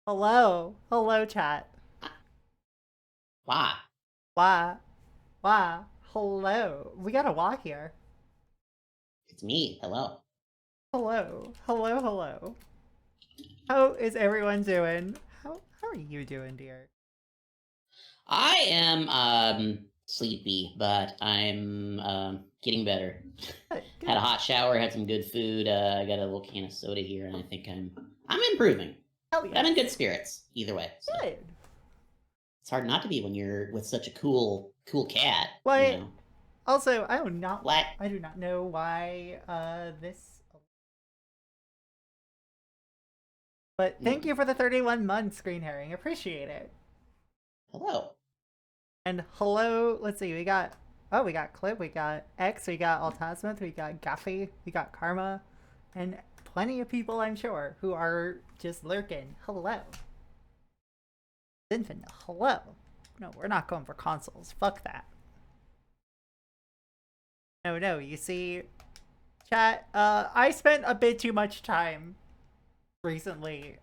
Hello. Hello, chat. Why? Why? Why? Hello. We got a why here. It's me. Hello. Hello. Hello, hello. How is everyone doing? How are you doing, dear? I am sleepy, but I'm getting better. Good, Had a good, hot shower, had some good food. I got a little can of soda here, and I think I'm improving. hell But I'm yes. in good spirits either way. So Good. it's hard not to be when you're with such a cool cat. Why also What? I do not know why this but thank Hmm. you for the 31 months, Green Herring. Appreciate it. Hello. And hello, let's see, we got Clip, we got X, we got Altasmith, we got Gaffy, we got Karma, and plenty of people I'm sure who are just lurking. Hello. Infant, hello. No, we're not going for consoles. Fuck that. No, you see, chat, I spent a bit too much time recently.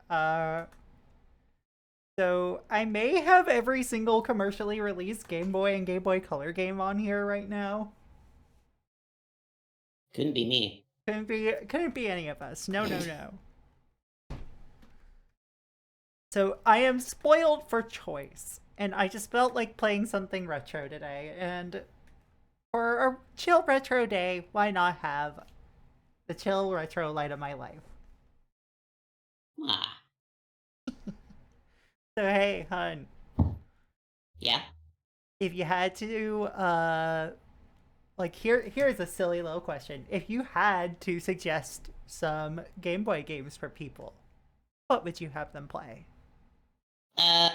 So I may have every single commercially released Game Boy and Game Boy Color game on here right now. Couldn't be me. Couldn't be any of us. No. So I am spoiled for choice, and I just felt like playing something retro today. And for a chill retro day, why not have the chill retro light of my life? Ah. So hey, hun, Yeah. if you had to, like here's a silly little question: if you had to suggest some Game Boy games for people, what would you have them play? Uh.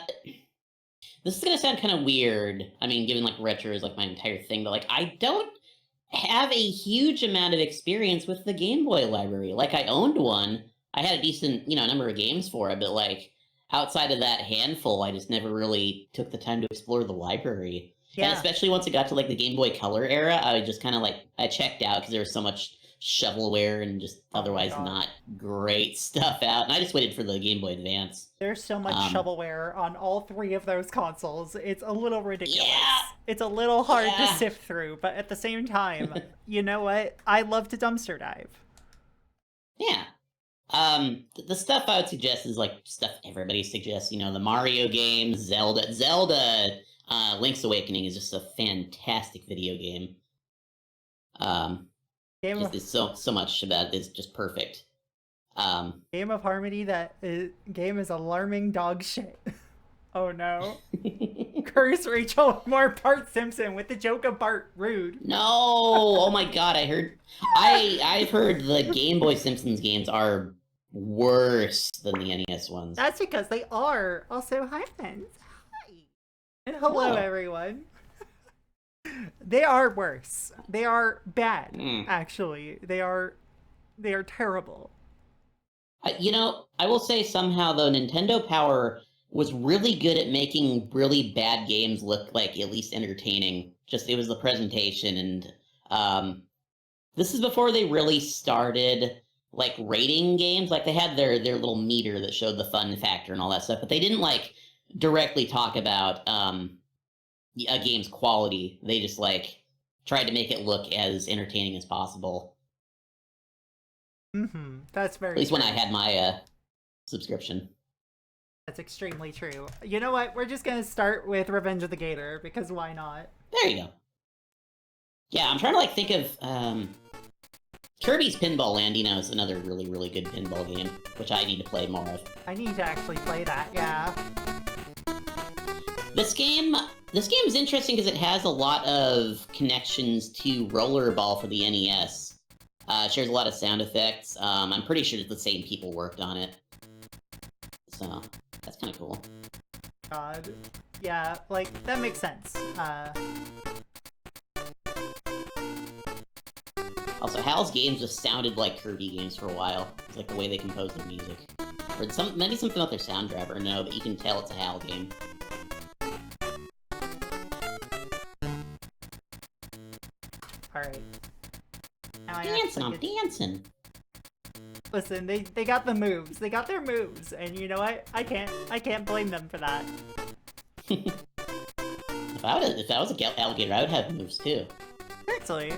This is gonna sound kind of weird. I mean, given like retro is like my entire thing, but like I don't have a huge amount of experience with the Game Boy library. Like I owned one. I had a decent, number of games for it, but like outside of that handful, I just never really took the time to explore the library. And Yeah, especially once it got to like the Game Boy Color era, I just kind of like I checked out because there was so much shovelware and just oh my otherwise god. not great stuff out. And I just waited for the Game Boy Advance. There's so much Um, shovelware on all three of those consoles. It's a little yeah, ridiculous. It's a little hard to yeah. sift through, but at the same time, you know what? I love to dumpster dive. Yeah. The stuff I would suggest is like stuff everybody suggests. The Mario games, Zelda. Link's Awakening is just a fantastic video game. Um, Game just of there's so much about it is just perfect. Um, Game of Harmony game is alarming dog shit. Oh no. Curse Rachel more Bart Simpson with the joke of Bart rude. no, oh my god, I've heard the Game Boy Simpsons games are worse than the NES ones. That's because they are. Also, hi friends. Hi. And hello Hello. everyone. They are worse. They are bad, Mm. actually. They are terrible. I will say somehow though, Nintendo Power was really good at making really bad games look like at least entertaining. Just it was the presentation, and this is before they really started like rating games. Like they had their little meter that showed the fun factor and all that stuff, but they didn't like directly talk about a game's quality. They just like tried to make it look as entertaining as possible. That's At very least when I true. had my subscription. That's extremely true. You know what? We're just gonna start with Revenge of the Gator because why not? There you go. Yeah, I'm trying to like think of Kirby's Pinball Land. Is another really good pinball game, which I need to play more of. I need to actually play that. Yeah. This game, this game is interesting because it has a lot of connections to Rollerball for the NES. It shares a lot of sound effects. I'm pretty sure the same people worked on it, so that's kind of cool. God. Yeah, like that makes sense. Also, Hal's games just sounded like Kirby games for a while. It's like the way they compose their music. Or maybe something about their sound driver, no, but you can tell it's a Hal game. All right. Now I Dancing, actually I'm get dancing. Listen, they got the moves. They got their moves, and you know what? I can't blame them for that. If I was a alligator, I would have moves too. Actually,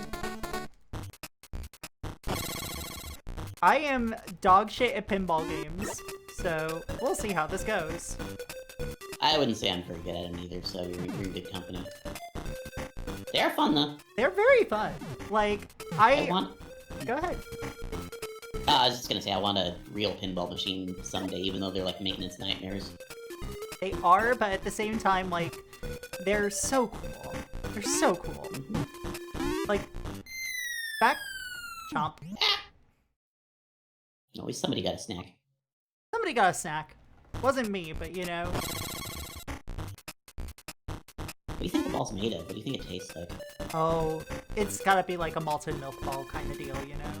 I am dog shit at pinball games, so we'll see how this goes. I wouldn't say I'm very good at them either, so you're in good company. They're fun though. They're very fun. Like I want. Go ahead. I was just gonna say I want a real pinball machine someday, even though they're like maintenance nightmares. They are, but at the same time, like, they're so cool. They're so cool. Like, back, chomp. Always somebody got a snack. Somebody got a snack. Wasn't me, but you know. What do you think the ball's made of? What do you think it tastes like? Oh, it's gotta be like a malted milk ball kind of deal, you know?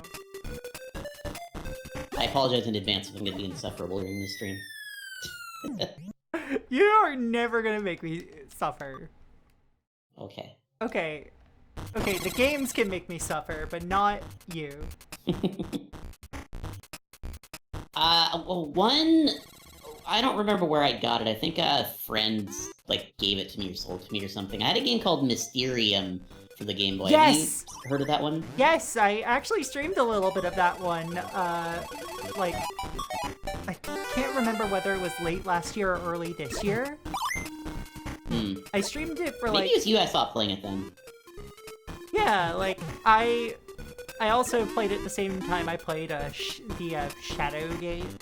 I apologize in advance if I'm gonna be insufferable during this stream. You are never gonna make me suffer. Okay. Okay. Okay, the games can make me suffer, but not you. Well, one... I don't remember where I got it. I think a friend, like, gave it to me or sold it to me or something. I had a game called Mysterium for the Game Boy. Yes! Have you heard of that one? Yes, I actually streamed a little bit of that one. Like, I can't remember whether it was late last year or early this year. I streamed it for Maybe it was you I saw playing it then. Yeah, like, I also played it the same time I played the Shadowgate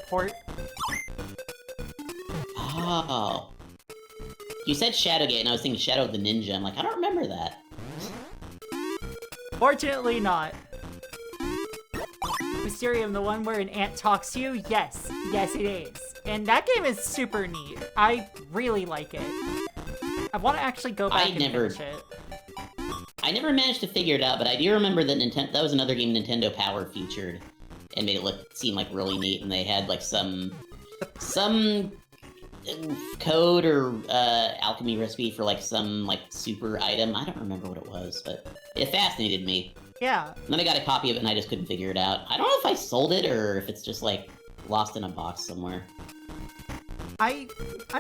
port. Oh. You said Shadowgate, and I was thinking Shadow of the Ninja. I'm like, I don't remember that. Fortunately not. Mysterium, the one where an ant talks to you? Yes. Yes, it is. And that game is super neat. I really like it. I want to actually go back and finish it. I never managed to figure it out, but I do remember that that was another game Nintendo Power featured and made it seem like really neat, and they had like some code or alchemy recipe for like some like super item. I don't remember what it was, but it fascinated me. Yeah. And then I got a copy of it and I just couldn't figure it out. I don't know if I sold it or if it's just like lost in a box somewhere. I'm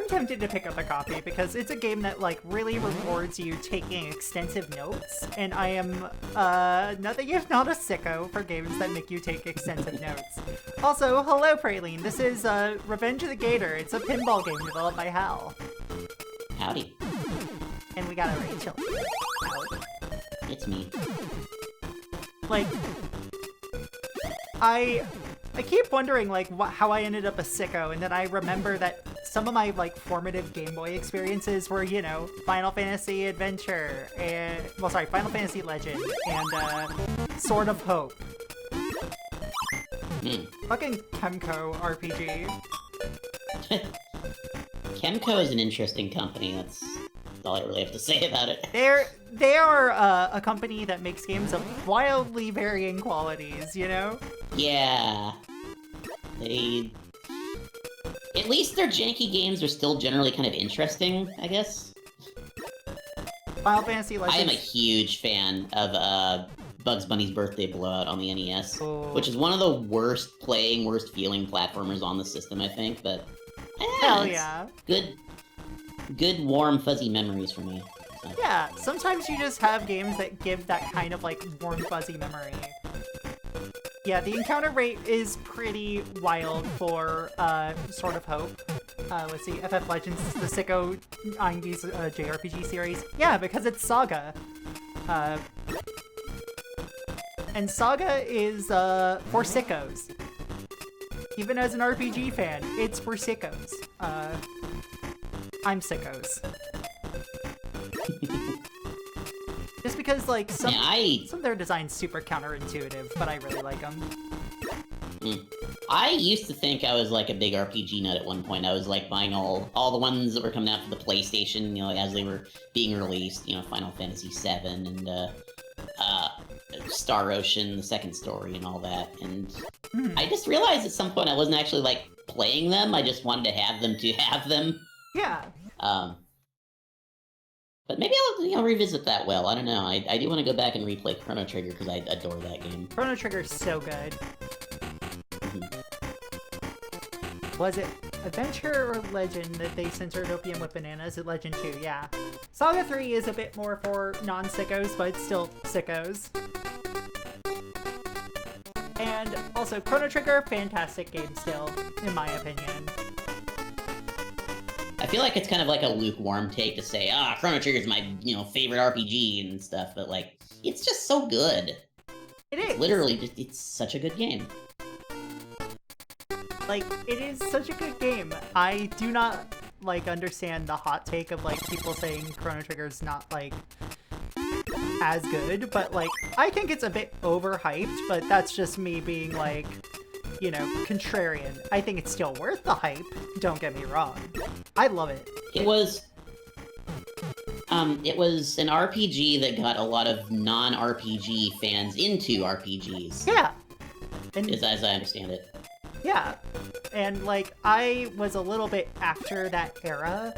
tempted to pick up a copy because it's a game that like really rewards you taking extensive notes, and I am nothing if not a sicko for games that make you take extensive notes. Also, hello Praline, this is Revenge of the Gator. It's a pinball game developed by HAL. Howdy. And we got a Rachel. Howdy. It's me. Like, I keep wondering, like, how I ended up a sicko, and then I remember that some of my, like, formative Game Boy experiences were, you know, Final Fantasy Adventure, and, well, sorry, Final Fantasy Legend, and, Sword of Hope. Fucking Kemco RPG. Kemco is an interesting company, that's all I really have to say about it. They are a company that makes games of wildly varying qualities, you know? Yeah. At least their janky games are still generally kind of interesting, I guess. Final Fantasy Legends. I am a huge fan of Bugs Bunny's Birthday Blowout on the NES, which is one of the worst playing, worst feeling platformers on the system, I think, but... Hell yeah. Good, warm, fuzzy memories for me. So. Yeah, sometimes you just have games that give that kind of, like, warm, fuzzy memory. Yeah, the encounter rate is pretty wild for Sword of Hope. Let's see, FF Legends, the Sicko Einby's JRPG series. Yeah, because it's Saga. And Saga is for sickos. Even as an RPG fan, it's for sickos. I'm sickos. Just because, like, some of their designs super counterintuitive, but I really like them. I used to think I was, like, a big RPG nut at one point. I was, like, buying all the ones that were coming out for the PlayStation, you know, as they were being released, you know, Final Fantasy VII and, Star Ocean, the second story, and all that, and I just realized at some point I wasn't actually, like, playing them, I just wanted to have them. Yeah. But maybe I'll revisit that well. I don't know. I do want to go back and replay Chrono Trigger because I adore that game. Chrono Trigger's so good. Mhm. Was it Adventure or Legend that they censored Opium with Bananas? At Legend 2, yeah. Saga 3 is a bit more for non-sickos, but still sickos. And also, Chrono Trigger, fantastic game still, in my opinion. I feel like it's kind of like a lukewarm take to say, Chrono Trigger's my, favorite RPG and stuff, but, like, it's just so good. It is. It's literally just, it's such a good game. Like, it is such a good game. I do not, like, understand the hot take of, like, people saying Chrono Trigger's not, like, as good, but, like, I think it's a bit overhyped, but that's just me being, like, contrarian. I think it's still worth the hype, don't get me wrong. I love it. It was an RPG that got a lot of non-RPG fans into RPGs. Yeah. And As I understand it. yeah. And, like, I was a little bit after that era,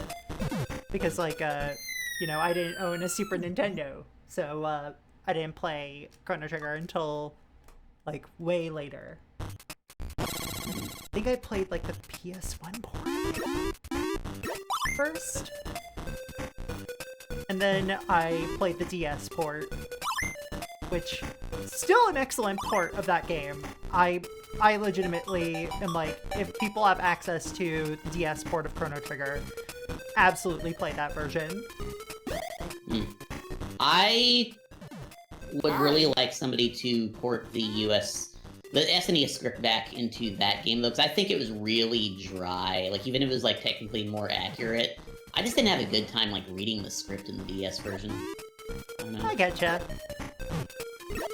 because, like, I didn't own a Super Nintendo, so, I didn't play Chrono Trigger until, like, way later. I think I played, like, the PS1 port first. And then I played the DS port, which still an excellent port of that game. I legitimately am like, if people have access to the DS port of Chrono Trigger, absolutely play that version. I would really like somebody to port the SNES script back into that game, though, because I think it was really dry. Like, even if it was, like, technically more accurate, I just didn't have a good time, like, reading the script in the DS version. I don't know. I getcha.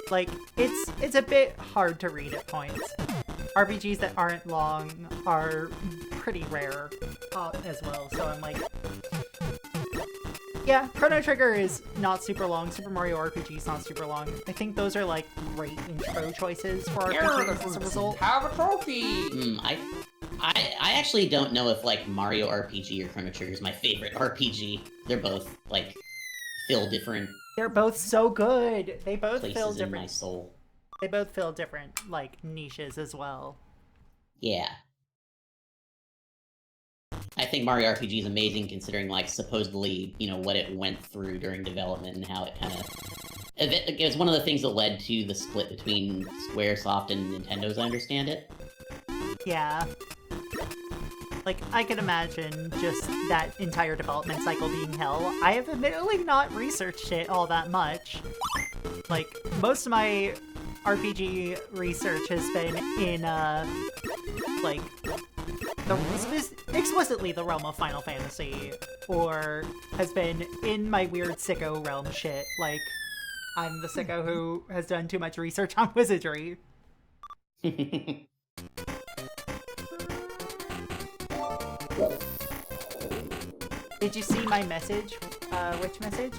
Like, it's a bit hard to read at points. RPGs that aren't long are pretty rare as well, so I'm like... Yeah, Chrono Trigger is not super long. Super Mario RPG is not super long. I think those are, like, great intro choices for RPGs as a result. Have a trophy! I actually don't know if, like, Mario RPG or Chrono Trigger is my favorite RPG. They're both, like, fill different They're both so good. They both fill places in different... my soul. They both fill different, like, niches as well. Yeah. I think Mario RPG is amazing considering, like, supposedly, what it went through during development and how it kind of... It was one of the things that led to the split between Squaresoft and Nintendo, as I understand it. Yeah. Like, I can imagine just that entire development cycle being hell. I have admittedly not researched it all that much. Like, most of my RPG research has been in, like, explicitly the realm of Final Fantasy, or has been in my weird sicko realm shit. Like, I'm the sicko who has done too much research on wizardry. Did you see my message? Which message?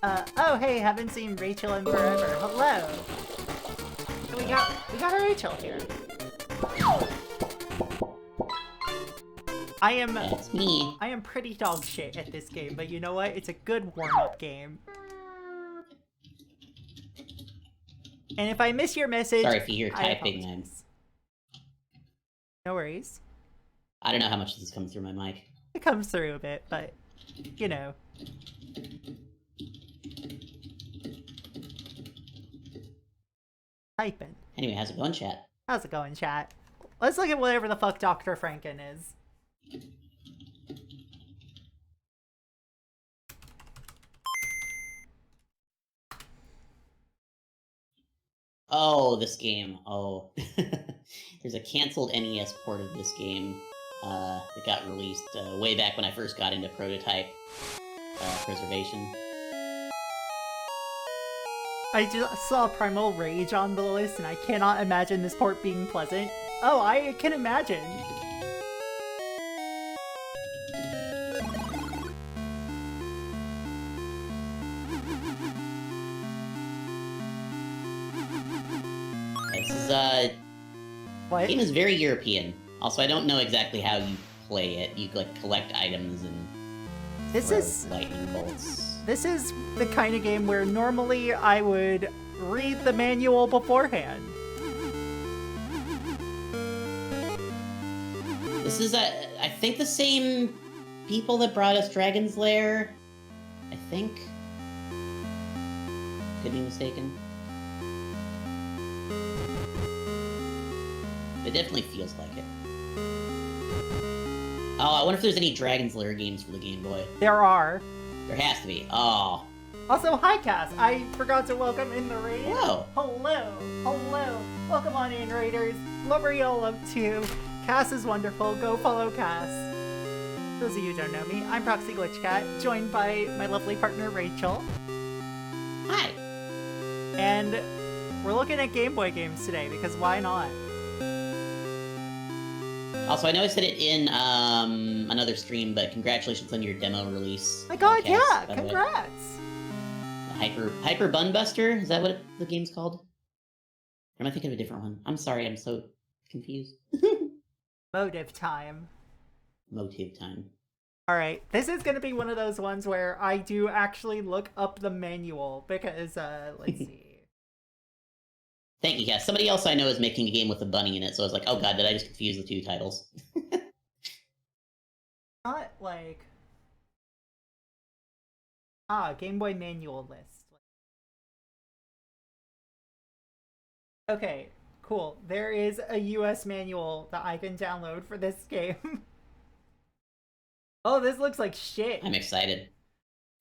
Oh hey, haven't seen Rachel in forever. Hello! We got a Rachel here. That's me. I am pretty dog shit at this game, but you know what? It's a good warm-up game. And if I miss your message... Sorry if you hear I typing, man. apologize. No worries. I don't know how much this is coming through my mic. It comes through a bit, but, you know. Typing. Anyway, how's it going, chat? How's it going, chat? Let's look at whatever the fuck Dr. Franken is. Oh, this game. Oh. There's a canceled NES port of this game that got released way back when I first got into prototype preservation. I just saw Primal Rage on the list, and I cannot imagine this port being pleasant. Oh, I can imagine. This is, What? the game is very European. Also, I don't know exactly how you play it. You, like, collect items and This throw is lightning bolts. This is the kind of game where normally I would read the manual beforehand. This is, I think, the same people that brought us Dragon's Lair. I think. Could be mistaken. It definitely feels like it. Oh, I wonder if there's any Dragon's Lair games for the Game Boy. There are. There has to be. Oh. Also, hi, Cass. I forgot to welcome in the raid. Hello. Hello. Hello. Welcome on in, raiders. Love you all up too. Cass is wonderful. Go follow Cass. Those of you who don't know me, I'm Proxy Glitch Cat, joined by my lovely partner Rachel. Hi. And we're looking at Game Boy games today because why not? Also, I know I said it in another stream, but congratulations on your demo release. My god, podcast, yeah, by the way. congrats! Hyper Bun Buster? Is that what the game's called? Or am I thinking of a different one? I'm sorry, I'm so confused. Motive time. Motive time. Alright, this is gonna be one of those ones where I do actually look up the manual because, let's see. Thank you, guys. Somebody else I know is making a game with a bunny in it, so I was like, oh god, did I just confuse the two titles? Not like... Game Boy manual list. Okay, cool. There is a US manual that I can download for this game. Oh, this looks like shit. I'm excited.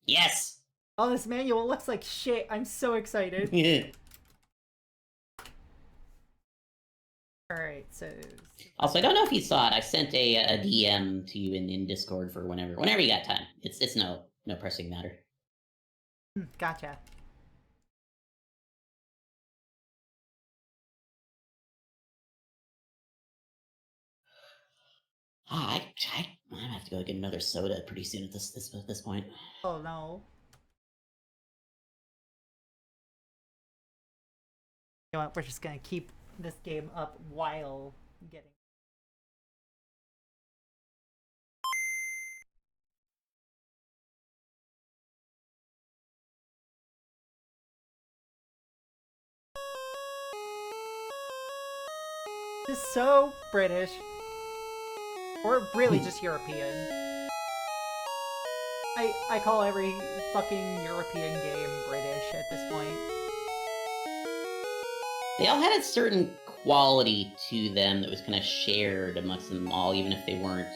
Yes! Oh, this manual looks like shit. I'm so excited. Alright, so... Also, I don't know if you saw it. I sent a DM to you in Discord for whenever you got time. It's no pressing matter. Gotcha. I have to go get another soda pretty soon at this point. Oh no. You know what, we're just gonna keep this game up while getting... This is so British. Or really just European. I call every fucking European game British at this point. They all had a certain quality to them that was kind of shared amongst them all, even if they weren't,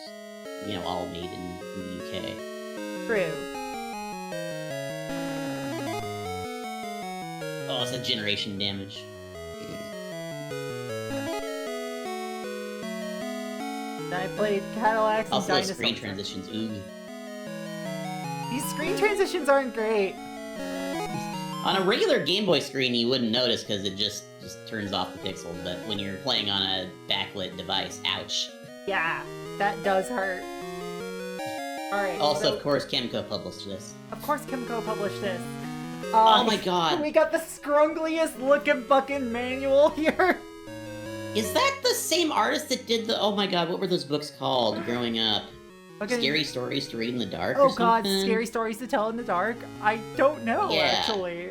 all made in the UK. True. Oh, it's a generation damage. I played Cadillacs and Also, Dinosaurs. those screen transitions, ooh. These screen transitions aren't great. On a regular Game Boy screen, you wouldn't notice because it just turns off the pixel, but when you're playing on a backlit device, ouch. Yeah, that does hurt. Alright. Also, so, of course, Kemco published this. Of course Kimco published this. Oh my god! We got the scrungliest looking fucking manual here. Is that the same artist that did the... Oh my god, what were those books called growing up? Okay. Scary Stories to Read in the Dark Oh or god, something? Scary Stories to Tell in the Dark? I don't know, Yeah. actually.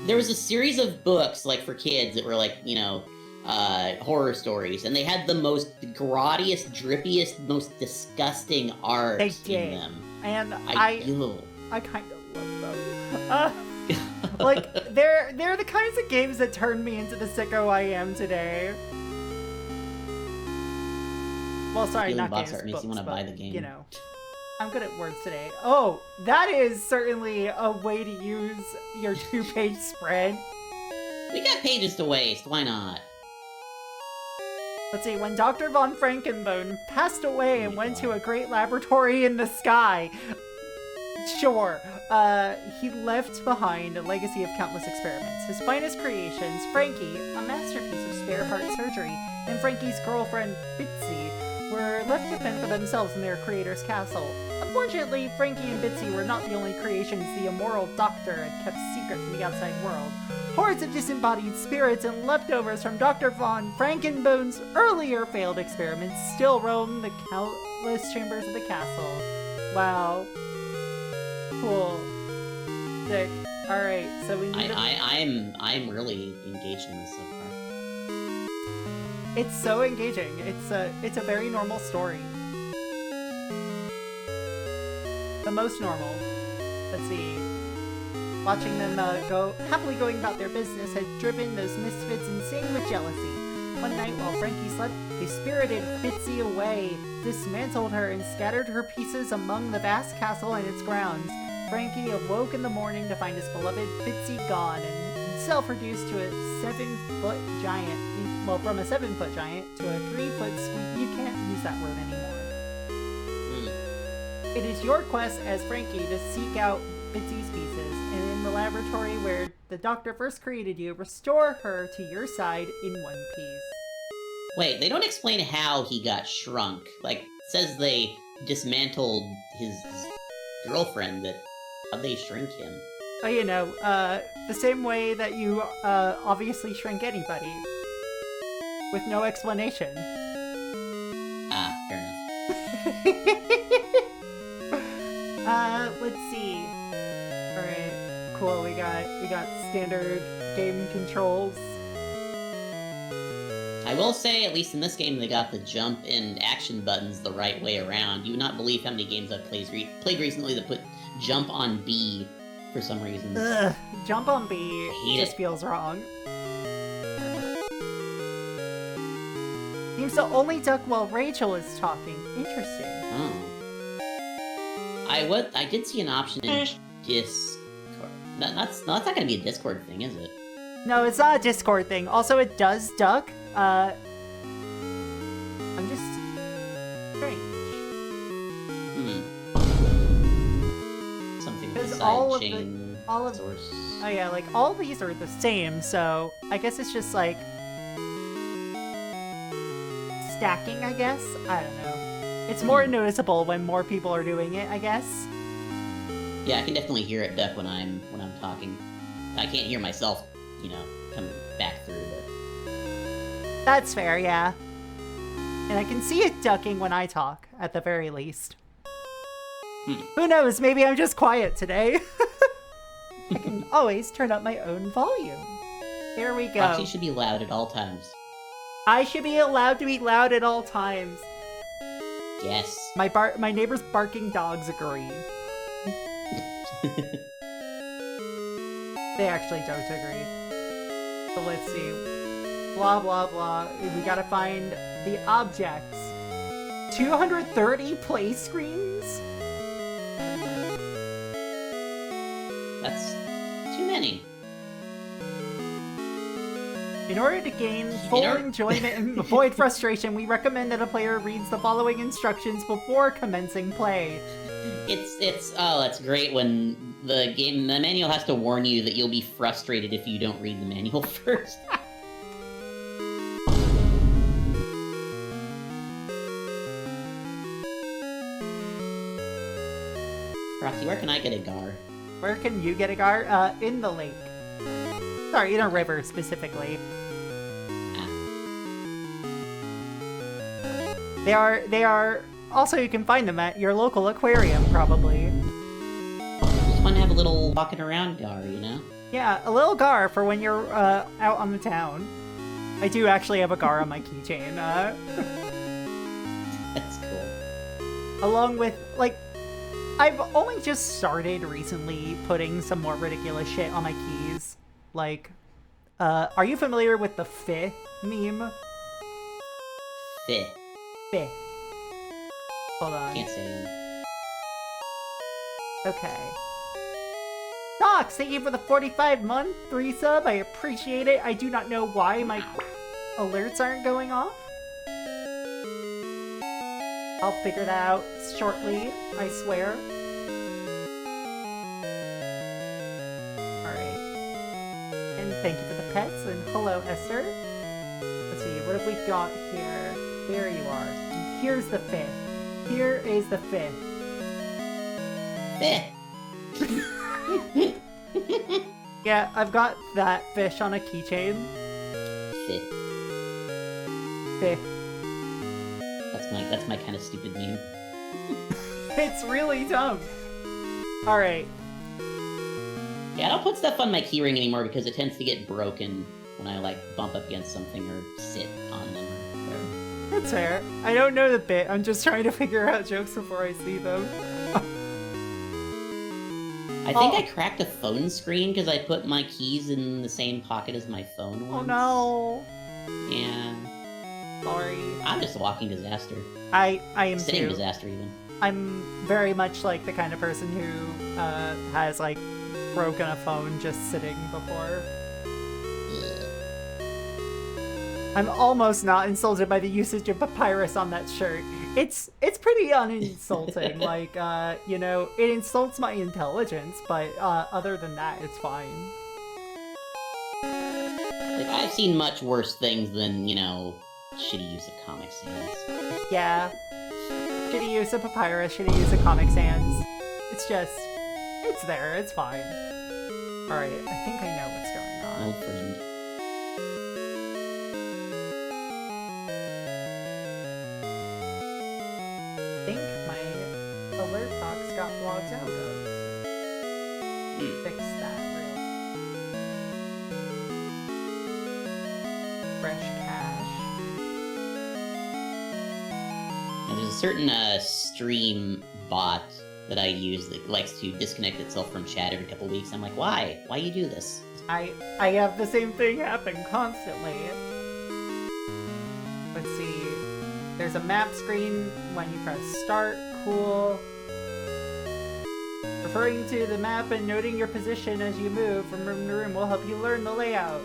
There was a series of books, like, for kids that were, like, horror stories, and they had the most grottiest, drippiest, most disgusting art They in did. them. And I kind of love them. Like, they're the kinds of games that turned me into the sicko I am today. Well, sorry, Feeling not box games, art makes you books, wanna buy the game. You know, I'm good at words today. Oh, that is certainly a way to use your 2-page spread. We got pages to waste, why not? Let's see, when Dr. von Frankenbone passed away and Oh my went to God. a great laboratory in the sky. Sure. He left behind a legacy of countless experiments. His finest creations, Frankie, a masterpiece of spare heart surgery, and Frankie's girlfriend, Bitsy, were left to fend for themselves in their creator's castle. Unfortunately, Frankie and Bitsy were not the only creations the immoral doctor had kept secret from the outside world. Hordes of disembodied spirits and leftovers from Dr. von Frankenbone's earlier failed experiments still roam the countless chambers of the castle. Wow. Cool. Sick. Alright, so we need I'm really engaged in this so far. It's so engaging. It's a very normal story. The most normal. Let's see. Watching them happily going about their business had driven those misfits insane with jealousy. One night while Frankie slept, they spirited Fitzy away, dismantled her, and scattered her pieces among the vast castle and its grounds. Frankie awoke in the morning to find his beloved Fitzy gone, and himself reduced to a 7-foot giant. Well, from a 7-foot giant to a 3-foot squeak. You can't use that word anymore. It is your quest as Frankie to seek out Fitzy's pieces, and in the laboratory where the doctor first created you, restore her to your side in one piece. Wait, they don't explain how he got shrunk. Like, it says they dismantled his girlfriend, but how'd they shrink him? Oh, you know, the same way that you obviously shrink anybody. With no explanation. Ah, fair enough. Let's see. Alright, cool, we got standard game controls. I will say, at least in this game, they got the jump and action buttons the right way around. You would not believe how many games I've played recently that put jump on B for some reason. Ugh, jump on B just it. feels wrong. Seems to only duck while Rachel is talking. Interesting. Oh. I did see an option in Discord. That's not gonna be a Discord thing, is it? No, it's not a Discord thing. Also, it does duck. I'm just strange. Something with Because the all sidechain of source. Oh yeah, like all of these are the same, so I guess it's just like stacking, I guess? I don't know. It's more noticeable when more people are doing it, I guess. Yeah, I can definitely hear it duck when I'm talking. I can't hear myself, coming back through, but That's fair, yeah. And I can see it ducking when I talk, at the very least. Who knows, maybe I'm just quiet today. I can always turn up my own volume. Here we go. Roxy should be loud at all times. I should be allowed to be loud at all times. Yes. My neighbor's barking dogs agree. They actually don't agree. So let's see. Blah, blah, blah. We gotta find the objects. 230 play screens? That's too many. In order to gain full enjoyment and avoid frustration, we recommend that a player reads the following instructions before commencing play. It's great when the manual has to warn you that you'll be frustrated if you don't read the manual first. Roxy, where can I get a gar? Where can you get a gar? In the lake. Sorry, in a river, specifically. They are... Also, you can find them at your local aquarium, probably. Just want to have a little walking around gar, Yeah, a little gar for when you're out on the town. I do actually have a gar on my keychain. That's cool. Along with, like... I've only just started recently putting some more ridiculous shit on my keys. Like, are you familiar with the "fih" meme? Fih. Fih. Hold on. Can't say it. Okay. Docs, thank you for the 45-month resub. I appreciate it. I do not know why my alerts aren't going off. I'll figure that out shortly, I swear. Alright. And thank you for the pets, and hello, Esther. Let's see, what have we got here? There you are. And here's the fifth. Here is the fifth. Yeah, I've got that fish on a keychain. Fih. Fifth. That's my kind of stupid meme. It's really dumb. Alright. Yeah, I don't put stuff on my keyring anymore because it tends to get broken when I, like, bump up against something or sit on them or whatever. That's fair. I don't know the bit. I'm just trying to figure out jokes before I see them. I think I cracked a phone screen because I put my keys in the same pocket as my phone once. Oh no. Yeah. Sorry. I'm just a walking disaster. I am Sitting too. disaster, even. I'm very much like the kind of person who has like broken a phone just sitting before. Ugh. I'm almost not insulted by the usage of papyrus on that shirt. It's pretty uninsulting. Like, you know, it insults my intelligence, but other than that, it's fine. Like, I've seen much worse things than, you know, shitty use of Comic Sans. Yeah. Shitty use of papyrus, shitty use of Comic Sans. It's just, it's there, it's fine. Alright, I think I know what's going on. Old friend. I think my alert box got logged out of. Fix that real. Fresh cache. And there's a certain stream bot that I use that likes to disconnect itself from chat every couple weeks. I'm like, why? Why you do this? I have the same thing happen constantly. Let's see. There's a map screen when you press start. Cool. Referring to the map and noting your position as you move from room to room will help you learn the layout.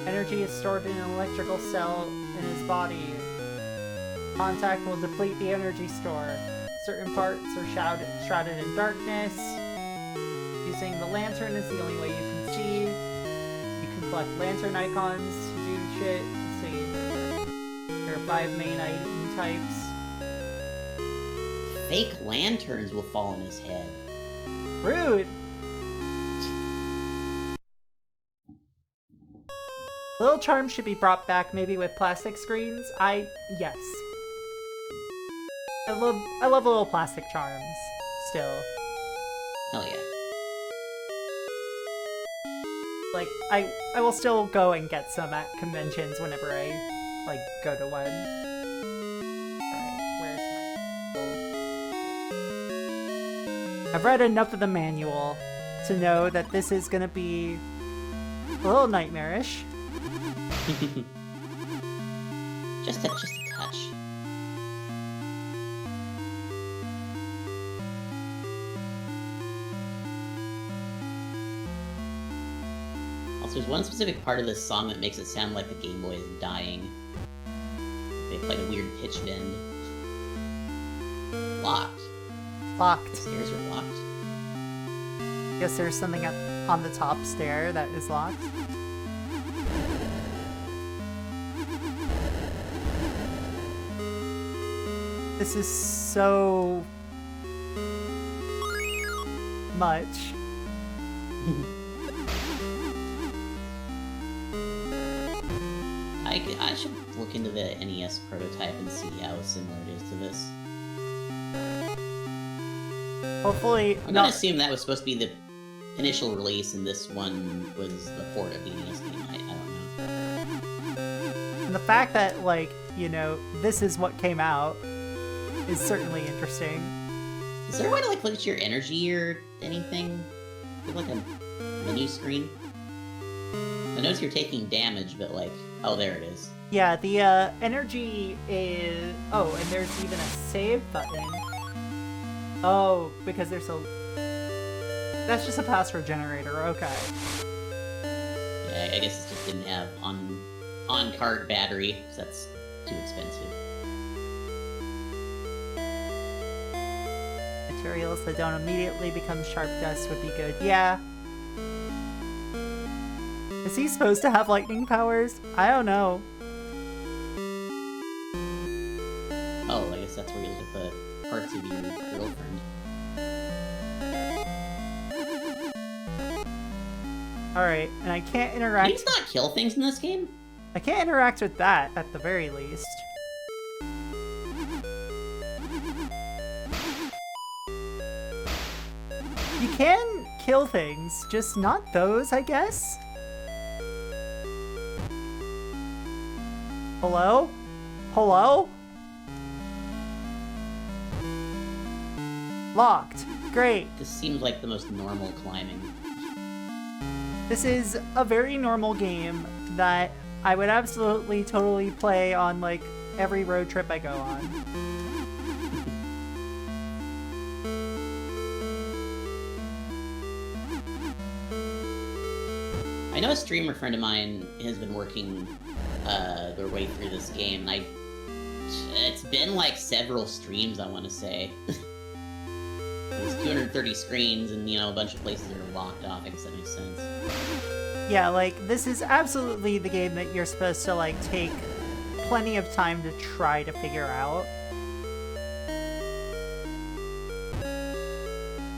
Energy is stored in an electrical cell in his body. Contact will deplete the energy store. Certain parts are shrouded in darkness. Using the lantern is the only way you can see. You can collect lantern icons to do shit. Let's see. There are 5 main item types. Fake lanterns will fall on his head. Rude! Little charms should be brought back, maybe with plastic screens. Yes. I love little plastic charms, still. Hell yeah. Like, I will still go and get some at conventions whenever I, like, go to one. Alright, where's my... I've read enough of the manual to know that this is gonna be a little nightmarish. just a touch. Also, there's one specific part of this song that makes it sound like the Game Boy is dying. They played a weird pitch bend. Locked. Locked. The stairs are locked. Guess there's something up on the top stair that is locked. This is so... much. I should look into the NES prototype and see how similar it is to this. Hopefully I'm gonna assume that was supposed to be the initial release and this one was the port of the NES game. I don't know. And the fact that, like, you know, this is what came out is certainly interesting. Is there a way to, like, look at your energy or anything? With, like, a menu screen? I notice you're taking damage, but, like... Oh, there it is. Yeah, the energy is... Oh, and there's even a save button. Oh, because there's a... That's just a password generator, okay. Yeah, I guess it just didn't have on-card battery, so that's too expensive. Materials that don't immediately become sharp dust would be good. Yeah. Is he supposed to have lightning powers? I don't know. Oh, I guess that's where you look at the parts of your girlfriend. Alright, and I can't interact... Can you just not kill things in this game? I can't interact with that, at the very least. You can kill things, just not those, I guess? Hello? Hello? Locked. Great. This seems like the most normal climbing. This is a very normal game that I would absolutely totally play on, like, every road trip I go on. I know a streamer friend of mine has been working their way through this game, and it's been like several streams, I want to say. There's 230 screens, and you know, a bunch of places are locked off. I guess that makes sense. Yeah, like, this is absolutely the game that you're supposed to, like, take plenty of time to try to figure out.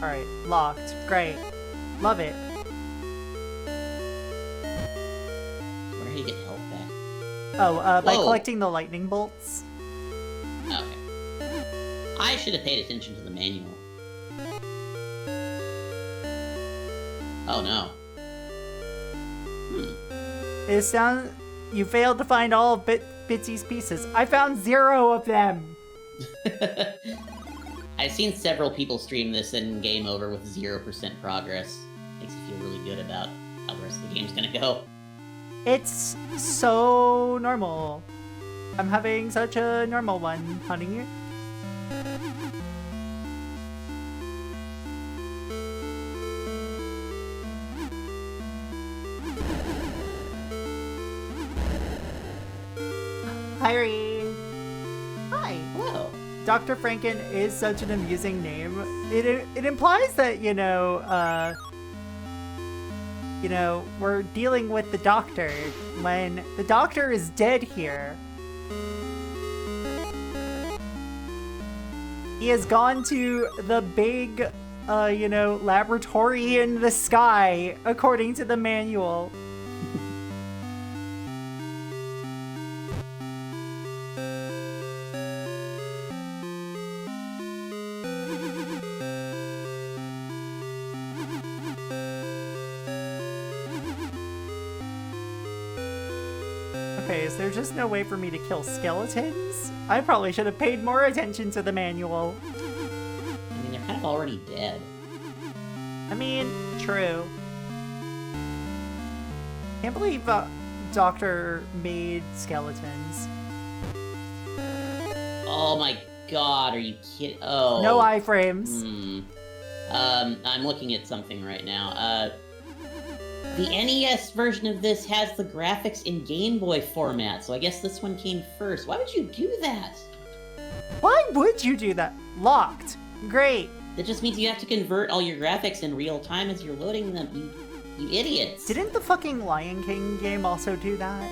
Alright, locked. Great. Love it. Where do you get health back? Oh, by Whoa. collecting the lightning bolts. Okay. I should have paid attention to the manual. Oh no. It sounds... You failed to find all of Bitsy's pieces. I found 0 of them! I've seen several people stream this and game over with 0% progress. Makes you feel really good about how the rest of the game's gonna go. It's so normal. I'm having such a normal one, honey. Hi, Ree. Hi. Hello. Dr. Franken is such an amusing name. It implies that, you know, we're dealing with the doctor when the doctor is dead here. He has gone to the big, laboratory in the sky, according to the manual. Okay, is there just no way for me to kill skeletons? I probably should have paid more attention to the manual. I mean, they're kind of already dead. I mean, true. Can't believe Doctor made skeletons. Oh my god, are you kidding? Oh. No iframes. I'm looking at something right now. The NES version of this has the graphics in Game Boy format, so I guess this one came first. Why would you do that? Why would you do that? Locked. Great. That just means you have to convert all your graphics in real time as you're loading them, you idiots. Didn't the fucking Lion King game also do that?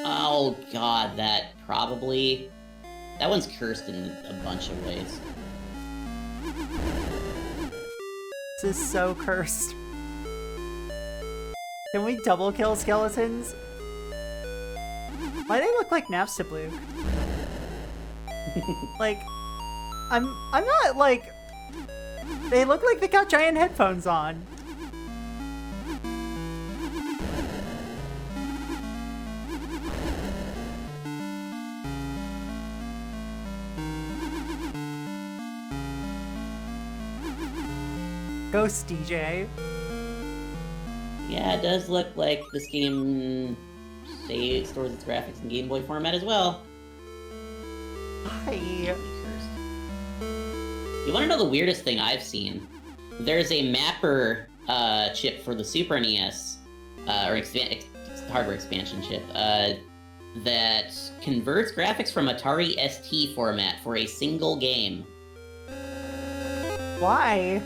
Oh god, that probably... That one's cursed in a bunch of ways. This is so cursed. Can we double kill skeletons? Why do they look like Napstablook? Like, I'm not like... They look like they got giant headphones on. Ghost DJ. Yeah, it does look like this game stores its graphics in Game Boy format as well. Hi. You want to know the weirdest thing I've seen? There's a mapper chip for the Super NES, or hardware expansion chip, that converts graphics from Atari ST format for a single game. Why?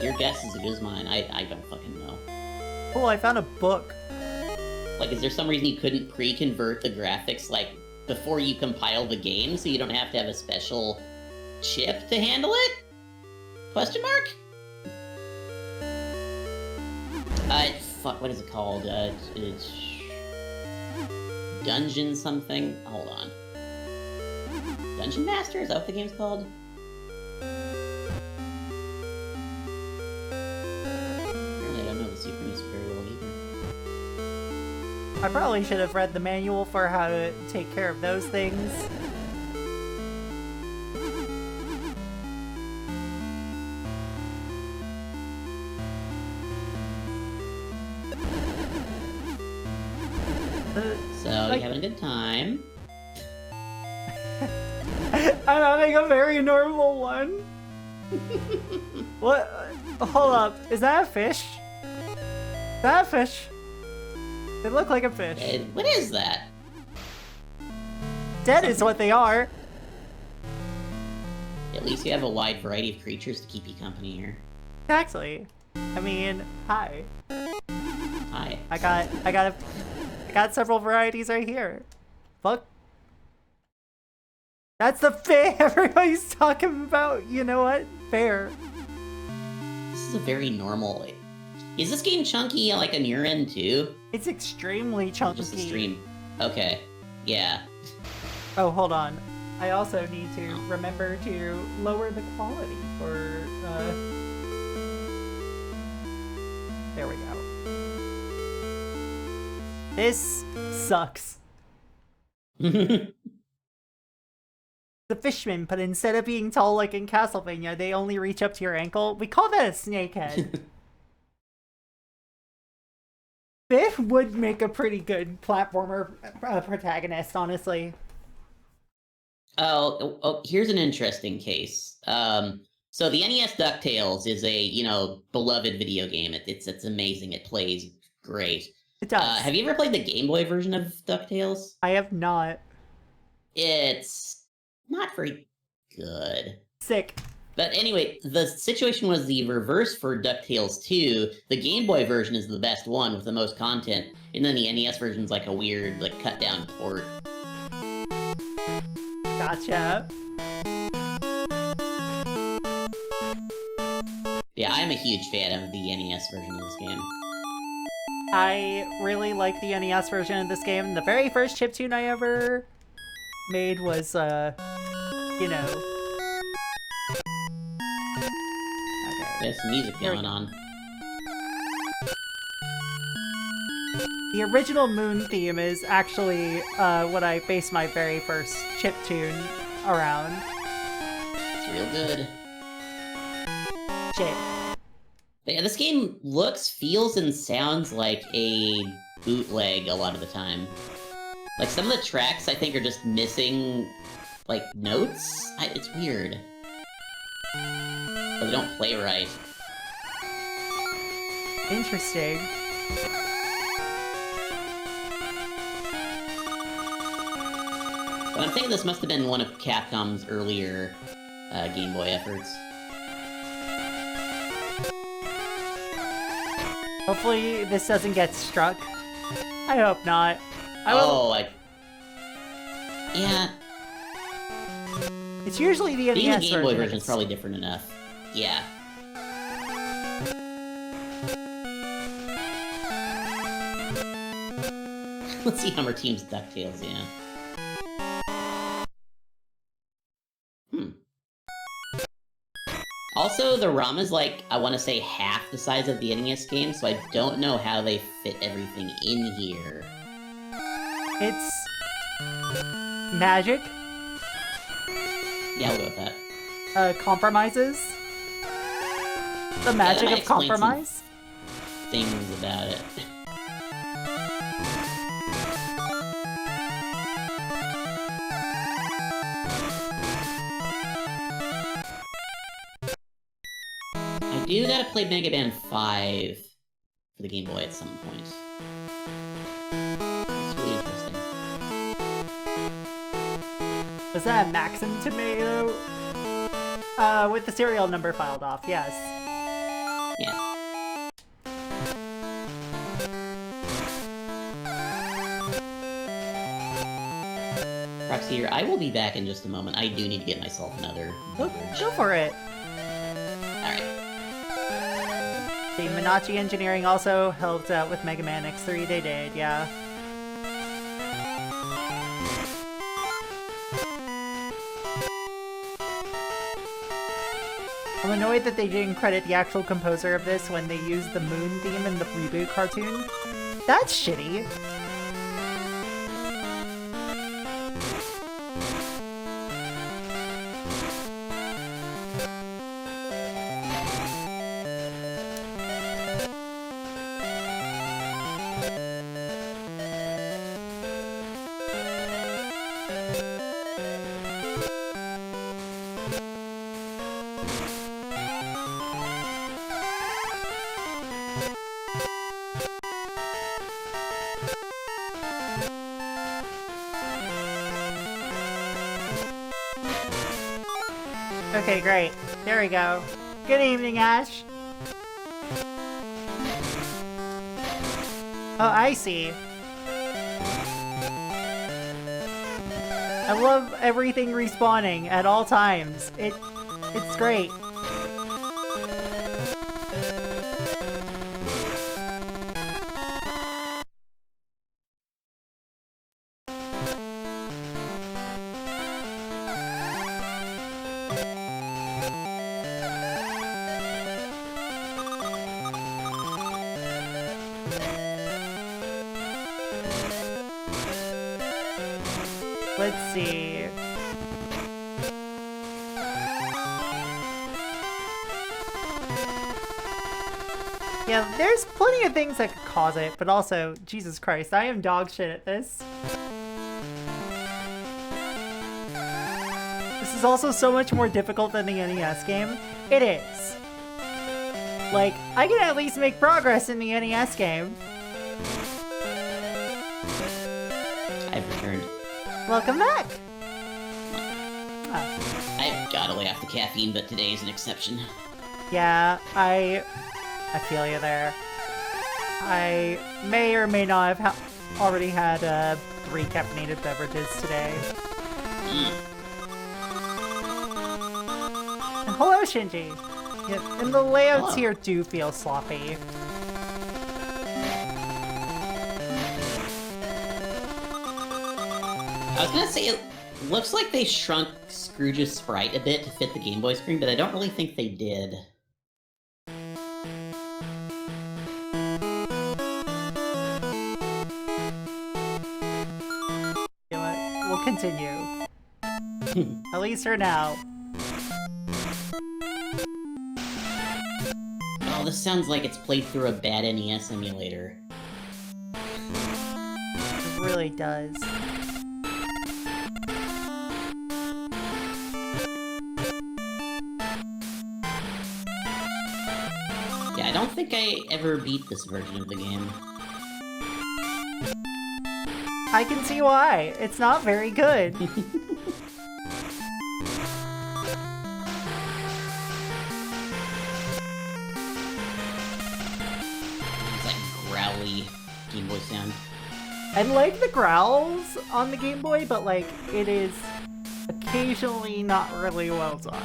Your guess is as good as mine. I don't fucking know. Oh, I found a book. Like, is there some reason you couldn't pre-convert the graphics, like, before you compile the game, so you don't have to have a special chip to handle it? Question mark? Fuck, what is it called? It's... Dungeon something? Hold on. Dungeon Master? Is that what the game's called? I probably should have read the manual for how to take care of those things. So, you having a good time? I'm having a very normal one. What? Hold up. Is that a fish? Is that a fish? They look like a fish. What is that? Dead is what they are. At least you have a wide variety of creatures to keep you company here. Exactly. I mean, hi. Hi. I got several varieties right here. Fuck. That's the fish everybody's talking about. You know what? Fair. This is a very normal... Is this game chunky, like, on your end, too? It's extremely chunky. Just the stream. Okay. Yeah. Oh, hold on. I also need to remember to lower the quality for, There we go. This sucks. The fishmen, but instead of being tall like in Castlevania, they only reach up to your ankle. We call that a snakehead. Biff would make a pretty good platformer protagonist, honestly. Oh, here's an interesting case. So the NES DuckTales is a, beloved video game. It's amazing. It plays great. It does. Have you ever played the Game Boy version of DuckTales? I have not. It's not very good. Sick. But anyway, the situation was the reverse for DuckTales 2. The Game Boy version is the best one with the most content, and then the NES version's like a weird, cut-down port. Gotcha. Yeah, I'm a huge fan of the NES version of this game. I really like the NES version of this game. The very first chiptune I ever made was, Okay. There's some music going on. The original Moon theme is actually what I based my very first chiptune around. It's real good. Shit. But yeah, this game looks, feels, and sounds like a bootleg a lot of the time. Like, some of the tracks, I think, are just missing, notes? It's weird. Or they don't play right. Interesting. But I'm thinking this must have been one of Capcom's earlier Game Boy efforts. Hopefully this doesn't get struck. I hope not. Yeah. It's usually the NES Being the Game Boy version version is probably different enough. Yeah. Let's see how our team's DuckTales, yeah. Also, the ROM is I want to say half the size of the NES game, so I don't know how they fit everything in here. It's... magic? Yeah, I'll go with that. Compromises? The magic of compromise? Things about it. I do gotta play Mega Man 5 for the Game Boy at some point. It's really interesting. Was that a Maxim tomato? With the serial number filed off, yes. Yeah. Proxy here, I will be back in just a moment. I do need to get myself another. Go for it. Alright. The Minachi Engineering also helped out with Mega Man X3, they did, yeah. I'm annoyed that they didn't credit the actual composer of this when they used the Moon theme in the reboot cartoon. That's shitty. Okay, great. There we go. Good evening, Ash. Oh, I see. I love everything respawning at all times. It's great. Let's see. Yeah, there's plenty of things that could cause it, but also, Jesus Christ, I am dog shit at this. This is also so much more difficult than the NES game. It is. Like, I can at least make progress in the NES game. I've returned. Welcome back! I've gotta lay off the caffeine, but today is an exception. Yeah, I feel you there. I may or may not have already had 3 caffeinated beverages today. And hello, Shinji! Yeah, and the layouts here do feel sloppy. I was gonna say, it looks like they shrunk Scrooge's sprite a bit to fit the Game Boy screen, but I don't really think they did. You know what? We'll continue. At least for now. Oh, this sounds like it's played through a bad NES emulator. It really does. Yeah, I don't think I ever beat this version of the game. I can see why. It's not very good. It's like growly Game Boy sound. I like the growls on the Game Boy, but like, it is occasionally not really well done.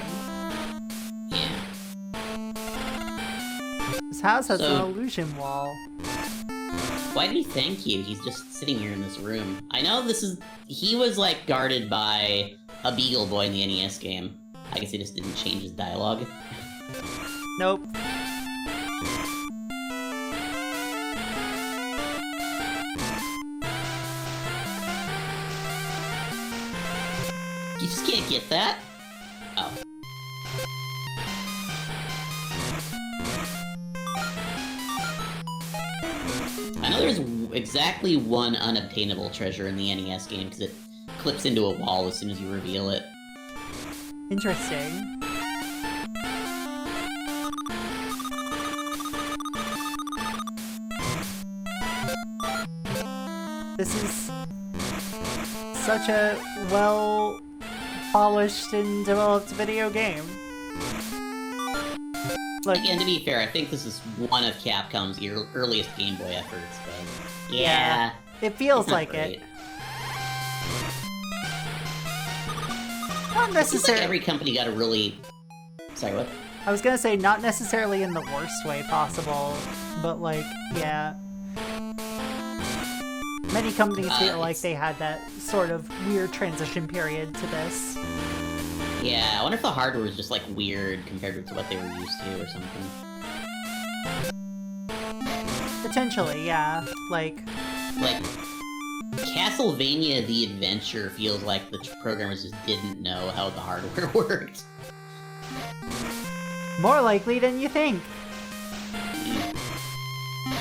Yeah. This house has an So- illusion wall. Why did he thank you? He's just sitting here in this room. I know this is... He was, like, guarded by a Beagle Boy in the NES game. I guess he just didn't change his dialogue. Nope. You just can't get that? Oh. I know there's exactly one unobtainable treasure in the NES game, because it clips into a wall as soon as you reveal it. Interesting. This is such a well-polished and developed video game. Like, Again, to be fair, I think this is one of Capcom's earliest Game Boy efforts, but... Yeah, it feels it's not like great. it. Not It seems like necessarily. every company got a really... Sorry, what? I was gonna say not necessarily in the worst way possible, but like, yeah. Many companies feel like it's- they had that sort of weird transition period to this. Yeah, I wonder if the hardware was just, like, weird compared to what they were used to or something. Potentially, yeah. Like, Like, Castlevania The Adventure feels like the programmers just didn't know how the hardware worked. More likely than you think.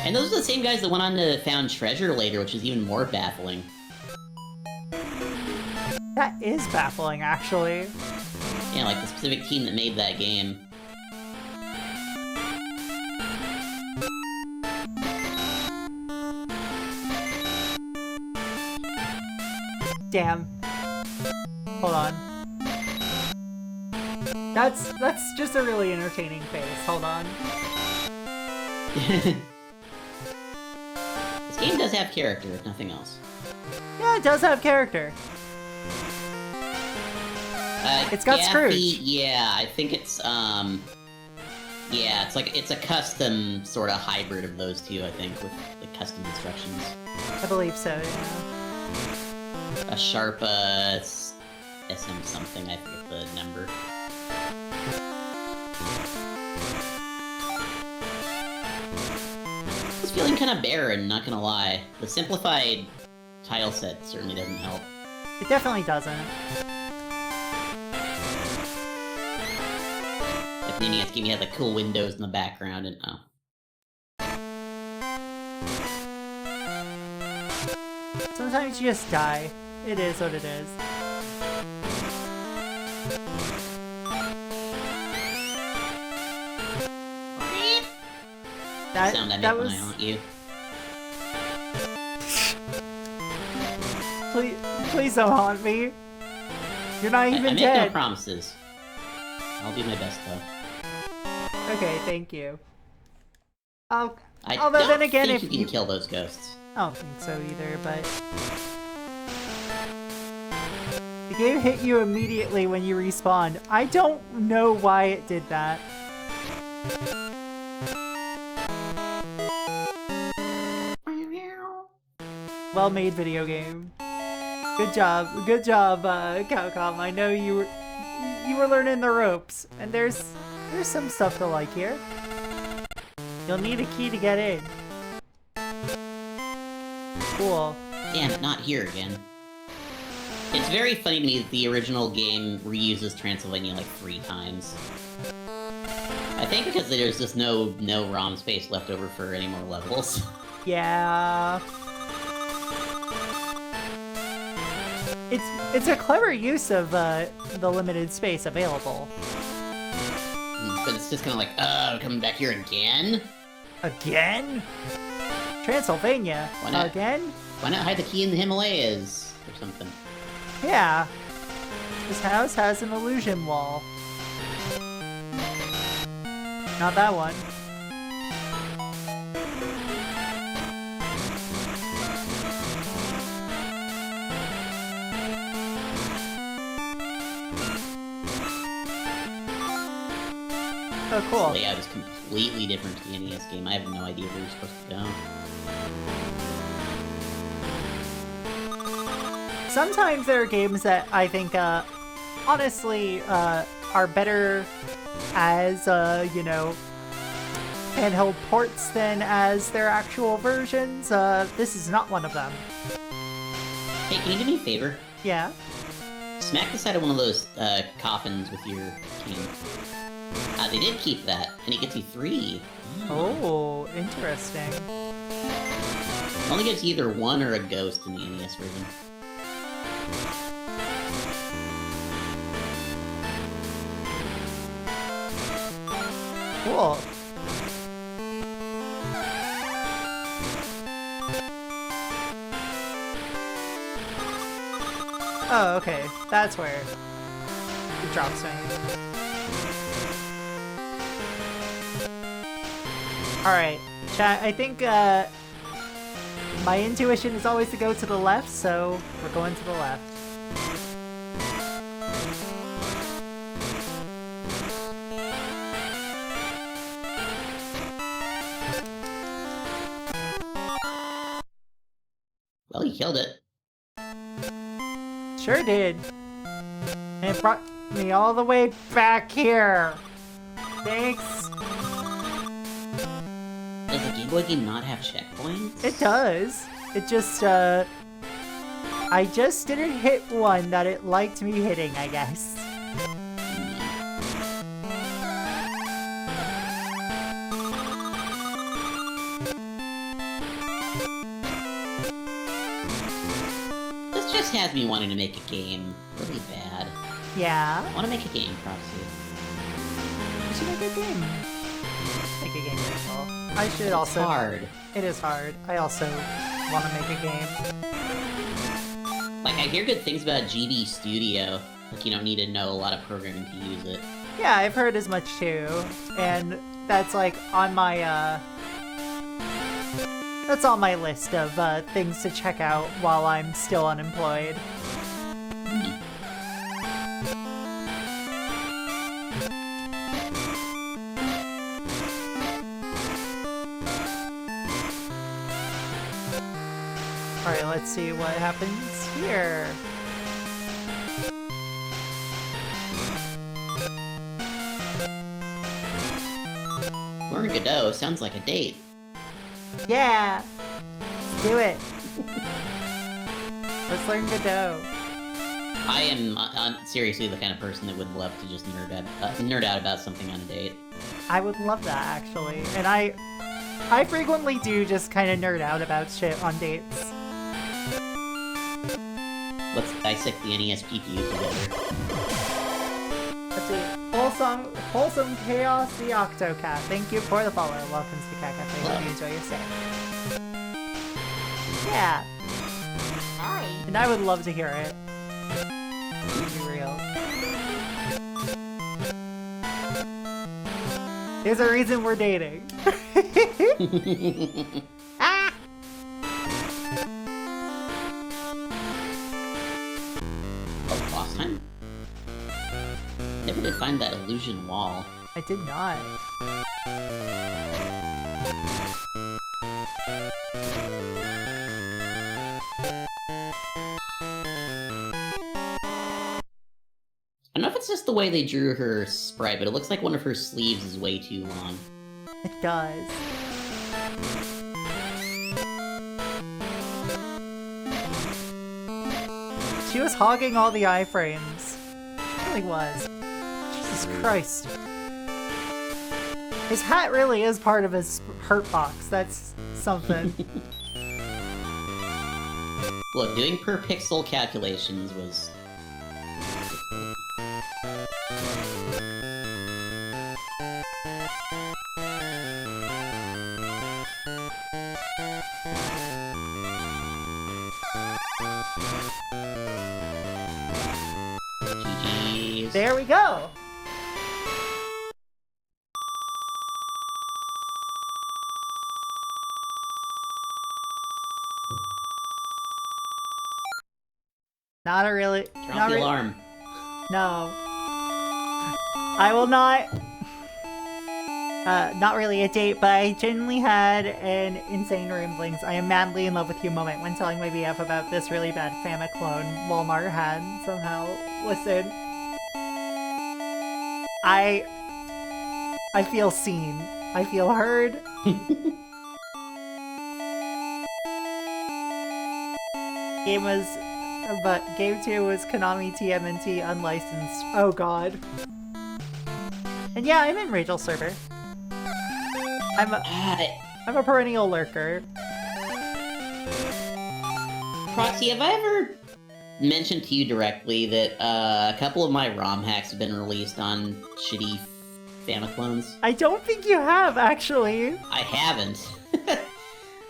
And those are the same guys that went on to found Treasure later, which is even more baffling. That is baffling, actually. Yeah, like the specific team that made that game. Damn. Hold on. That's just a really entertaining face. Hold on. This game does have character, if nothing else. Yeah, it does have character. It's got Gaffy, Scrooge. yeah, I think it's, yeah, it's a custom sort of hybrid of those two, I think, with the custom instructions. I believe so, yeah. A sharp, SM something, I forget the number. It's feeling kind of barren, not gonna lie. The simplified tile set certainly doesn't help. It definitely doesn't. Like the NES game, you had the cool windows in the background, and oh. Sometimes you just die. It is what it is. Sound I make when I haunt you. Please don't haunt me. You're not even I make dead. no promises. I'll do my best, though. Okay, thank you. Although I then again, think if you can kill those ghosts. I don't think so either, but the game hit you immediately when you respawned. I don't know why it did that. Well-made video game. Good job, Capcom. I know you were learning the ropes, and there's some stuff to like here. You'll need a key to get in. Cool. Damn it, not here again. It's very funny to me that the original game reuses Transylvania like 3 times. I think because there's just no ROM space left over for any more levels. Yeah. It's a clever use of the limited space available. But it's just kind of like, coming back here again? Again? Transylvania? Why not? Again? Why not hide the key in the Himalayas or something? Yeah. This house has an illusion wall. Not that one. Oh, cool. The layout is completely different to the NES game. I have no idea where you're supposed to go. Sometimes there are games that I think, honestly, are better as, you know, handheld ports than as their actual versions. This is not one of them. Hey, can you do me a favor? Yeah? Smack the side of one of those coffins with your cane. They did keep that, and it gets you 3. Oh, interesting. It only gives you either 1 or a ghost in the NES version. Cool. Oh, okay. That's where it drops me. Alright, chat, I think, my intuition is always to go to the left, so we're going to the left. Well, you killed it. Sure did. And it brought me all the way back here. Thanks. Does the Game Boy game not have checkpoints? It does. It just, I just didn't hit one that it liked me hitting, I guess. This just has me wanting to make a game really bad. Yeah. I want to make a game, Proxy. You should make a game. Make a game, Rachel. I should also. It's hard. It is hard. I also want to make a game. Like, I hear good things about GB Studio. Like, you don't need to know a lot of programming to use it. Yeah, I've heard as much too. And that's like on my, that's on my list of things to check out while I'm still unemployed. Alright, let's see what happens here. Learn Godot sounds like a date. Yeah! Let's do it! Let's learn Godot. I am seriously the kind of person that would love to just nerd out about something on a date. I would love that, actually. And I frequently do just kind of nerd out about shit on dates. Let's dissect the NES GPU together. Let's see. Wholesome Chaos the Octocat. Thank you for the follow. Welcome to the Cat Cafe. Hope you enjoy your stay. Yeah. Hi. And I would love to hear it. To be real. There's a reason we're dating. Ah! Oh, boss time? Never did find that illusion wall. I did not. I don't know if it's just the way they drew her sprite, but it looks like one of her sleeves is way too long. It does. She was hogging all the iframes. She really was. Jesus Christ. His hat really is part of his hurt box. That's something. Look, doing per pixel calculations was... GG's. There we go. Not a really. Turn Not off the re- alarm. No. I will not. Not really a date, but I genuinely had an insane ramblings. I am madly in love with you moment when telling my BF about this really bad Fama clone Walmart had somehow. Listen. I feel seen. I feel heard. Game 2 was Konami TMNT unlicensed. Oh god. And yeah, I'm in Rachel's server. I'm a perennial lurker. Proxy, have I ever mentioned to you directly that a couple of my ROM hacks have been released on shitty Famiclones? I don't think you have, actually. I haven't.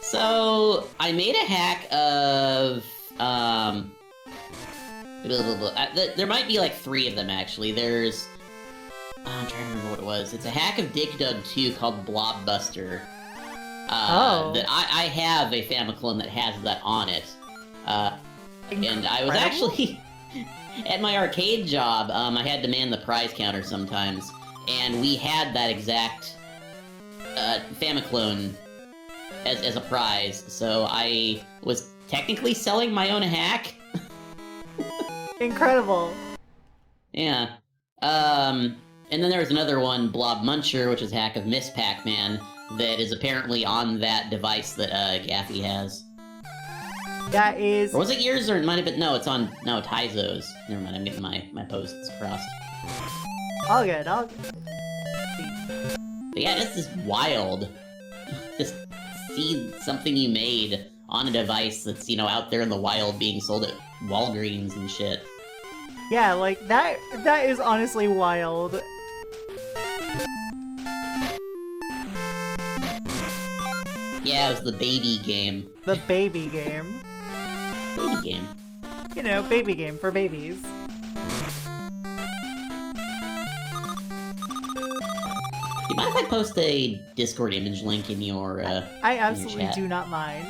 So, I made a hack of, there might be like 3 of them, actually. There's... I'm trying to remember what it was. It's a hack of Dick Dug 2 called Blobbuster. That I have a Famiclone that has that on it. And I was actually... at my arcade job, I had to man the prize counter sometimes. And we had that exact Famiclone as a prize. So I was technically selling my own hack. Incredible. Yeah. And then there was another one, Blob Muncher, which is hack of Miss Pac-Man, that is apparently on that device that Gaffy has. That is... Or was it yours, or it might have been... No, it's on... No, Taizo's. Never mind, I'm getting my posts crossed. All good, all good. But yeah, this is wild. Just see something you made on a device that's, out there in the wild being sold at Walgreens and shit. Yeah, like, that is honestly wild. Yeah, it was the baby game. The baby game. Baby game. Baby game for babies. Do you mind if I post a Discord image link in your, I absolutely do not mind.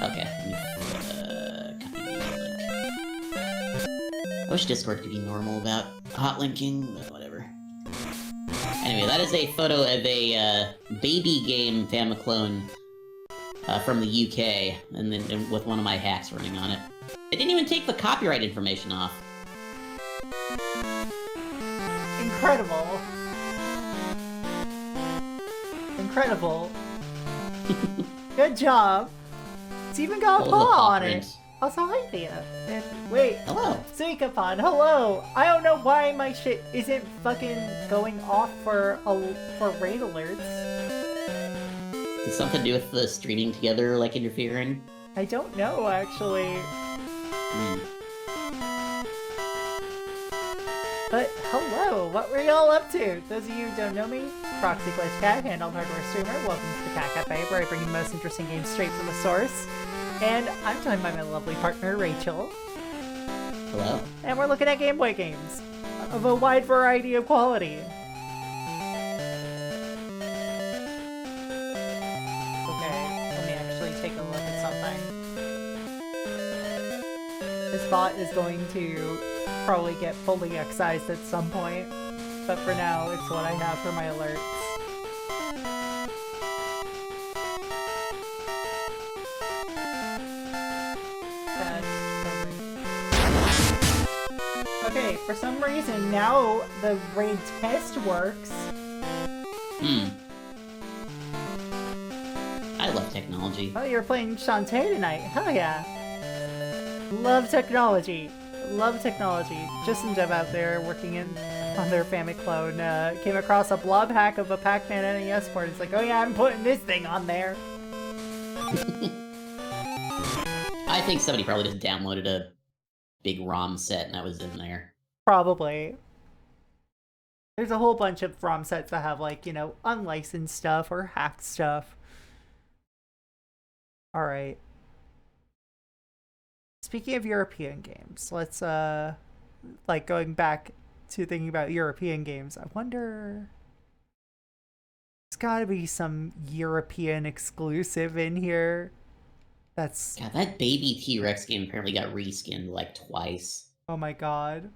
Okay. Copy the link. I wish Discord could be normal about hot linking, but whatever. Anyway, that is a photo of a, baby game Famiclone, from the UK, and then with one of my hacks running on it. They didn't even take the copyright information off. Incredible. Incredible. Good job. It's even got a paw on it. Also, hi Thea. And wait. Hello. Suikapon, hello. I don't know why my shit isn't fucking going off for raid alerts. Is it something to do with the streaming together, like, interfering? I don't know, actually. But hello, what were y'all up to? Those of you who don't know me, Proxy Glitch Cat, handheld hardware streamer. Welcome to the Cat Cafe, where I bring you the most interesting games straight from the source. And I'm joined by my lovely partner, Rachel. Hello. And we're looking at Game Boy games of a wide variety of quality. Okay, let me actually take a look at something. This bot is going to probably get fully excised at some point, but for now, it's what I have for my alerts. Okay, for some reason, now the raid test works. I love technology. Oh, you're playing Shantae tonight. Hell yeah. Love technology. Love technology. Just some dev out there working on their Famiclone came across a blob hack of a Pac-Man NES port. It's like, oh yeah, I'm putting this thing on there. I think somebody probably just downloaded a big ROM set and that was in there. Probably. There's a whole bunch of ROM sets that have, like, unlicensed stuff or hacked stuff. Alright. Speaking of European games, let's, like, going back to thinking about European games, I wonder... There's gotta be some European exclusive in here. That's... God, that baby T-Rex game apparently got reskinned, like, twice. Oh my god.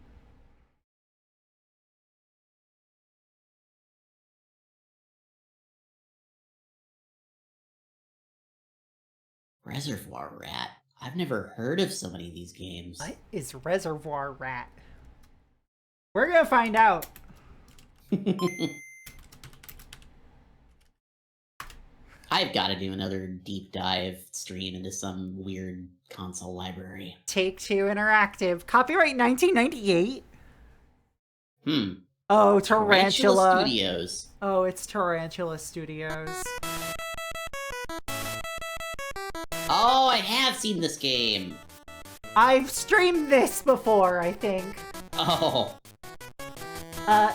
Reservoir Rat. I've never heard of so many of these games. What is Reservoir Rat? We're gonna find out. I've got to do another deep dive stream into some weird console library. Take-Two Interactive. Copyright 1998? Oh, Tarantula Studios. Oh, it's Tarantula Studios. Oh, I have seen this game. I've streamed this before, I think. Oh.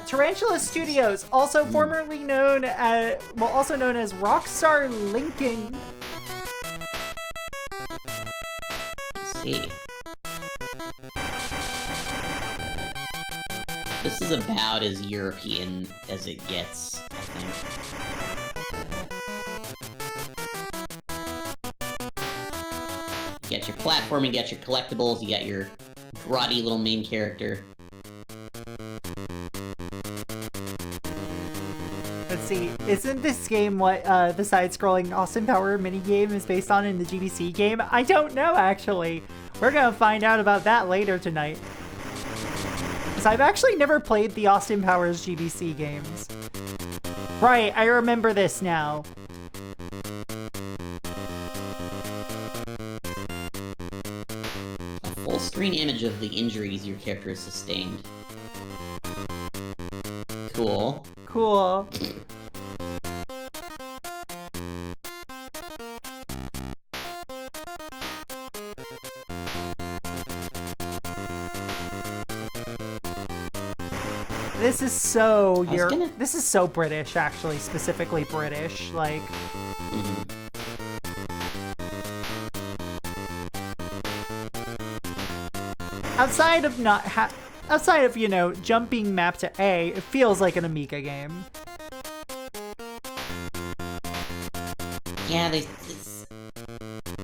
Tarantula Studios, also formerly known as, also known as Rockstar Lincoln. Let's see. This is about as European as it gets, I think. You got your platform, you got your collectibles, you got your grotty little main character. Let's see, isn't this game what the side-scrolling Austin Power minigame is based on in the GBC game? I don't know, actually. We're gonna find out about that later tonight. Because I've actually never played the Austin Powers GBC games. Right, I remember this now. screen image of the injuries your character has sustained. Cool. Cool. This is so this is so British, actually, specifically British, like. Outside of, you know, jumping map to A, it feels like an Amiga game. Yeah,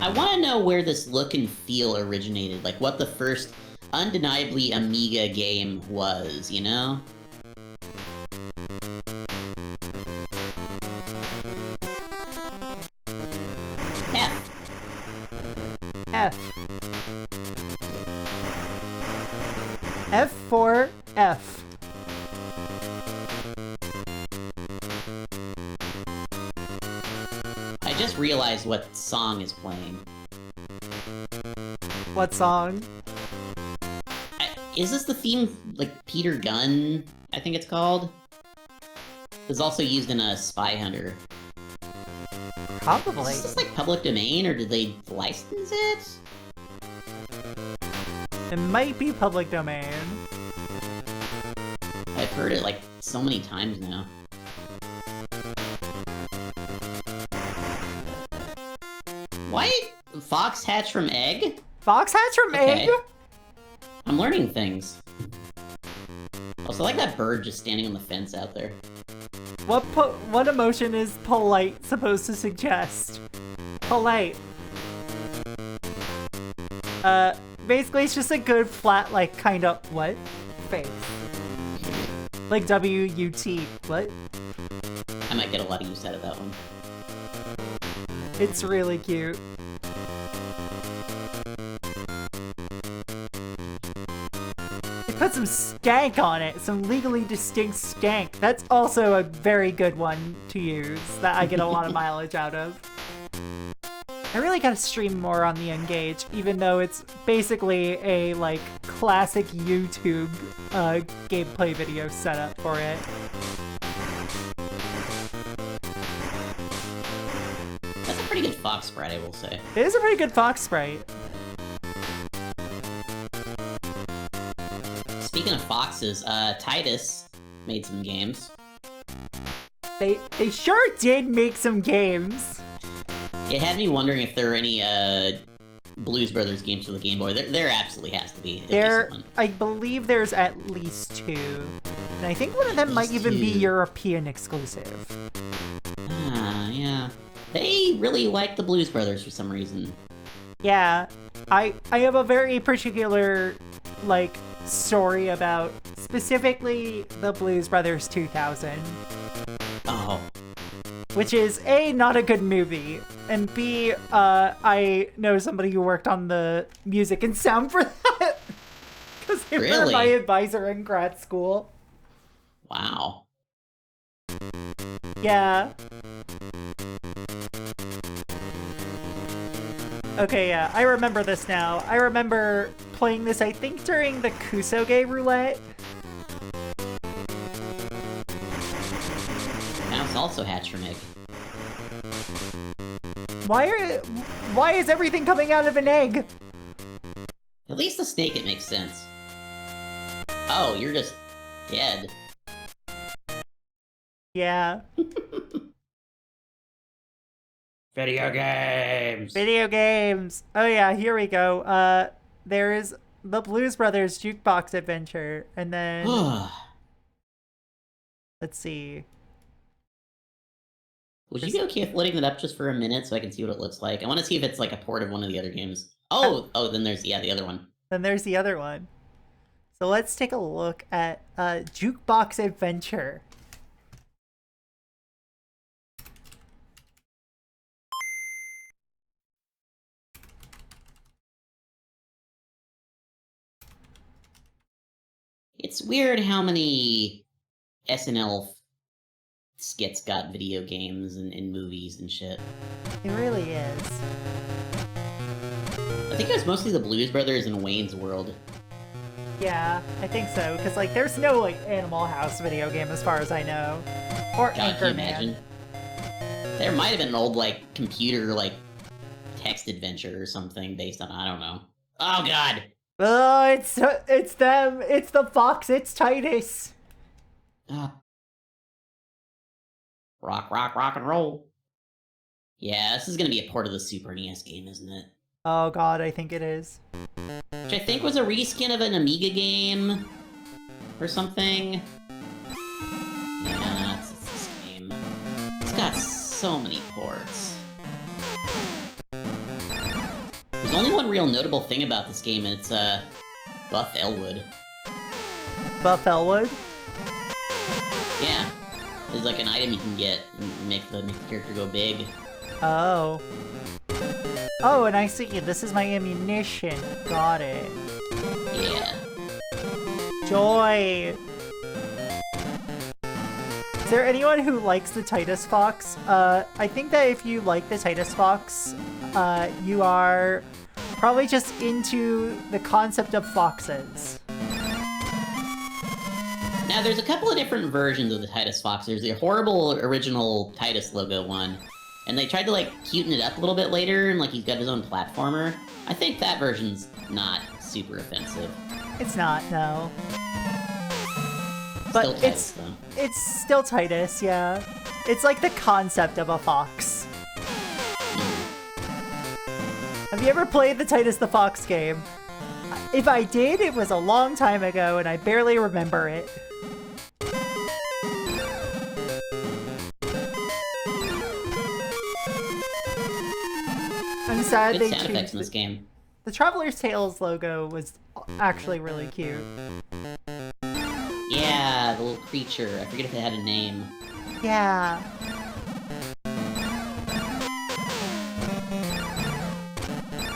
I want to know where this look and feel originated, like what the first undeniably Amiga game was, you know? F. F for F. I just realized what song is playing. What song? Is this the theme, like, Peter Gunn, I think it's called? It's also used in a Spy Hunter. Probably. Is this like public domain, or did they license it? It might be public domain. I've heard it like so many times now. What? Fox hatch from egg? Fox hatch from egg? I'm learning things. Also, I like that bird just standing on the fence out there. What emotion is polite supposed to suggest? Polite. Basically it's just a good flat, like, kind of, what? Face. Like W-U-T, what? I might get a lot of use out of that one. It's really cute. They put some skank on it, some legally distinct skank. That's also a very good one to use, that I get a lot of mileage out of. I really gotta stream more on the Engage, even though it's basically a, like, classic YouTube gameplay video setup for it. That's a pretty good Fox sprite, I will say. It is a pretty good Fox sprite. Speaking of foxes, Titus made some games. They sure did make some games. It had me wondering if there are any Blues Brothers games for the Game Boy. There absolutely has to be. I believe there's at least 2. And I think one of them might even be European exclusive. Ah, yeah. They really like the Blues Brothers for some reason. Yeah. I have a very particular, like, story about specifically the Blues Brothers 2000. Oh. Which is A, not a good movie, and B, I know somebody who worked on the music and sound for that. Because they were my advisor in grad school. Wow. Yeah. Okay, yeah, I remember this now. I remember playing this, I think, during the Kusoge roulette. Now it's also hatched from egg. Why is everything coming out of an egg? At least the snake, it makes sense. Oh, you're just dead. Yeah. Video games! Video games! Oh yeah, here we go. There's the Blues Brothers Jukebox Adventure, and then... let's see. Would you be okay with loading it up just for a minute so I can see what it looks like? I want to see if it's like a port of one of the other games. Oh, then there's, the other one. Then there's the other one. So let's take a look at Jukebox Adventure. It's weird how many SNL skits got video games and movies and shit. It really is. think it was mostly the Blues Brothers and Wayne's World. Yeah, I think so. Because, like, there's no, like, Animal House video game as far as I know. Or God, can you Anchorman. imagine? There might have been an old, like, computer, like, text adventure or something based on, I don't know. Oh, God! Oh, it's them. It's the Fox. It's Titus. Rock, rock, rock and roll. Yeah, this is gonna be a port of the Super NES game, isn't it? Oh, God, I think it is. Which I think was a reskin of an Amiga game or something. Yeah, it's this game. It's got so many ports. There's only one real notable thing about this game, and it's, Buff Elwood. Buff Elwood? Yeah. There's like an item you can get and make the character go big. Oh. Oh, and I see. This is my ammunition. Got it. Yeah. Joy! Is there anyone who likes the Titus Fox? I think that if you like the Titus Fox, you are probably just into the concept of foxes. Now, there's a couple of different versions of the Titus Fox. There's the horrible original Titus logo one, and they tried to, like, cuten it up a little bit later, and, like, he's got his own platformer. I think that version's not super offensive. It's not, no. But Still Titus, though. It's still Titus, yeah. It's like the concept of a fox. Have you ever played the Titus the Fox game? If I did, it was a long time ago, and I barely remember it. I'm sad Good they sound effects changed in this game. The Traveler's Tales logo was actually really cute. Yeah, the little creature. I forget if it had a name. Yeah.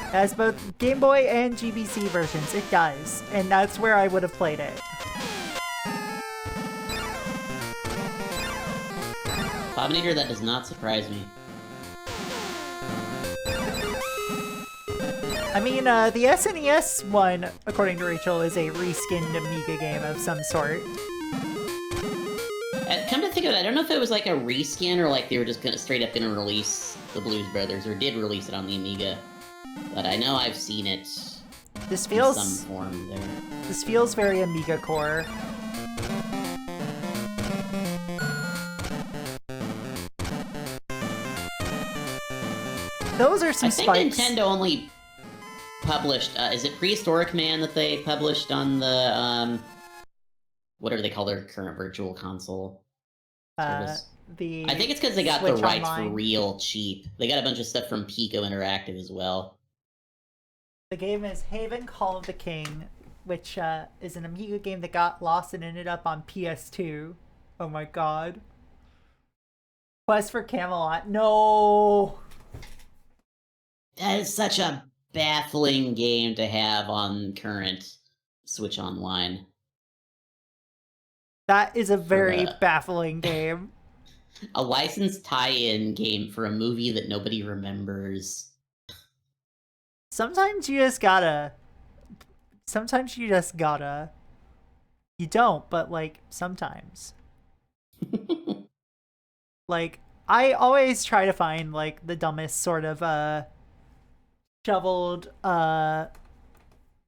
It has both Game Boy and GBC versions. It does. And that's where I would have played it. Abominator, that does not surprise me. I mean, the SNES one, according to Rachel, is a reskinned Amiga game of some sort. Come to think of it, I don't know if it was like a reskin or like they were just gonna straight up gonna release the Blues Brothers, or did release it on the Amiga. But I know I've seen it This feels in some form there. This feels very Amiga core. Those are some I think spikes. Nintendo only published, is it Prehistoric Man that they published on the, whatever they call their current virtual console service? I think it's because they got Switch the rights Online. for real cheap. They got a bunch of stuff from Pico Interactive as well. The game is Haven Call of the King, which is an Amiga game that got lost and ended up on PS2. Oh my god. Quest for Camelot. No! That is such a baffling game to have on current Switch Online. That is a very For, baffling game. A licensed tie-in game for a movie that nobody remembers. Sometimes you just gotta. You don't, but like, sometimes. Like, I always try to find, like, the dumbest sort of, shoveled,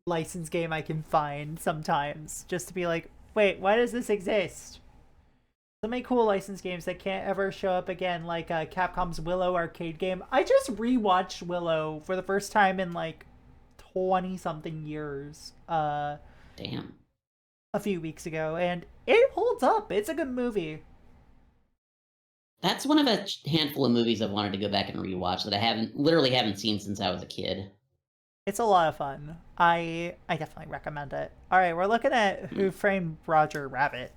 license game I can find sometimes. Just to be like, wait, why does this exist? So many cool license games that can't ever show up again, like Capcom's Willow arcade game. I just rewatched Willow for the first time in like 20-something years. Damn. A few weeks ago, and it holds up. It's a good movie. That's one of a handful of movies I've wanted to go back and rewatch that I literally haven't seen since I was a kid. It's a lot of fun. I definitely recommend it. All right, we're looking at Who Framed Roger Rabbit.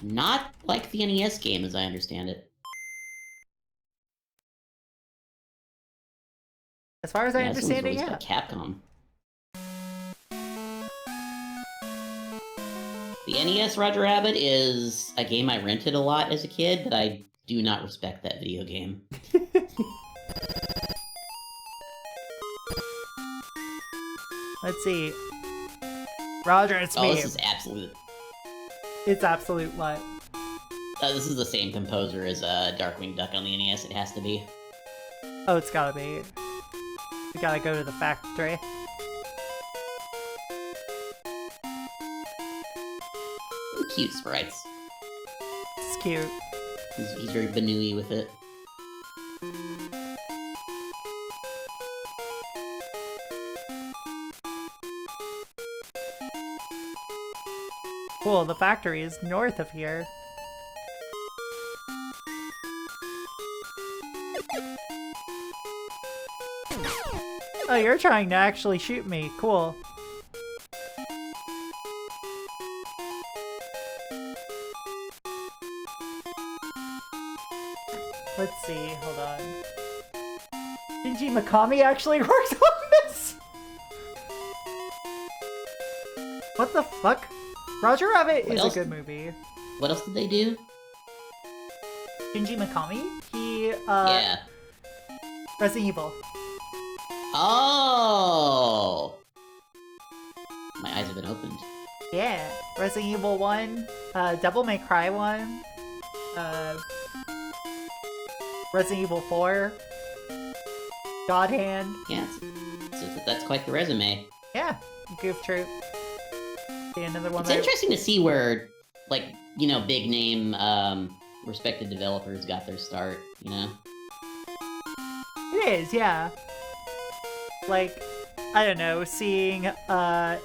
Not like the NES game, as I understand it. As far as I This one's understand it, released yeah. by Capcom. The NES Roger Rabbit is a game I rented a lot as a kid, but I do not respect that video game. Let's see. Roger, it's me. Oh, this is absolute. It's absolute what? This is the same composer as Darkwing Duck on the NES. It has to be. Oh, it's gotta be. We gotta go to the factory. Cute sprites. It's cute. He's very Banooey with it. Cool, the factory is north of here. Oh, you're trying to actually shoot me. Cool. Let's see, hold on. Shinji Mikami actually works on this? What the fuck? Roger Rabbit is a good movie. What else did they do? Shinji Mikami? He, Yeah. Resident Evil. Oh! My eyes have been opened. Yeah. Resident Evil 1, Devil May Cry 1, Resident Evil 4, God Hand. Yeah, that's quite the resume. Yeah, Goof Troop. See, another one. It's interesting to see where, like, you know, big name, respected developers got their start, you know? It is, yeah. Like, I don't know, seeing a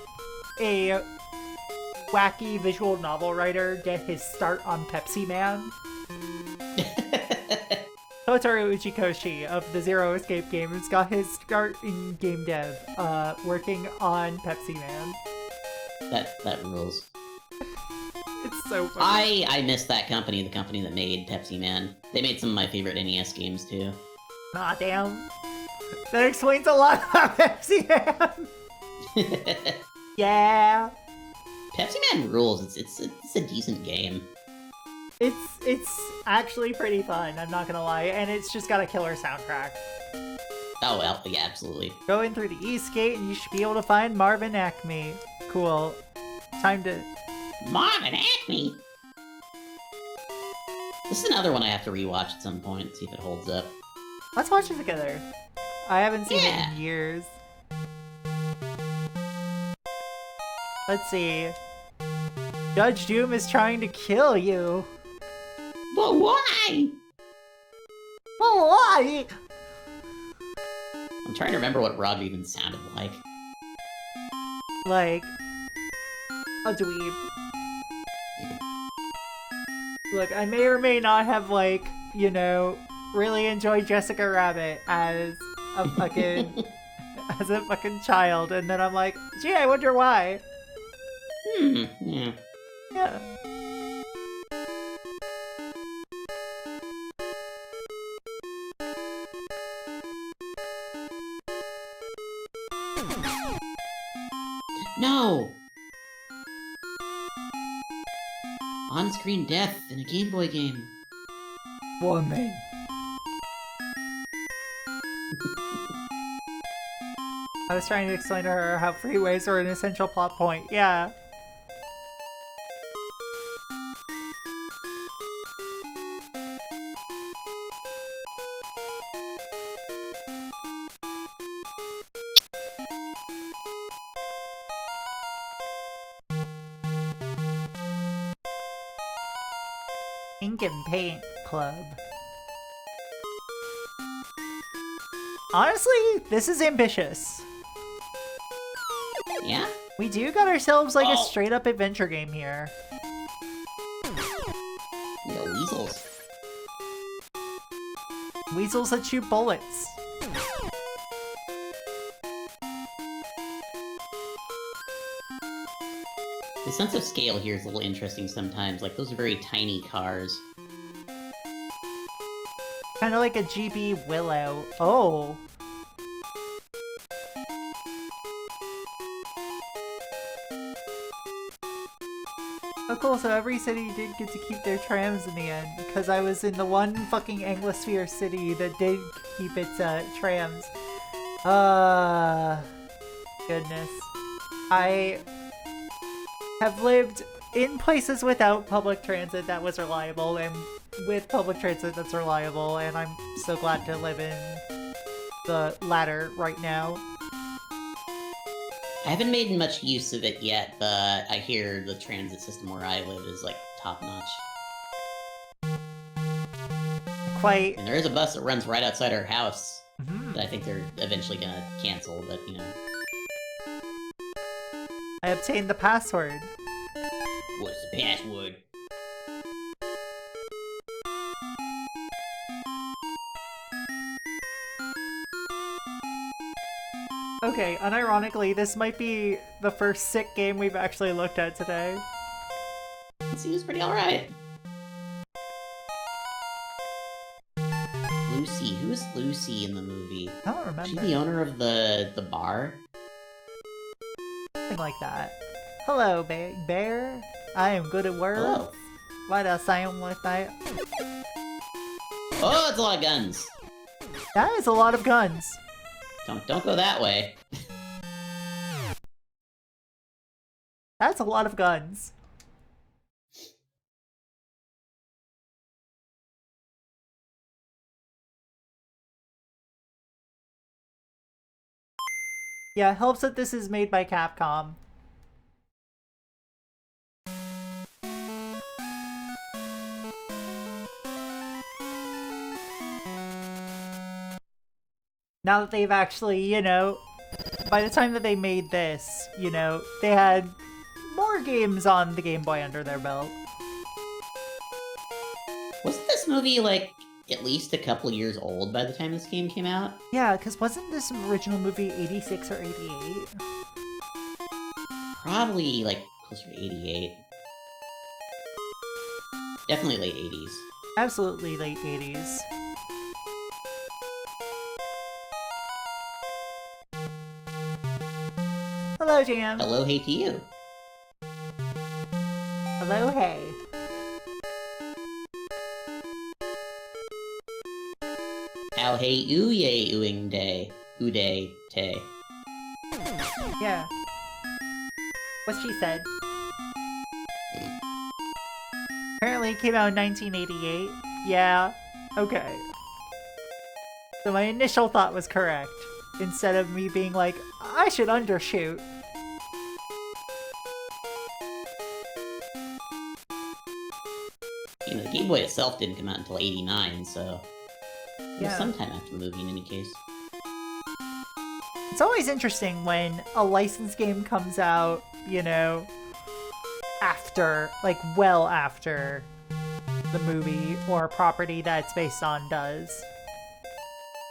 wacky visual novel writer get his start on Pepsi Man. Totaro Uchikoshi of the Zero Escape Games got his start in game dev, working on Pepsi Man. That rules. It's so funny. I miss that company, the company that made Pepsi Man. They made some of my favorite NES games, too. Aw, damn. That explains a lot about Pepsi Man. Yeah. Pepsi Man rules. It's a decent game. It's actually pretty fun, I'm not gonna lie, and it's just got a killer soundtrack. Oh, well, yeah, absolutely. Go in through the East Gate and you should be able to find Marvin Acme. Cool. Time to... Marvin Acme! This is another one I have to rewatch at some point, see if it holds up. Let's watch it together. I haven't seen it in years. Let's see. Judge Doom is trying to kill you. But why? Oh, why? I'm trying to remember what Roger even sounded like. Like... a dweeb. Look, I may or may not have, like, you know, really enjoyed Jessica Rabbit as a fucking... as a fucking child, and then I'm like, gee, I wonder why. Yeah. Yeah. No! On-screen death in a Game Boy game. Woman. I was trying to explain to her how freeways are an essential plot point. Yeah. Ink and Paint Club. Honestly, this is ambitious. Yeah? We do got ourselves like a straight up adventure game here. Yeah, weasels. Weasels that shoot bullets. The sense of scale here is a little interesting sometimes. Like, those are very tiny cars. Kind of like a GB Willow. Oh. Oh cool, so every city did get to keep their trams in the end, because I was in the one fucking Anglosphere city that did keep its trams. Goodness. I have lived in places without public transit that was reliable and with public transit that's reliable, and I'm so glad to live in the latter right now. I haven't made much use of it yet, but I hear the transit system where I live is, like, top-notch. Quite. And there is a bus that runs right outside our house Mhm. that I think they're eventually gonna cancel, but, I obtained the password. What's the password? Okay, unironically, this might be the first sick game we've actually looked at today. It seems pretty alright. Lucy. Who is Lucy in the movie? I don't Is remember. she the owner of the bar? Something like that. Hello, bear. I am good at words. Hello. Why does I sound like that? Oh, it's a lot of guns. That is a lot of guns. Don't go that way. That's a lot of guns. Yeah, it helps that this is made by Capcom. Now that they've actually, by the time that they made this, they had more games on the Game Boy under their belt. Wasn't this movie, like, at least a couple years old by the time this game came out? Yeah, because wasn't this original movie 86 or 88? Probably, like, closer to 88. Definitely late 80s. Absolutely late 80s. Hello, Jam. Hello, hey to you. Hello, hey. How hey ooh yay ooing day. Ooh day tay. Yeah. What she said. Apparently it came out in 1988. Yeah. Okay. So my initial thought was correct. Instead of me being like, I should undershoot. The Game Boy itself didn't come out until 89, so... It was Yeah. sometime after the movie in any case. It's always interesting when a licensed game comes out, after, like, well after the movie or property that it's based on does.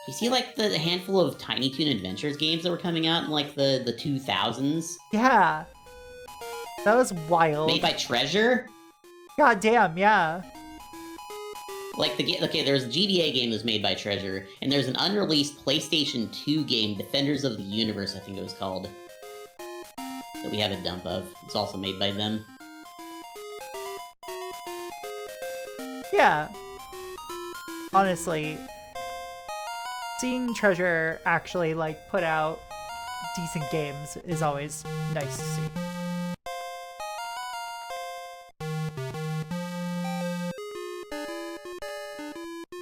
You see, like, the handful of Tiny Toon Adventures games that were coming out in, like, the 2000s? Yeah. That was wild. Made by Treasure? God damn, yeah. Like, there's a GBA game that was made by Treasure, and there's an unreleased PlayStation 2 game, Defenders of the Universe, I think it was called, that we have a dump of. It's also made by them. Yeah. Honestly, seeing Treasure actually, like, put out decent games is always nice to see.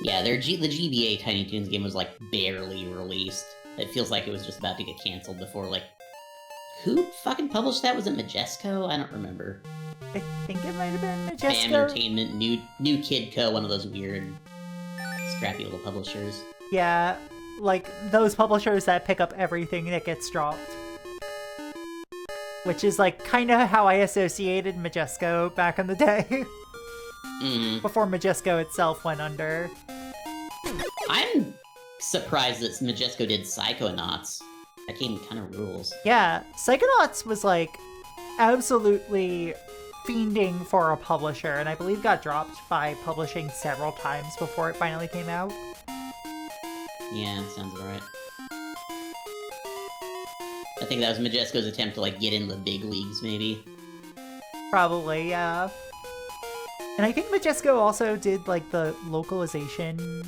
Yeah, the GBA Tiny Toons game was, like, barely released. It feels like it was just about to get canceled before, like... Who fucking published that? Was it Majesco? I don't remember. I think it might have been Bam Majesco. Entertainment, New Kid Co., one of those weird, scrappy little publishers. Yeah, like, those publishers that pick up everything that gets dropped. Which is, like, kind of how I associated Majesco back in the day. Before Majesco itself went under. I'm surprised that Majesco did Psychonauts. That game kind of rules. Yeah, Psychonauts was, like, absolutely fiending for a publisher, and I believe got dropped by publishing several times before it finally came out. Yeah, sounds alright. I think that was Majesco's attempt to, like, get into the big leagues, maybe. Probably, yeah. And I think Majesco also did, like, the localization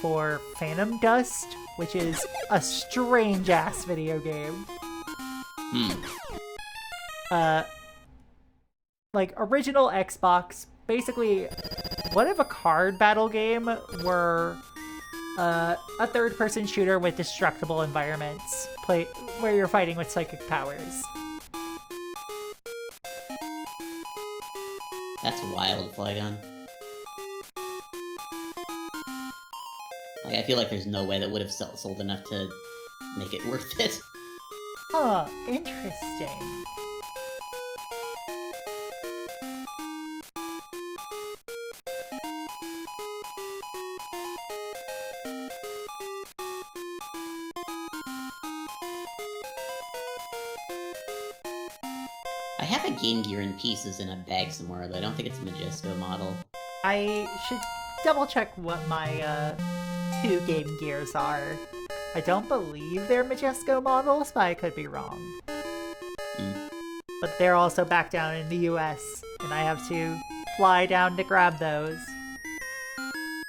for Phantom Dust, which is a strange-ass video game. uh, like original Xbox, basically, what if a card battle game were a third-person shooter with destructible environments, where you're fighting with psychic powers? That's wild, Flygon. Like, I feel like there's no way that would have sold enough to make it worth it. Huh, interesting. I have a Game Gear in pieces in a bag somewhere, but I don't think it's a Majesco model. I should double check what my two Game Gears are. I don't believe they're Majesco models, but I could be wrong. But they're also back down in the US, and I have to fly down to grab those.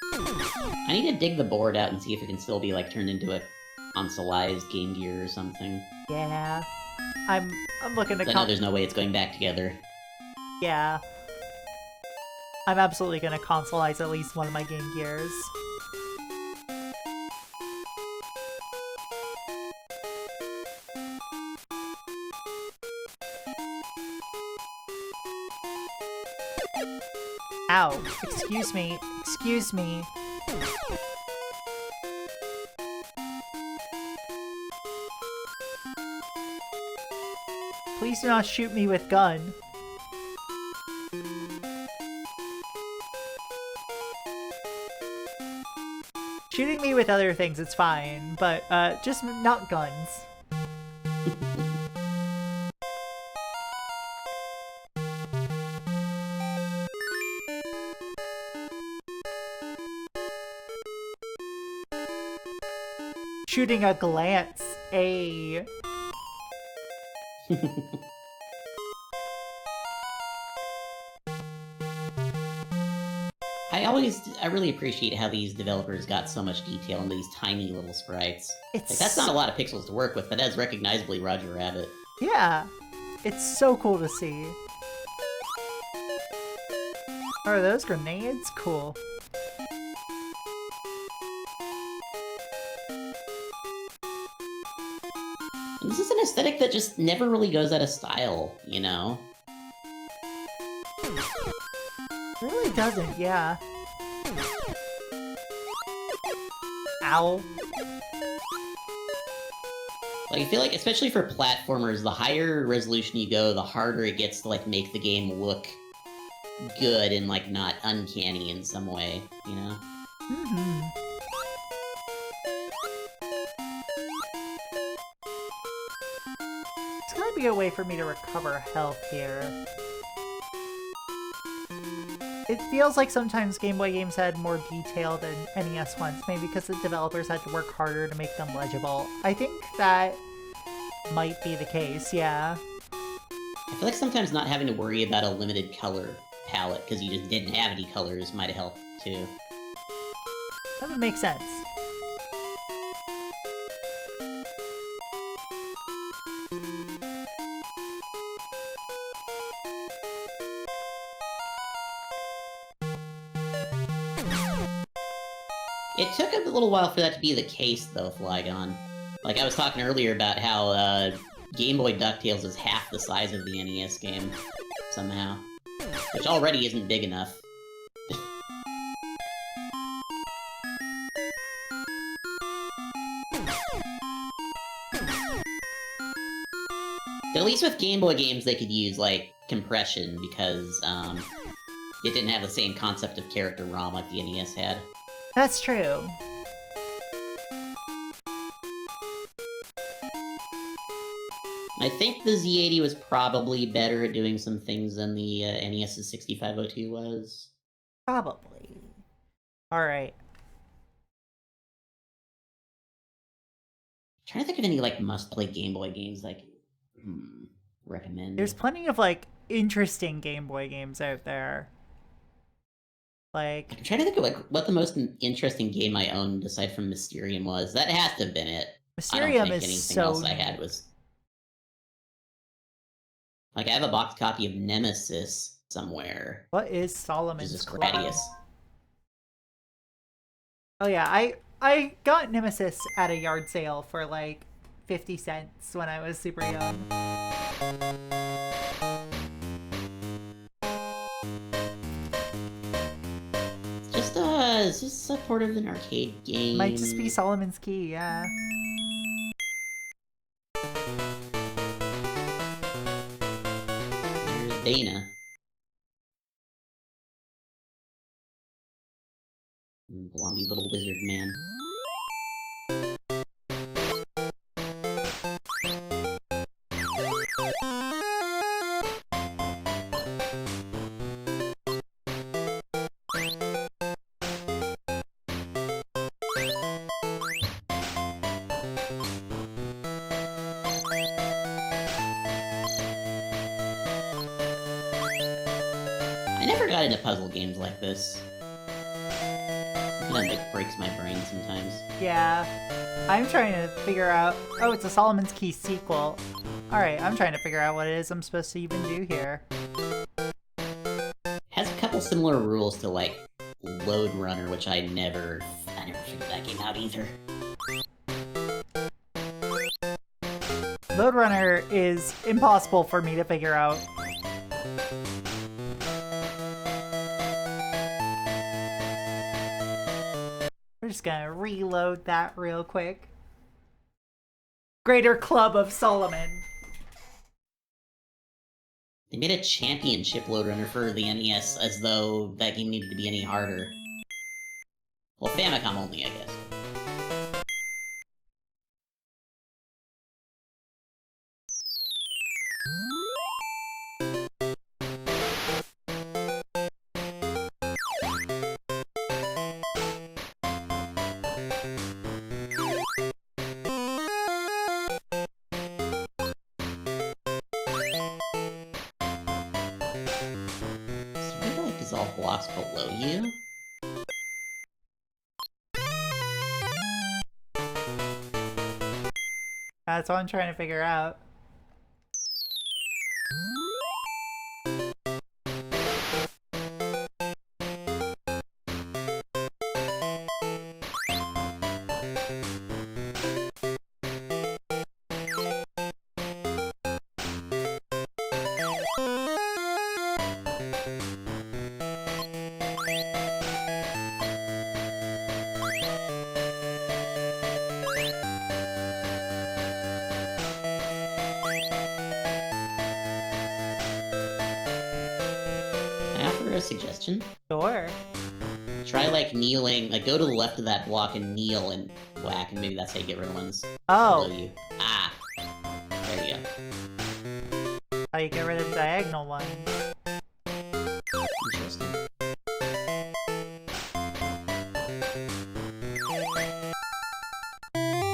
I need to dig the board out and see if it can still be, like, turned into a consoleized Game Gear or something. Yeah. I'm looking to I know there's no way it's going back together. Yeah. I'm absolutely gonna consoleize at least one of my Game Gears. Ow. Excuse me. Excuse me. Please do not shoot me with gun. Shooting me with other things, it's fine, but just not guns. Shooting a glance, a. I really appreciate how these developers got so much detail into these tiny little sprites. It's like, that's not a lot of pixels to work with, but that's recognizably Roger Rabbit. Yeah, it's so cool to see. Are those grenades? Cool. And this is an aesthetic that just never really goes out of style, you know? It really doesn't, yeah. Ow. Like, I feel like, especially for platformers, the higher resolution you go, the harder it gets to, like, make the game look good and, like, not uncanny in some way, you know? Mm-hmm. There's gotta be a way for me to recover health here. It feels like sometimes Game Boy games had more detail than NES ones, maybe because the developers had to work harder to make them legible. I think that might be the case, yeah. I feel like sometimes not having to worry about a limited color palette because you just didn't have any colors might have helped, too. That would make sense. It took a little while for that to be the case, though, Flygon. Like, I was talking earlier about how Game Boy DuckTales is half the size of the NES game, somehow. Which already isn't big enough. But at least with Game Boy games, they could use, like, compression, because, it didn't have the same concept of character ROM like the NES had. That's true. I think the Z80 was probably better at doing some things than the NES's 6502 was. Probably. Alright. Trying to think of any, like, must-play Game Boy games I can recommend. There's plenty of, like, interesting Game Boy games out there. Like, I'm trying to think of, like, what the most interesting game I owned aside from Mysterium was. That has to have been it. Mysterium I don't think is anything so else I had was... Like, I have a box copy of Nemesis somewhere, What is which is Solomon's just Club? Gradius. Oh yeah, I got Nemesis at a yard sale for like 50 cents when I was super young. It's just a part of an arcade game. Might just be Solomon's Key, yeah. There's Dana. Blondie little wizard man. I never got into puzzle games like this. It kind of like breaks my brain sometimes. Yeah. I'm trying to figure out... Oh, it's a Solomon's Key sequel. Alright, I'm trying to figure out what it is I'm supposed to even do here. Has a couple similar rules to, like, Load Runner, which I never figured that game out either. Load Runner is impossible for me to figure out. We're just gonna reload that real quick. Greater Club of Solomon. They made a championship Load Runner for the NES as though that game needed to be any harder. Well, Famicom only, I guess. Dissolve blocks below you? That's what I'm trying to figure out. A suggestion? Sure. Try, like, kneeling, like, go to the left of that block and kneel and whack, and maybe that's how you get rid of ones below you. Ah! There you go. How you get rid of diagonal ones. Interesting.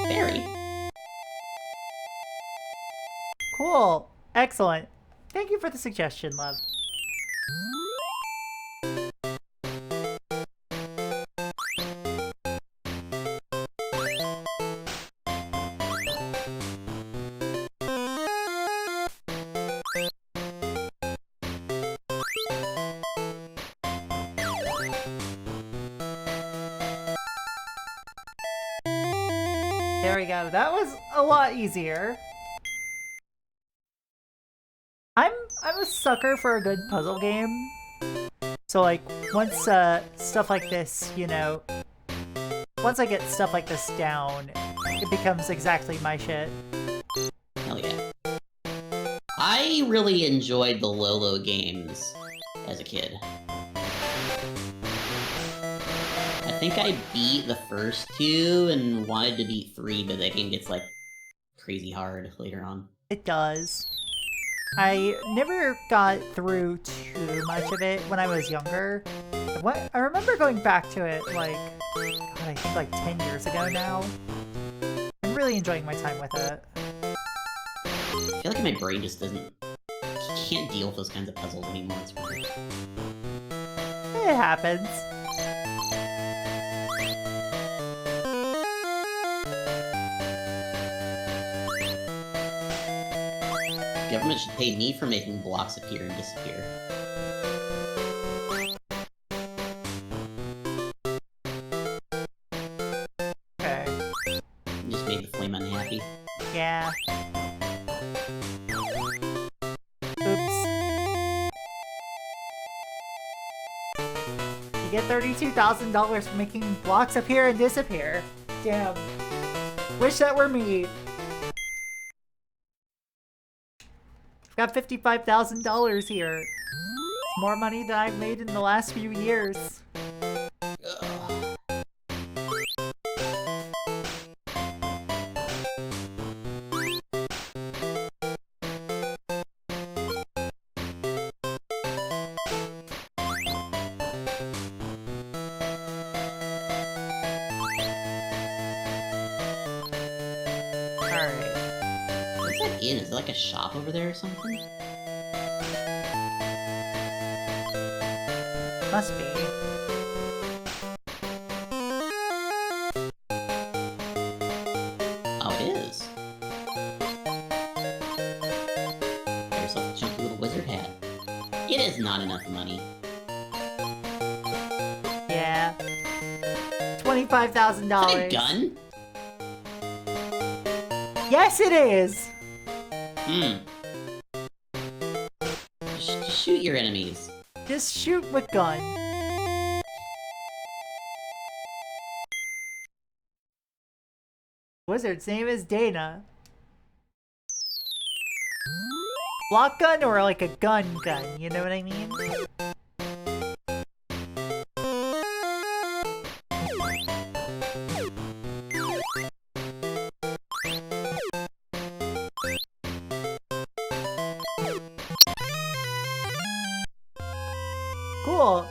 Fairy. Cool. Excellent. Thank you for the suggestion, love. There we go. That was a lot easier. I'm a sucker for a good puzzle game. So like once stuff like this, you know, once I get stuff like this down, it becomes exactly my shit. Hell yeah. I really enjoyed the Lolo games as a kid. I think I beat the first two and wanted to beat 3, but that game gets, like, crazy hard later on. It does. I never got through too much of it when I was younger. I remember going back to it, like, God, I think like 10 years ago now. I'm really enjoying my time with it. I feel like my brain just can't deal with those kinds of puzzles anymore. It's weird. It happens. government should pay me for making blocks appear and disappear. Okay. You just made the flame unhappy. Yeah. Oops. You get $32,000 for making blocks appear and disappear. Damn. Wish that were me. I've got $55,000 here. It's more money than I've made in the last few years. Is it like a shop over there or something? Must be. Oh, it is. Got yourself a chunky little wizard hat. It is not enough money. Yeah. $25,000. Is that a gun? Yes, it is! Just shoot your enemies. Just shoot with gun. Wizard's name is Dana. Block gun or like a gun, you know what I mean? Cool.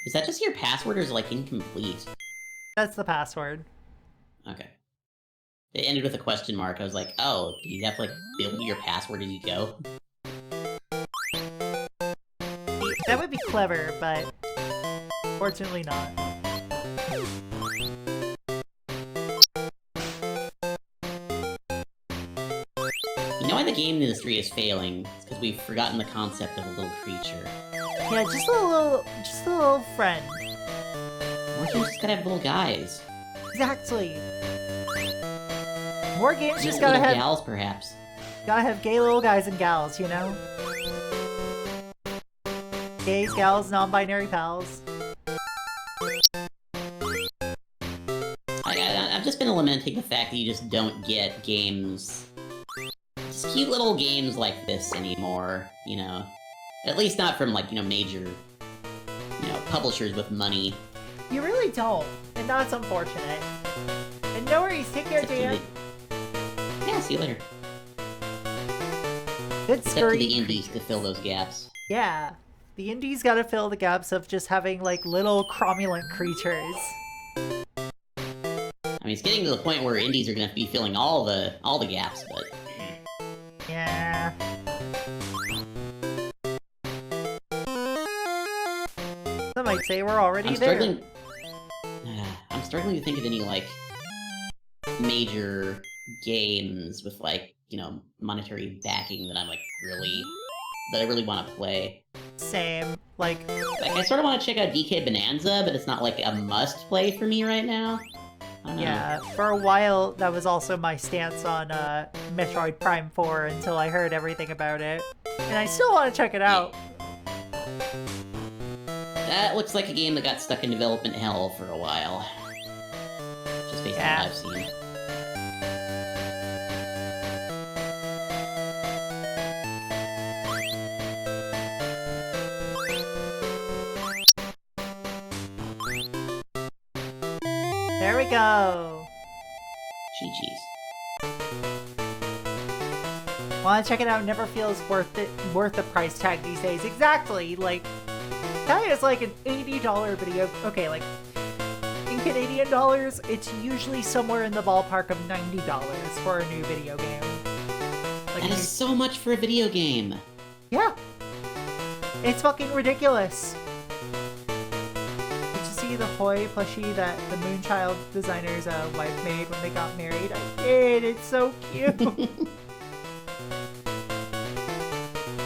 Is that just your password or is it like incomplete? That's the password. Okay. It ended with a question mark. I was like, oh, do you have to like build your password as you go? That would be clever, but fortunately not. You know why the game industry is failing? It's because we've forgotten the concept of a little creature. Yeah, just a little friend. More games just gotta have little guys. Exactly. More games just little gotta have gals, perhaps. gotta have gay little guys and gals, you know? Gays, gals, non-binary pals. I've just been lamenting the fact that you just don't get games, just cute little games like this anymore, you know? At least not from, like, you know, major, you know, publishers with money. You really don't, and that's unfortunate. And no worries, take care, Dan. Yeah, see you later. Good It's up to the scurry. indies to fill those gaps. Yeah. The indies gotta fill the gaps of just having, like, little cromulent creatures. I mean, it's getting to the point where indies are gonna be filling all the gaps, but... Yeah. Some might say we're already there. I'm struggling to think of any, like, major games with, like, you know, monetary backing that I'm, like, that I really want to play. Same. Like, I sort of want to check out DK Bonanza, but it's not, like, a must-play for me right now. I don't know. yeah, for a while, that was also my stance on Metroid Prime 4 until I heard everything about it. And I still want to check it out. That looks like a game that got stuck in development hell for a while. Just based on what I've seen. There we go. GG's. Want to check it out? Never feels worth the price tag these days. Exactly. Like, that is like an $80 video. Okay, like in Canadian dollars, it's usually somewhere in the ballpark of $90 for a new video game. Like, That is so much for a video game. yeah, it's fucking ridiculous. Did you see see the Hoi plushie that the Moonchild designer's wife made when they got married? I did. It's so cute.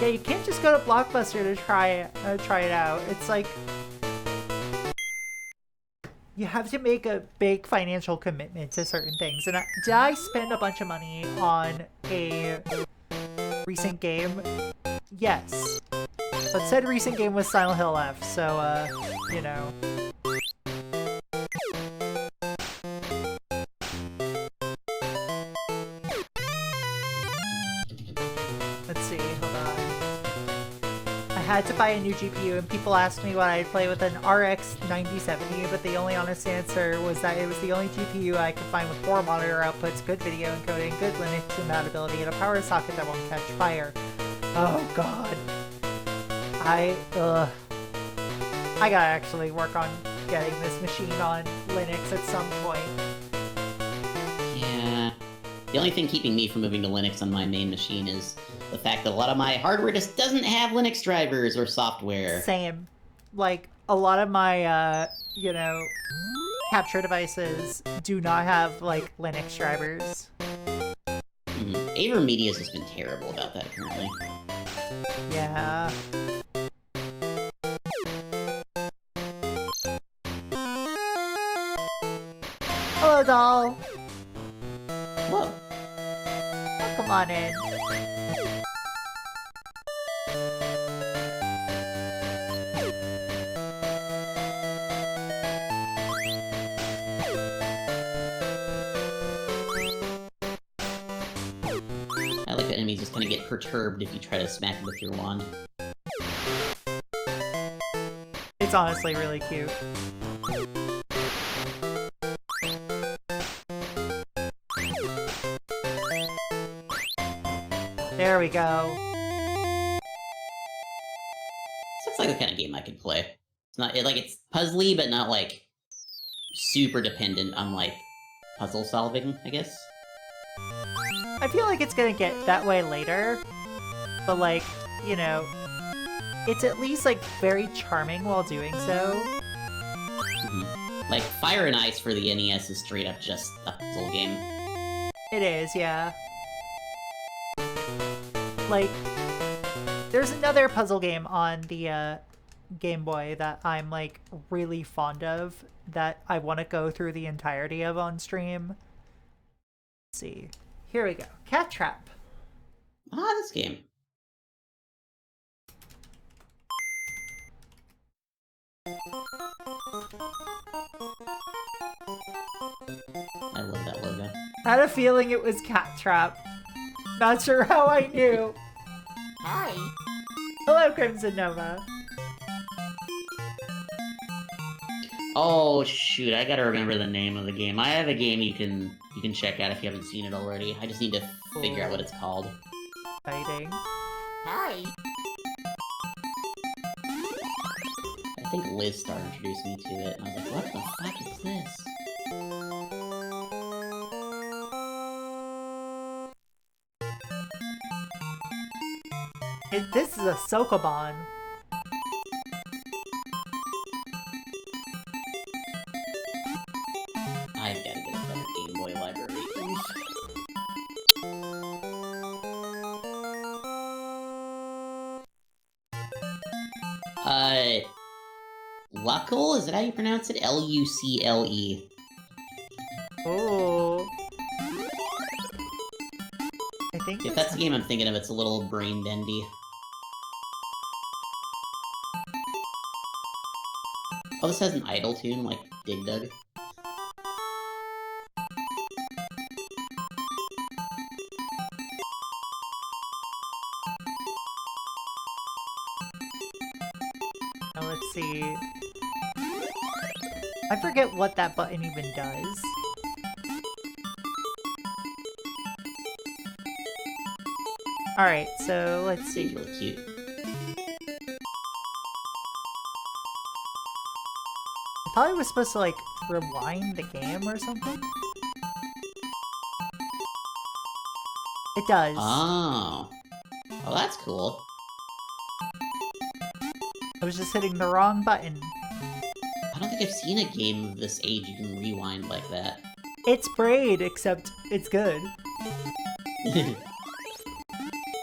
Yeah, you can't just go to Blockbuster to try it out. It's like you have to make a big financial commitment to certain things. And did I spend a bunch of money on a recent game? Yes. But said recent game was Silent Hill F, so, you know. Let's see, hold on. I had to buy a new GPU, and people asked me what I'd play with an RX 9070, but the only honest answer was that it was the only GPU I could find with 4 monitor outputs, good video encoding, good Linux compatibility, and a power socket that won't catch fire. Oh god. I gotta actually work on getting this machine on Linux at some point. Yeah. The only thing keeping me from moving to Linux on my main machine is the fact that a lot of my hardware just doesn't have Linux drivers or software. Same. Like, a lot of my, you know, capture devices do not have, like, Linux drivers. AverMedia's just been terrible about that, apparently. Yeah. Hello, doll. Whoa. Oh, come on in. I like that enemies just kind of get perturbed if you try to smack them with your wand. It's honestly really cute. There we go. This looks like the kind of game I could play. It's not it's puzzly, but not like super dependent on like puzzle solving, I guess. I feel like it's gonna get that way later, but like, you know, it's at least like very charming while doing so. Like Fire and Ice for the NES is straight up just a puzzle game. It is, yeah. Like, there's another puzzle game on the Game Boy that I'm like really fond of that I want to go through the entirety of on stream. Let's see. Here we go. Cat Trap. Ah, this game. I love that logo. I had a feeling it was Cat Trap. Not sure how I knew. Hi. Hello, Crimson Nova. Oh shoot, I gotta remember the name of the game. I have a game you can check out if you haven't seen it already. I just need to figure out what it's called. Exciting. Hi. I think Liz Star introduced me to it, and I was like, what the fuck is this? This is a Sokoban. I've gotta get a better Game Boy library. Luckle? Is that how you pronounce it? L-U-C-L-E. Oh. I think If that's the game I'm thinking of, it's a little brain bendy. Oh, this has an idle tune, like Dig Dug. Now let's see. I forget what that button even does. Alright, so let's see. Seems really cute. I thought it was supposed to, like, rewind the game or something? It does. Oh. Oh, that's cool. I was just hitting the wrong button. I don't think I've seen a game of this age you can rewind like that. It's Braid, except it's good.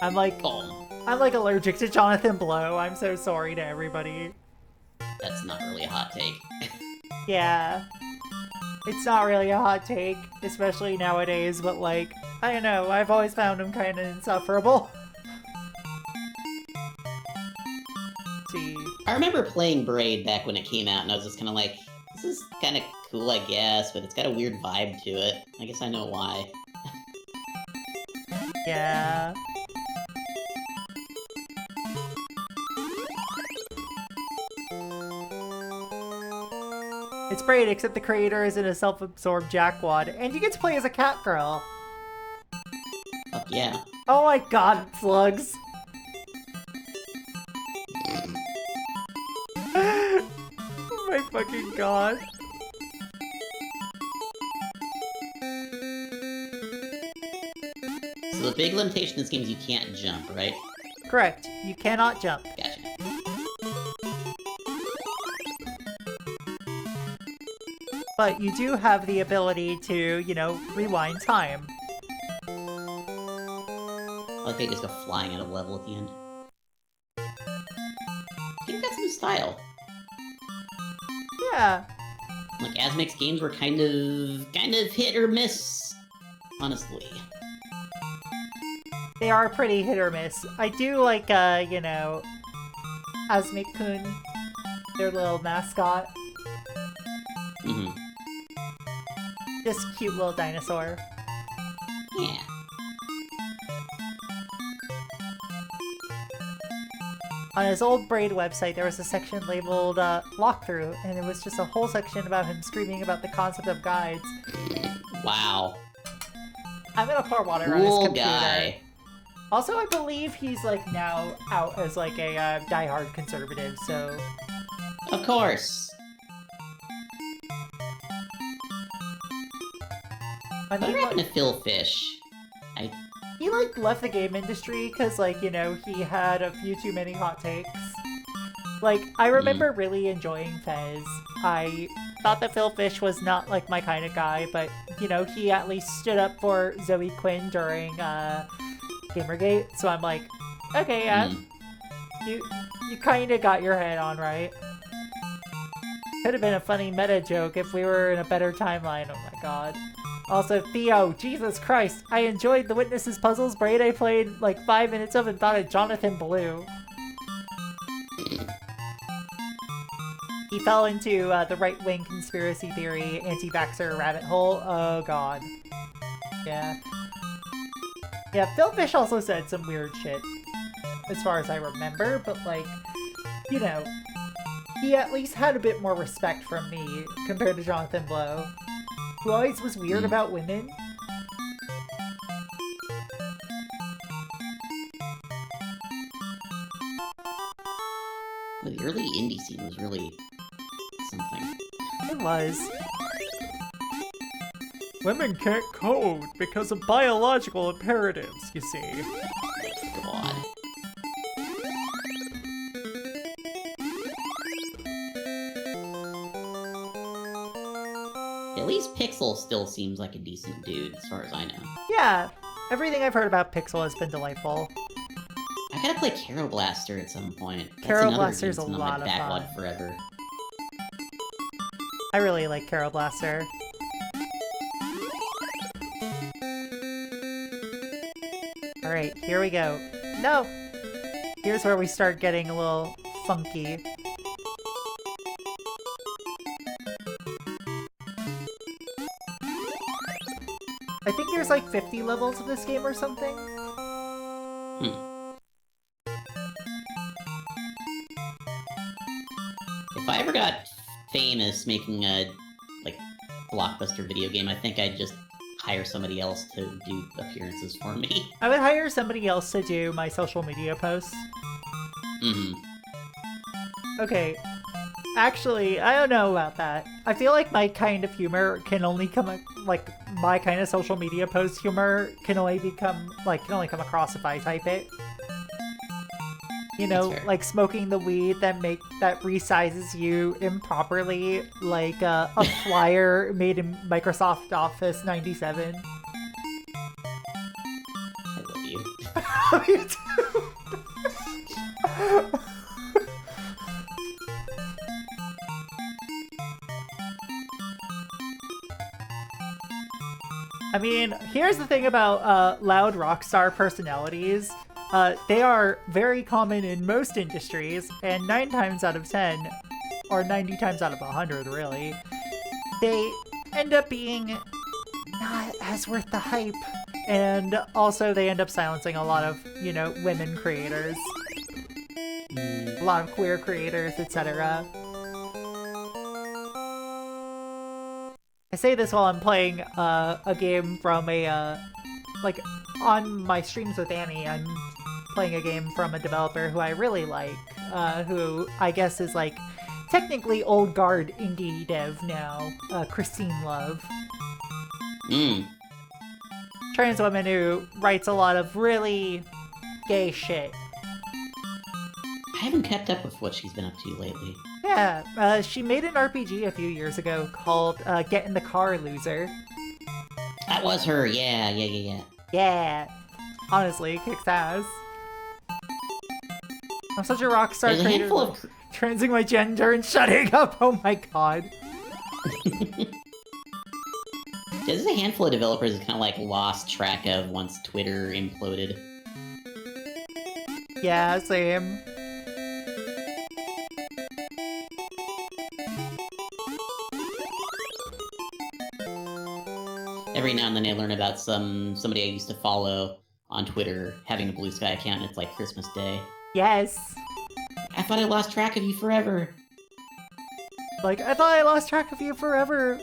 I'm like allergic to Jonathan Blow. I'm so sorry to everybody. That's not really a hot take. Yeah. It's not really a hot take, especially nowadays, but like, I don't know, I've always found him kind of insufferable. See. I remember playing Braid back when it came out, and I was just kind of like, this is kind of cool, I guess, but it's got a weird vibe to it. I guess I know why. Yeah. It's Braid, except the creator isn't a self-absorbed jackwad, and you get to play as a cat girl. Fuck yeah. Oh my god, slugs. Oh my fucking god. So the big limitation in this game is you can't jump, right? Correct. You cannot jump. Gotcha. But you do have the ability to, you know, rewind time. Like they just go flying out of level at the end. You've got some style. Yeah. Like Asmik's games were kind of hit or miss, honestly. They are pretty hit or miss. I do like, you know, Asmik-kun, their little mascot. Mm-hmm. Just cute little dinosaur. Yeah. On his old Braid website, there was a section labeled Walkthrough, and it was just a whole section about him screaming about the concept of guides. Wow. I'm gonna pour water on his Cool computer. guy. Also, I believe he's like now out as like a diehard conservative, so... Of course. I mean, What happened like, to Phil Fish? he like left the game industry because like, you know, he had a few too many hot takes. Like, I remember really enjoying Fez. I thought that Phil Fish was not like my kind of guy, but you know, he at least stood up for Zoe Quinn during Gamergate, so I'm like, okay, yeah, you kind of got your head on right. Could have been a funny meta joke if we were in a better timeline. Oh my god. Also, Theo, Jesus Christ, I enjoyed the Witnesses Puzzles Braid I played like 5 minutes of and thought of Jonathan Blue. He fell into the right-wing conspiracy theory, anti-vaxxer rabbit hole. Oh god. Yeah. Yeah, Phil Fish also said some weird shit, as far as I remember, but like, you know, he at least had a bit more respect from me compared to Jonathan Blow, who always was weird about women. The early indie scene was really something. It was. Women can't code because of biological imperatives, you see. God. At least Pixel still seems like a decent dude, as far as I know. Yeah, everything I've heard about Pixel has been delightful. I gotta play Carol Blaster at some point. That's Carol another Blaster's game a that's lot on my of backlog fun. forever. I really like Carol Blaster. Alright, here we go. No! Here's where we start getting a little funky. I think there's like 50 levels of this game or something. If I ever got famous making a, like, blockbuster video game, I think I'd just hire somebody else to do appearances for me. I would hire somebody else to do my social media posts. Mm-hmm. Okay. Actually, I don't know about that. I feel like my kind of humor can only come, like, my kind of social media post humor can only come across if I type it. You That's know, fair. like smoking the weed that resizes you improperly, like a flyer made in Microsoft Office 97. I love you. Me too. I mean, here's the thing about loud rock star personalities. They are very common in most industries, and 9 times out of 10, or 90 times out of 100 really, they end up being not as worth the hype. And also they end up silencing a lot of, you know, women creators. A lot of queer creators, etc. I say this while I'm playing a game from like, on my streams with Annie, I'm playing a game from a developer who I really like, who I guess is, like, technically old guard indie dev now, Christine Love. Trans woman who writes a lot of really gay shit. I haven't kept up with what she's been up to lately. Yeah, she made an RPG a few years ago called Get in the Car, Loser. That was her, yeah. Yeah. Honestly, kicks ass. I'm such a rock star There's a creator, handful like, of... transing my gender and shutting up, oh my god. There's a handful of developers that kind of, like, lost track of once Twitter imploded. Yeah, same. Every now and then I learn about somebody I used to follow on Twitter having a Blue Sky account and it's like Christmas Day. Yes. I thought I lost track of you forever. Like, I thought I lost track of you forever.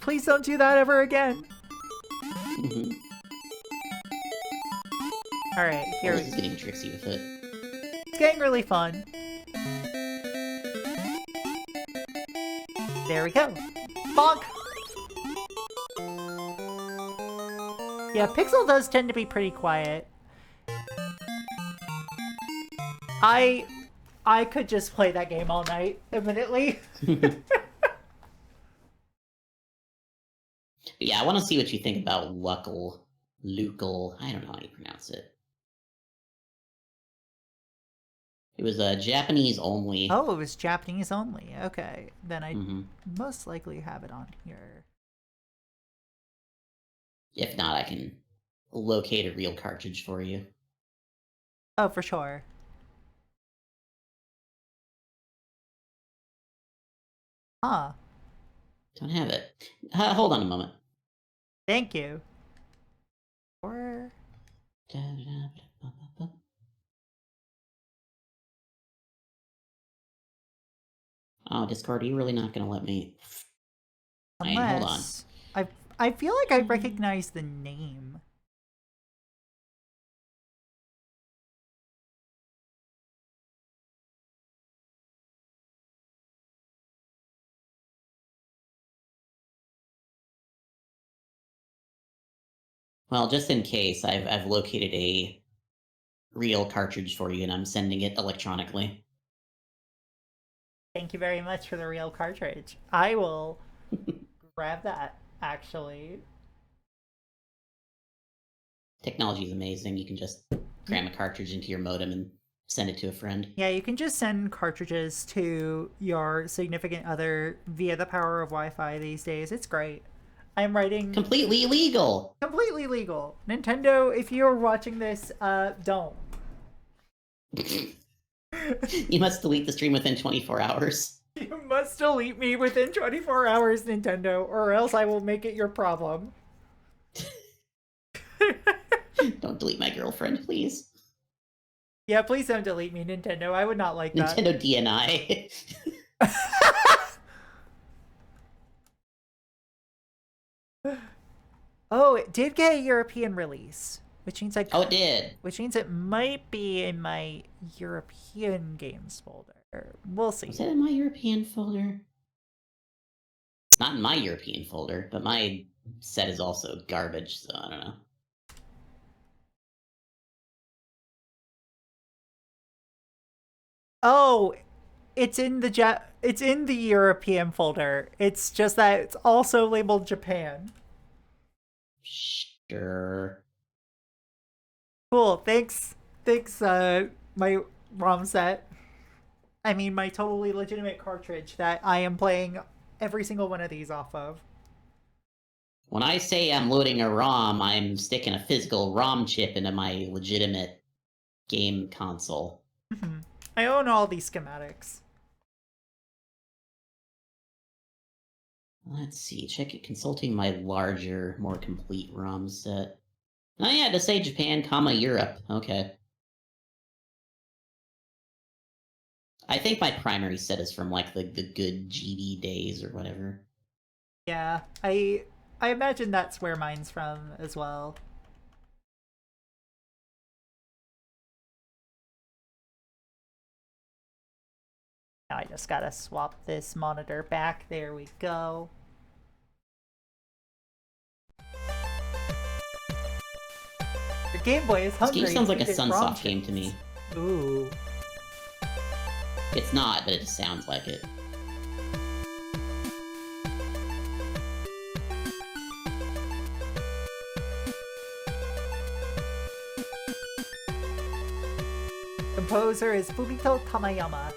Please don't do that ever again. Alright, here we This is getting tricksy with it. It's getting really fun. There we go. Bonk! Yeah, Pixel does tend to be pretty quiet. I could just play that game all night, admittedly. Yeah, I want to see what you think about Luckle. Luckle. I don't know how you pronounce it. It was Japanese only. Oh, it was Japanese only. Okay, then I Mhm. most likely have it on here. If not, I can locate a real cartridge for you. Oh, for sure. Huh. Don't have it. Hold on a moment. Thank you. Or... Oh, Discord, are you really not going to let me... Fine, hold on. Unless... I feel like I recognize the name. Well, just in case, I've located a real cartridge for you, and I'm sending it electronically. Thank you very much for the real cartridge. I will grab that, actually. Technology is amazing. You can just cram a cartridge into your modem and send it to a friend. Yeah, you can just send cartridges to your significant other via the power of Wi-Fi these days. It's great. I'm writing... Completely illegal! Completely legal. Nintendo, if you're watching this, don't. You must delete the stream within 24 hours. You must delete me within 24 hours, Nintendo, or else I will make it your problem. Don't delete my girlfriend, please. Yeah, please don't delete me, Nintendo. I would not like that. Nintendo DNI. Oh, it did get a European release, which means Oh, it did. Which means it might be in my European games folder. We'll see. Is that in my European folder? It's not in my European folder, but my set is also garbage, so I don't know. Oh, it's in the European folder. It's just that it's also labeled Japan. Sure. Cool. Thanks, my ROM set. I mean, my totally legitimate cartridge that I am playing every single one of these off of. When I say I'm loading a ROM, I'm sticking a physical ROM chip into my legitimate game console. I own all these schematics. Let's see, check it, consulting my larger, more complete ROM set. Oh yeah, to say Japan, comma, Europe. Okay. I think my primary set is from, like, the good GB days or whatever. Yeah, I imagine that's where mine's from as well. Now I just gotta swap this monitor back. There we go. Your Game Boy is This hungry. game sounds like a Feed it ROM Sunsoft game to me. chips. Ooh. It's not, but it just sounds like it. Composer is Fumito Tamayama.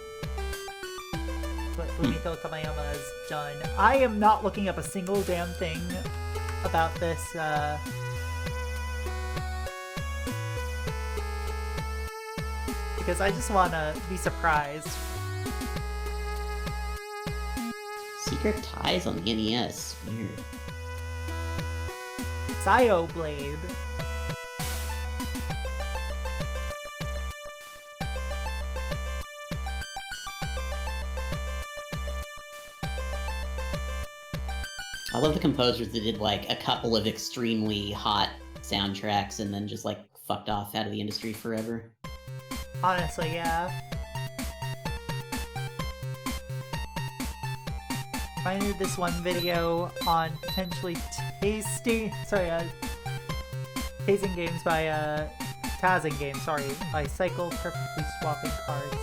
What Fumito Tamayama has done. I am not looking up a single damn thing about this, because I just wanna be surprised. Secret Ties on the NES. Weird. Zio Blade. I love the composers that did, like, a couple of extremely hot soundtracks and then just, like, fucked off out of the industry forever. Honestly, yeah. I did this one video on potentially tasting games by Tazing Games, sorry, by Cycle Perfectly Swapping Cards.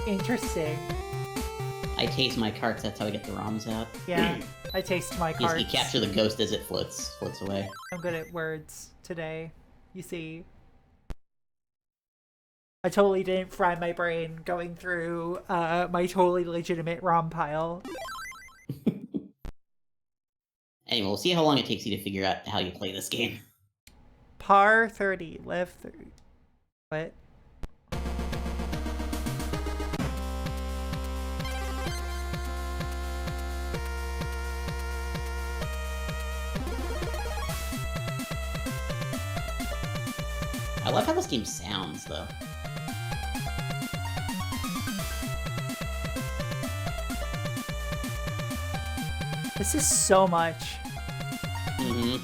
Interesting. I taste my carts, that's how I get the ROMs out. Yeah, I taste my cards. You capture the ghost as it floats away. I'm good at words today, you see. I totally didn't fry my brain going through my totally legitimate ROM pile. Anyway, we'll see how long it takes you to figure out how you play this game. Par 30, live 30. What? I love how this game sounds, though. This is so much. Mm-hmm.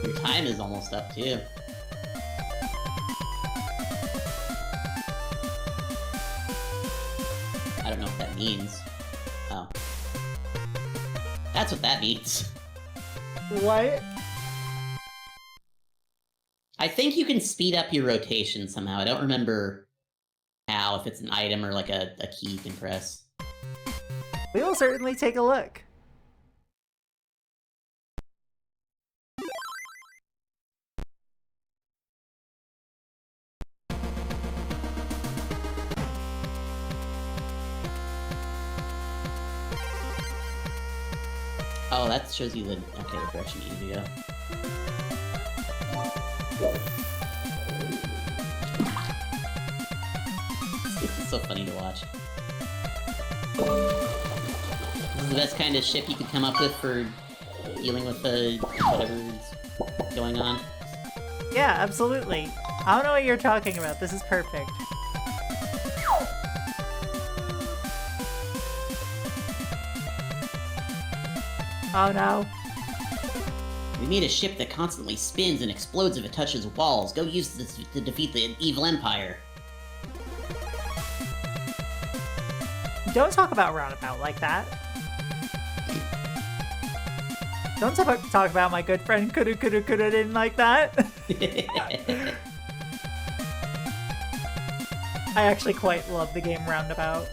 Your time is almost up, too. I don't know what that means. Oh. That's what that means. What? I think you can speed up your rotation somehow. I don't remember how, if it's an item or like a key you can press. We will certainly take a look. Oh, that shows you the direction you need to go. It's so funny to watch. This is the best kind of ship you could come up with for dealing with the whatever's going on. Yeah, absolutely. I don't know what you're talking about. This is perfect. Oh no. We made a ship that constantly spins and explodes if it touches walls. Go use this to defeat the evil empire. Don't talk about Roundabout like that. Don't talk about my good friend Kudu didn't like that. I actually quite love the game Roundabout.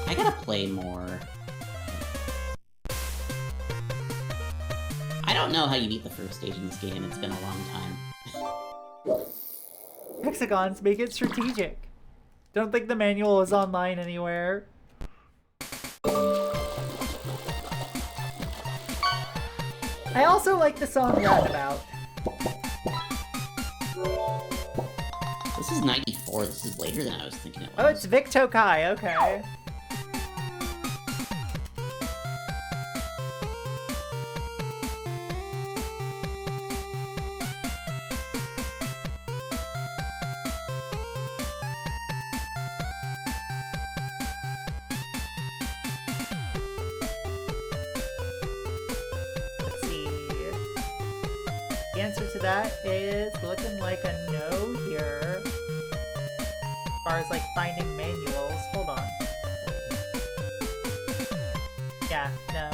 I gotta play more. I don't know how you beat the first stage in this game. It's been a long time. Hexagons make it strategic. Don't think the manual is online anywhere. I also like the song Roundabout. This is 94. This is later than I was thinking it was. Oh, it's Vic Tokai, okay. Let's see. The answer to that is looking like a no here. As far as like finding manuals. Hold on. Yeah, no.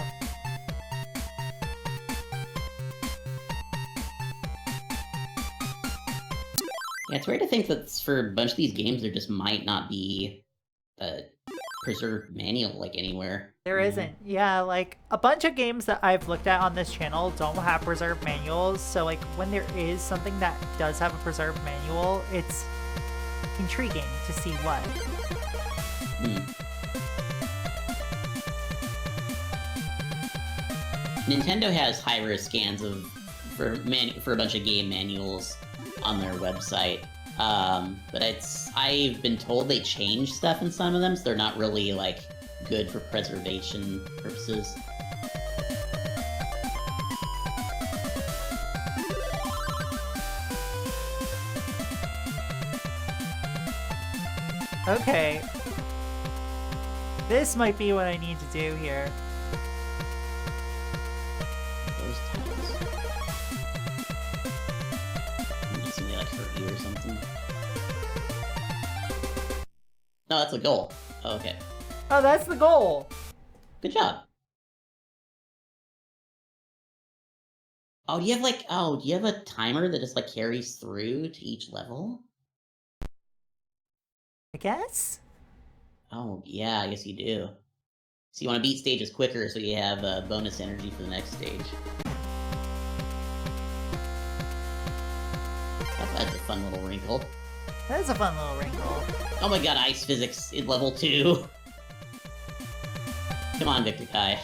Yeah, it's weird to think that for a bunch of these games, there just might not be a preserved manual, like, anywhere. There isn't. Yeah, like, a bunch of games that I've looked at on this channel don't have preserved manuals, so, like, when there is something that does have a preserved manual, it's intriguing to see what. Nintendo has high-res scans for a bunch of game manuals on their website, but I've been told they change stuff in some of them, so they're not really like good for preservation purposes. Okay. This might be what I need to do here. Those tiles. I'm guessing they like hurt you or something. No, that's a goal. Oh, okay. Oh, that's the goal! Good job. Oh, do you have a timer that just like carries through to each level? I guess? Oh, yeah, I guess you do. So you want to beat stages quicker so you have bonus energy for the next stage. That's a fun little wrinkle. That is a fun little wrinkle. Oh my god, ice physics in level 2. Come on, Victor Kai.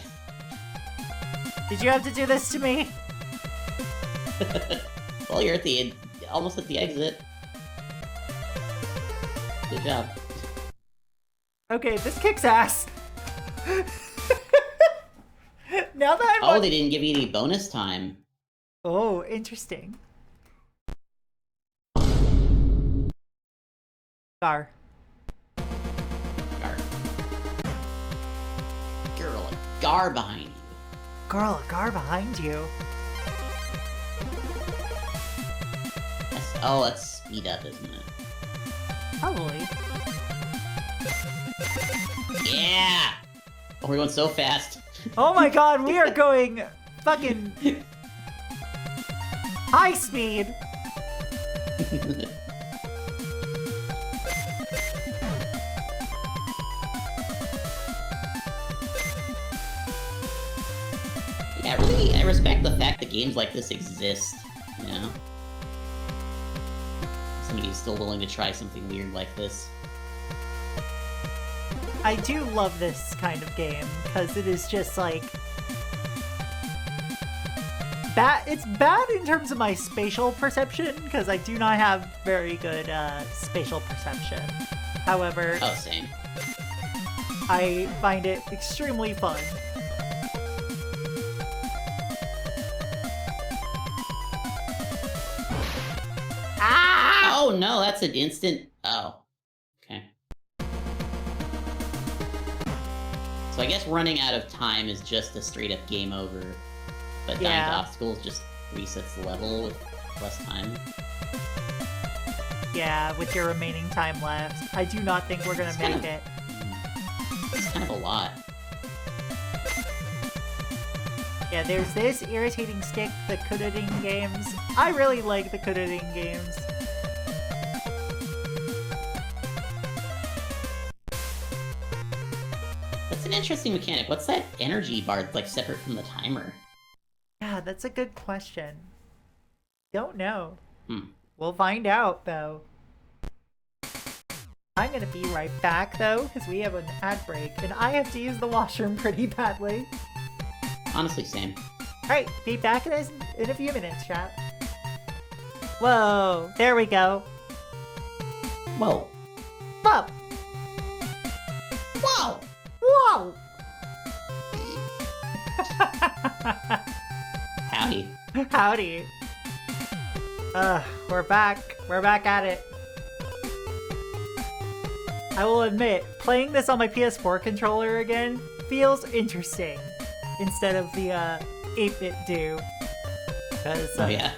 Did you have to do this to me? Well, you're almost at the exit. Good job. Okay, this kicks ass. Now that I'm Oh, they didn't give you any bonus time. Oh, interesting. Gar. Gar. Girl, a Gar behind you. Girl, a Gar behind you. That's speed up, isn't it? Probably. Yeah! Oh, we're going so fast. Oh my god, we are going fucking high speed. Yeah, really, I respect the fact that games like this exist, you know? Somebody's still willing to try something weird like this. I do love this kind of game, because it is just like... It's bad in terms of my spatial perception, because I do not have very good spatial perception. However, Oh, same. I find it extremely fun. Oh, no, that's an instant... Oh. Okay. So I guess running out of time is just a straight-up game over. But dying to Yeah. obstacles just resets the level with less time. Yeah, with your remaining time left. I do not think we're gonna It's make kind it. It's kind of a lot. Yeah, there's this irritating stick, the Kudorin games. I really like the Kudorin games. an interesting mechanic. What's that energy bar like separate from the timer? Yeah, that's a good question. Don't know. Hmm. We'll find out, though. I'm gonna be right back, though, because we have an ad break, and I have to use the washroom pretty badly. Honestly, same. Alright, be back in a few minutes, chat. Whoa, there we go. Whoa. Whoa! Whoa! Whoa! Howdy. Howdy. We're back. We're back at it. I will admit, playing this on my PS4 controller again feels interesting instead of the 8-bit do. Because Oh yeah.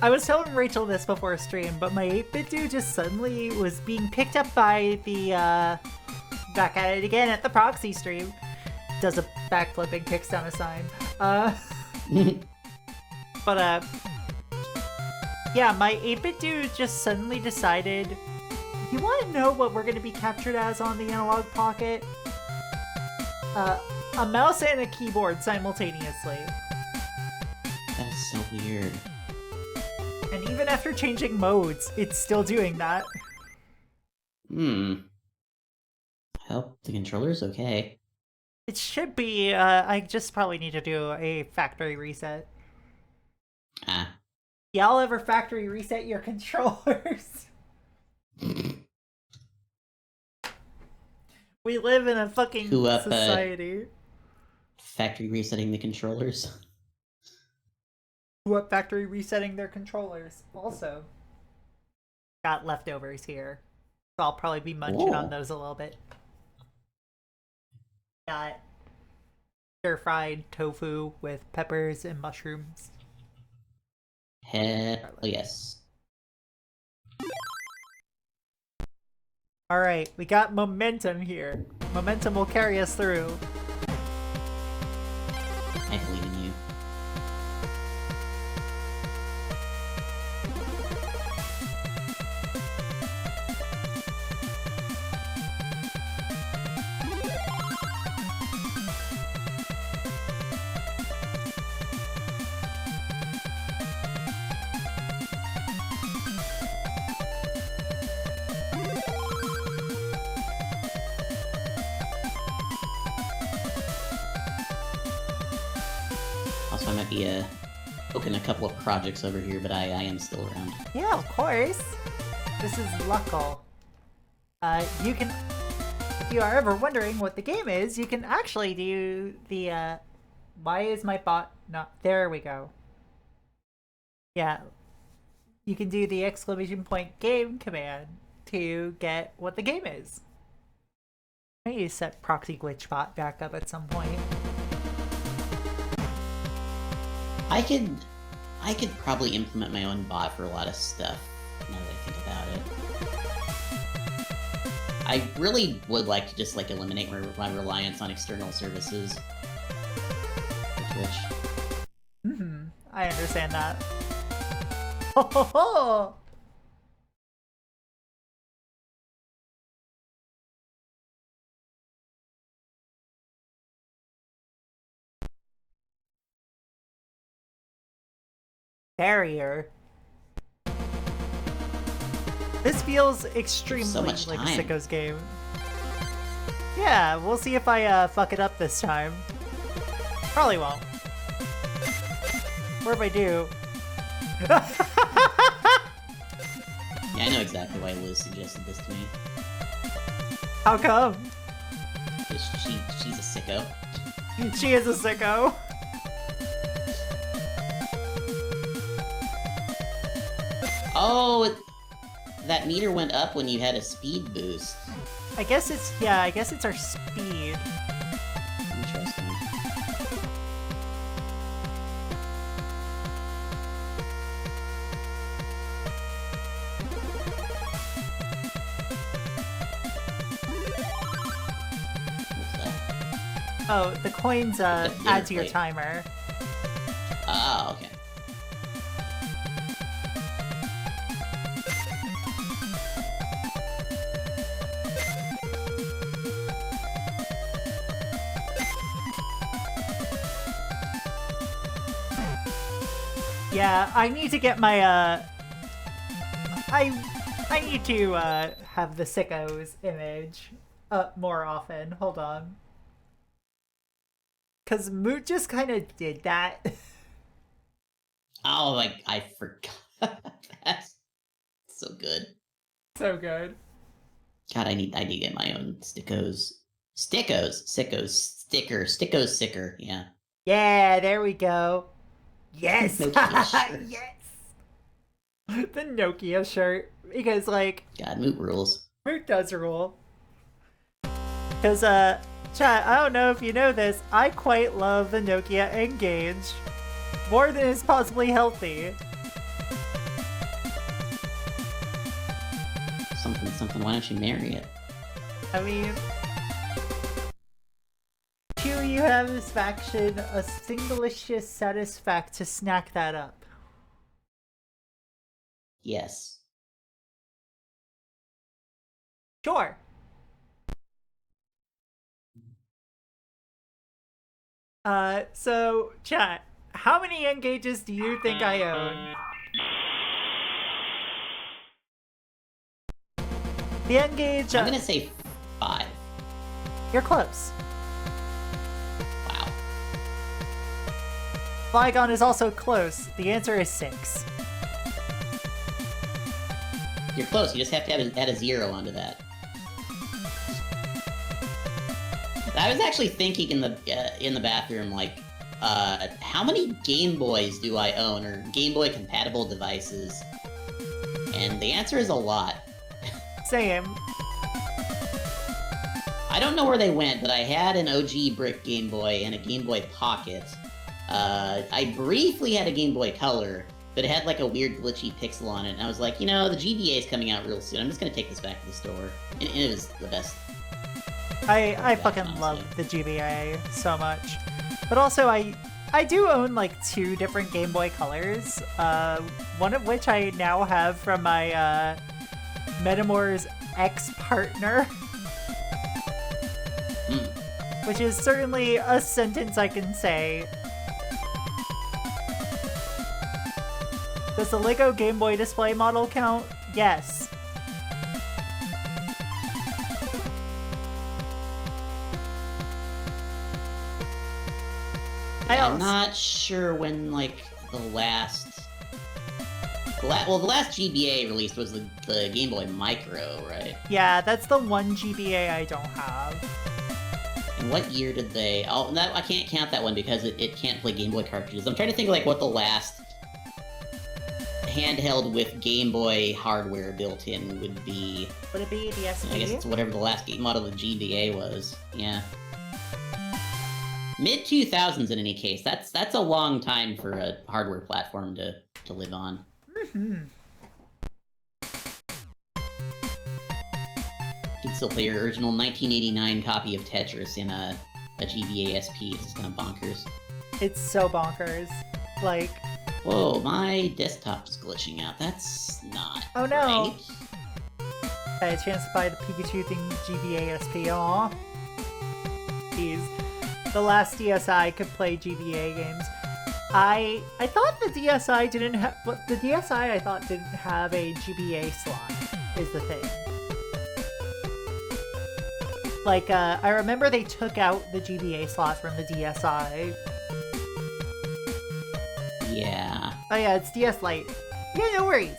I was telling Rachel this before stream, but my 8-bit do just suddenly was being picked up by the back at it again at the proxy stream. Does a backflip and kicks down a sign. But yeah, my 8-bit do just suddenly decided, you want to know what we're going to be captured as on the Analog Pocket? A mouse and a keyboard simultaneously. That is so weird. And even after changing modes, it's still doing that. I hope the controller's okay. It should be, I just probably need to do a factory reset. Ah. Y'all ever factory reset your controllers? We live in a fucking Who up, society. Factory resetting the controllers. Who up factory resetting their controllers? Also, got leftovers here. So I'll probably be munching on those a little bit. Got stir-fried tofu with peppers and mushrooms. Hell yes. Alright, we got momentum here. Momentum will carry us through. I believe in you. Also, I might be poking a couple of projects over here, but I am still around. Yeah, of course. This is Luckle. You can, if you are ever wondering what the game is, you can actually do the, why is my bot not, there we go. Yeah, you can do the !game command to get what the game is. I need to set proxy glitch bot back up at some point. I could probably implement my own bot for a lot of stuff, now that I think about it. I really would like to just, like, eliminate my reliance on external services. For Twitch. I understand that. Ho ho ho! Barrier. This feels extremely So much like a time. Sicko's game. Yeah, we'll see if I fuck it up this time. Probably won't. Or if I do. Yeah, I know exactly why Liz suggested this to me. How come? 'Cause she's a sicko. She is a sicko. Oh, that meter went up when you had a speed boost. I guess it's, yeah, I guess it's our speed. Interesting. What's that? Oh, the coins The add to your plate. timer. Oh, okay. Yeah, I need to get my I need to have the sickos image up more often. Hold on. Cause Moot just kind of did that. Oh, like I forgot. That's so good. So good. God, I need to get my own stickos. Stickos sticker, yeah. Yeah, there we go. Yes. Nokia shirt. Yes. The Nokia shirt. Because like God, Moot rules. Moot does rule. Cause chat, I don't know if you know this, I quite love the Nokia N-Gage. More than is possibly healthy. Something, why don't you marry it? I mean, here you have this faction, a singlicious satisfact to snack that up. Yes. Sure. So, chat, how many N-Gages do you think I own? The N-Gage, I'm gonna say 5. you're close. Wow. Flygon is also close. The answer is 6. You're close, you just have to add a 0 onto that. I was actually thinking in the bathroom, like, how many Game Boys do I own, or Game Boy compatible devices? And the answer is a lot. Same. I don't know where they went, but I had an OG brick Game Boy and a Game Boy Pocket. I briefly had a Game Boy Color, but it had like a weird glitchy pixel on it, and I was like, you know, the GBA is coming out real soon, I'm just gonna take this back to the store. And it was the best. I fucking love the GBA so much. But also, I do own like 2 different Game Boy Colors, one of which I now have from my Metamor's ex-partner. Which is certainly a sentence I can say. Does the LEGO Game Boy display model count? Yes. I'm not sure when, like, the last GBA released was the Game Boy Micro, right? Yeah, that's the one GBA I don't have. And what year did they... Oh, I can't count that one because it can't play Game Boy cartridges. I'm trying to think, like, what the last handheld with Game Boy hardware built in would be. Would it be the SP? I guess it's whatever the last game model of GBA was. Yeah. Mid-2000s in any case. That's a long time for a hardware platform to live on. Mm-hmm. You can still play your original 1989 copy of Tetris in a GBA SP. It's kind of bonkers. It's so bonkers. Like... Whoa, my desktop's glitching out. That's not Oh no! right. I had a chance to buy the Pikachu thing GBA SP. Aw. Jeez. The last DSi could play GBA games. I thought the DSi didn't have... But the DSi I thought didn't have a GBA slot, is the thing. Like, I remember they took out the GBA slot from the DSi. Yeah. Oh yeah, it's DS Lite. Yeah, no worries.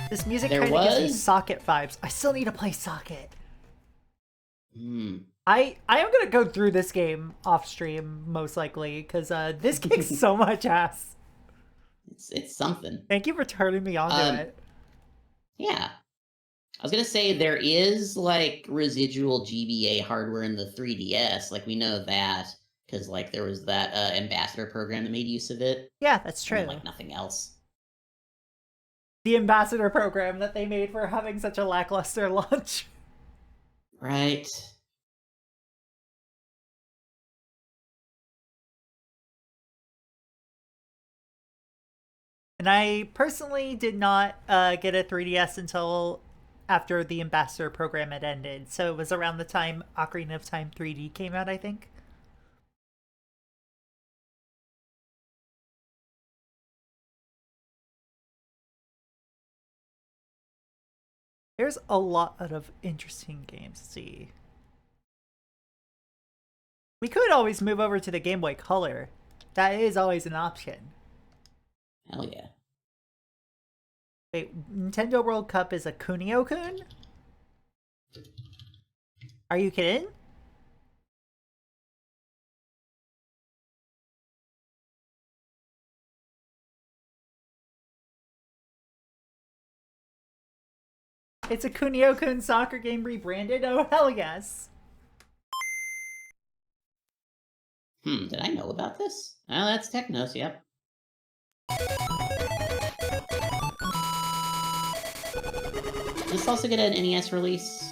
This music There kind of gives me was- Socket vibes. I still need to play Socket. Hmm. I am gonna go through this game off stream most likely because this kicks so much ass. It's something. Thank you for turning me on to it. Yeah. I was gonna say there is like residual GBA hardware in the 3DS. Like we know that because like there was that ambassador program that made use of it. Yeah, that's true. And, like nothing else. The ambassador program that they made for having such a lackluster launch. Right. And I personally did not get a 3DS until after the ambassador program had ended. So it was around the time Ocarina of Time 3D came out, I think. There's a lot of interesting games to see. We could always move over to the Game Boy Color. That is always an option. Hell yeah. Wait, Nintendo World Cup is a Kunio-kun? Are you kidding? It's a Kunio-kun soccer game rebranded? Oh, hell yes. Did I know about this? Oh, that's Technos, yep. Did this also get an NES release?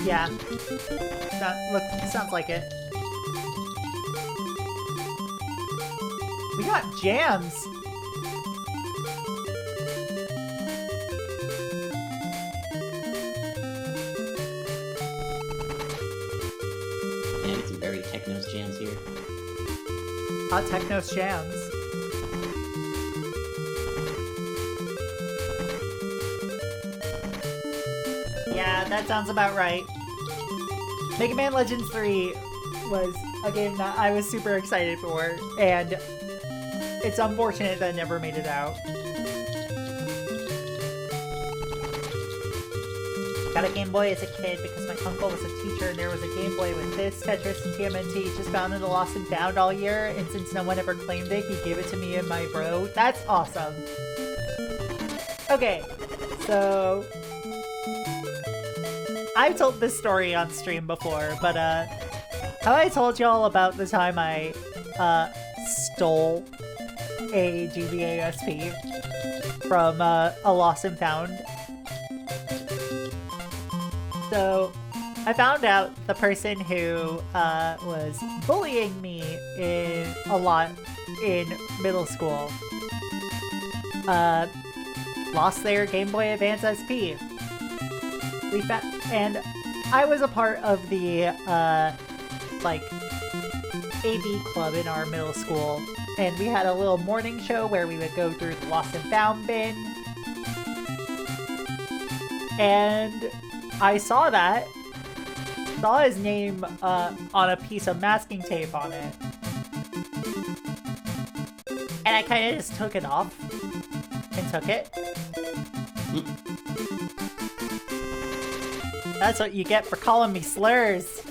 Yeah. Sounds like it. We got jams! Yeah, get some very Technos jams here. Hot Technos jams. Yeah, that sounds about right. Mega Man Legends 3 was a game that I was super excited for, and it's unfortunate that it never made it out. Got a Game Boy as a kid because my uncle was a teacher and there was a Game Boy with this, Tetris, and TMNT just found in the Lost and Found all year, and since no one ever claimed it, he gave it to me and my bro. That's awesome. Okay, so I've told this story on stream before, but have I told y'all about the time I stole a GBA SP from a Lost and Found? So I found out the person who was bullying me a lot in middle school lost their Game Boy Advance SP. And I was a part of the like AV club in our middle school, and we had a little morning show where we would go through the Lost and Found bin, and I saw his name on a piece of masking tape on it, and I kind of just took it off and took it. That's what you get for calling me slurs.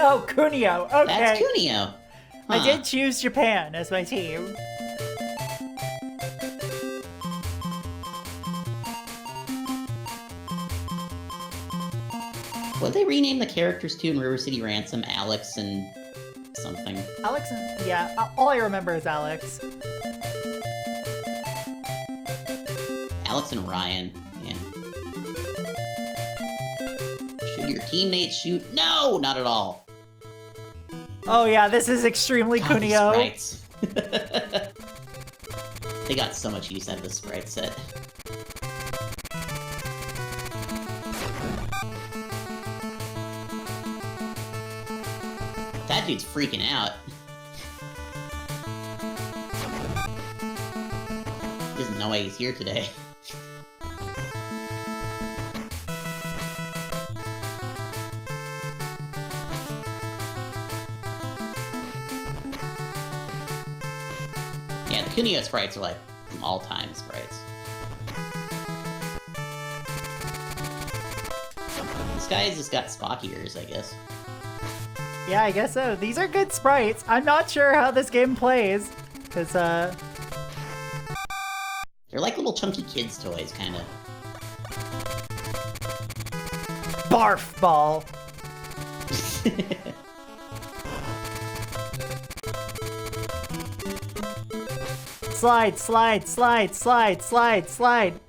Oh, Kunio. Okay. That's Kunio. Huh. I did choose Japan as my team. What did they rename the characters to in River City Ransom? Alex and something. Alex and... yeah, all I remember is Alex. Alex and Ryan, yeah. Should your teammates shoot? No, not at all. Oh yeah, this is extremely God, these Kunio. sprites. They got so much use out of the sprite set. That dude's freaking out. He doesn't know why he's here today. Yeah, the Kunio sprites are like all-time sprites. This guy's just got Spock ears, I guess. Yeah, I guess so. These are good sprites. I'm not sure how this game plays, because, They're like little chunky kids' toys, kinda. barf ball. Slide, slide, slide, slide, slide, slide.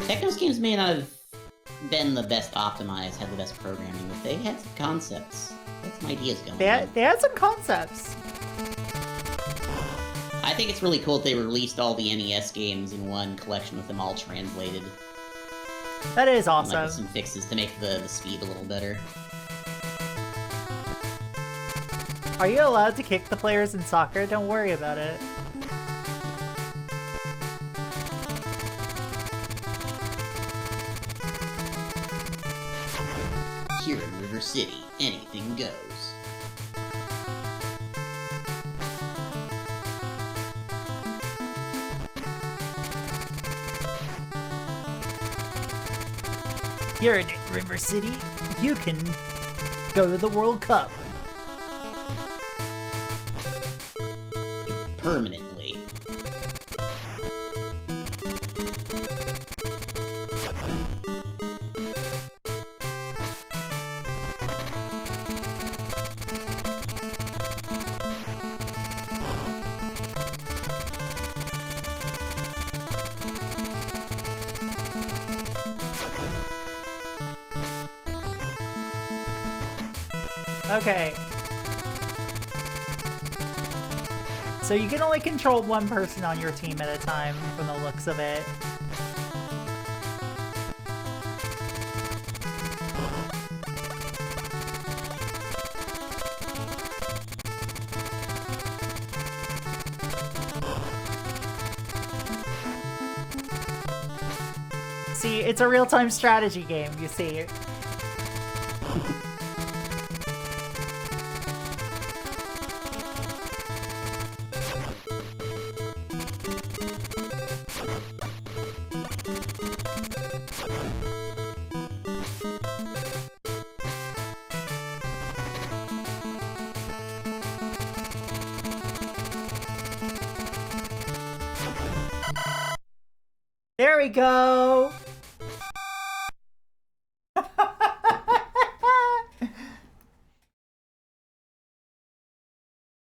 Technos games may not have been the best optimized, had the best programming, but they had some concepts. Had some ideas going on. They had some concepts. I think it's really cool that they released all the NES games in one collection with them all translated. That is And, like, awesome. with some fixes to make the speed a little better. Are you allowed to kick the players in soccer? Don't worry about it. Here in River City, anything goes. Here in River City, you can go to the World Cup. Permanently. Okay. So you can only control one person on your team at a time, from the looks of it. See, it's a real-time strategy game, you see. There we go!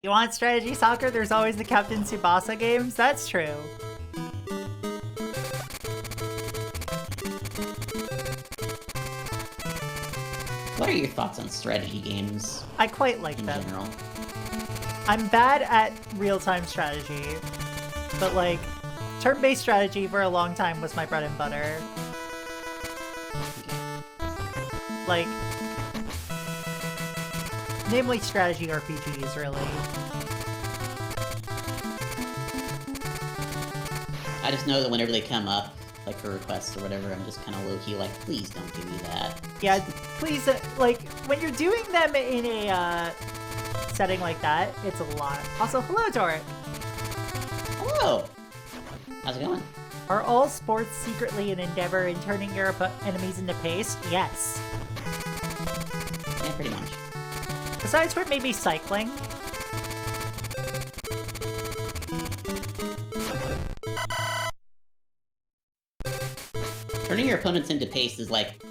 You want strategy soccer? There's always the Captain Tsubasa games. That's true. What are your thoughts on strategy games I quite like in them. general? I'm bad at real-time strategy, but like, turn-based strategy for a long time was my bread and butter. Like, namely strategy RPGs, really. I just know that whenever they come up, like for requests or whatever, I'm just kind of low-key like, please don't give me that. Yeah, please, like, when you're doing them in a, setting like that, it's a lot. Also, hello, Toric! Hello! How's it going? Are all sports secretly an endeavor in turning your enemies into paste? Yes. Yeah, pretty much. Besides for maybe cycling. Turning your opponents into paste is like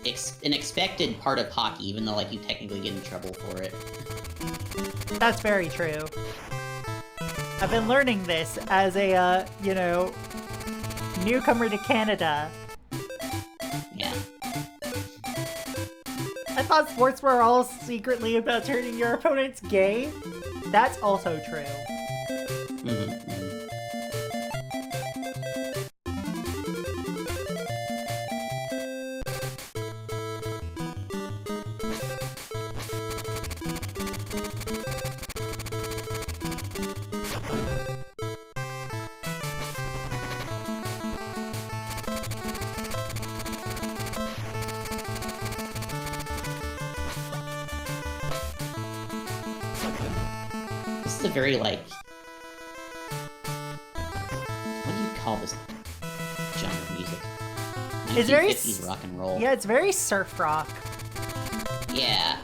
an expected part of hockey, even though like you technically get in trouble for it. That's very true. I've been learning this as a, you know, newcomer to Canada. Yeah. I thought sports were all secretly about turning your opponents gay. That's also true. Mm-hmm. This is a very, like... What do you call this genre of music? It's very 1950s rock and roll. Yeah, it's very surf rock. Yeah.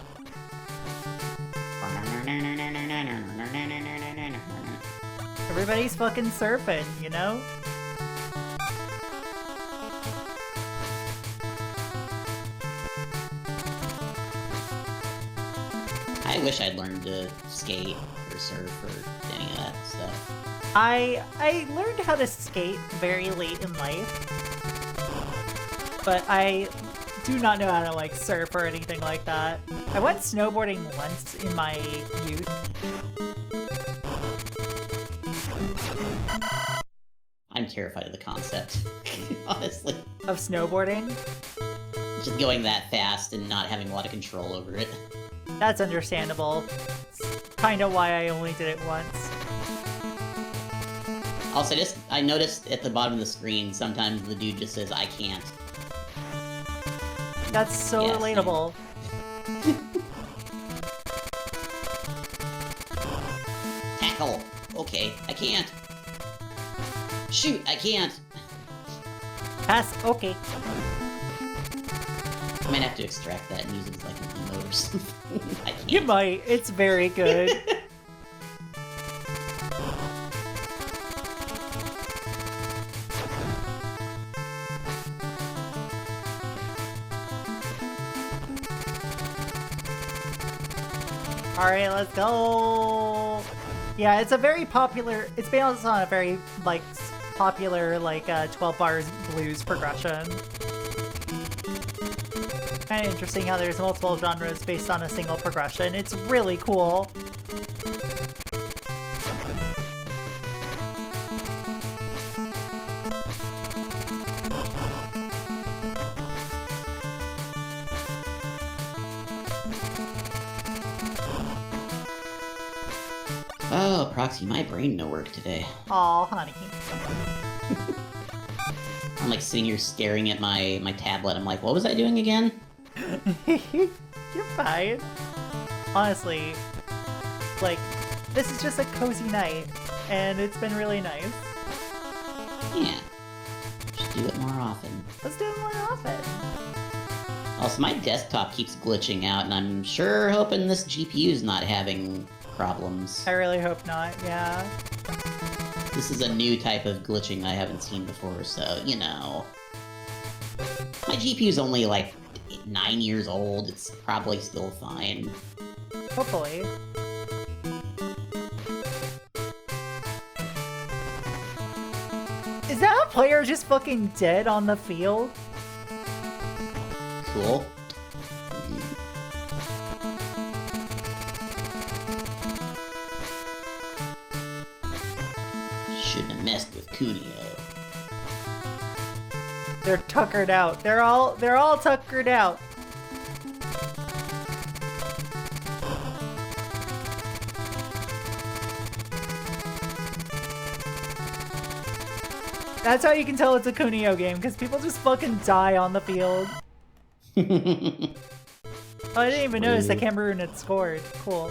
Everybody's fucking surfing, you know? I wish I'd learned to skate or surf or any of that stuff. I learned how to skate very late in life, but I do not know how to like surf or anything like that. I went snowboarding once in my youth. I'm terrified of the concept, honestly. Of snowboarding. just going that fast and not having a lot of control over it. That's understandable. It's kind of why I only did it once. Also, I noticed at the bottom of the screen, sometimes the dude just says, "I can't." That's so Yeah, relatable. Tackle! Okay, I can't. Shoot, I can't! Pass. Okay. I might have to extract that and use it as like an emote or something. I can't. You might. It's very good. Alright, let's go! Yeah, it's a very popular... It's based on a very, like, popular, like, 12 bars blues progression. Kind of interesting how there's multiple genres based on a single progression. It's really cool. Oh, Proxy, my brain no work today. Aw, honey. I'm like sitting here staring at my tablet. I'm like, what was I doing again? You're fine. Honestly, like, this is just a cozy night, and it's been really nice. Yeah. Should do it more often. Let's do it more often. Also, my desktop keeps glitching out, and I'm sure hoping this GPU's not having problems. I really hope not, yeah. This is a new type of glitching I haven't seen before, so, you know. My GPU's only, like, 9 years old. It's probably still fine. Hopefully. Is that a player just fucking dead on the field? Cool. Shouldn't have messed with Kunio. They're tuckered out. They're all tuckered out. That's how you can tell it's a Kunio game, because people just fucking die on the field. Oh, I didn't even notice that Cameroon had scored. Cool.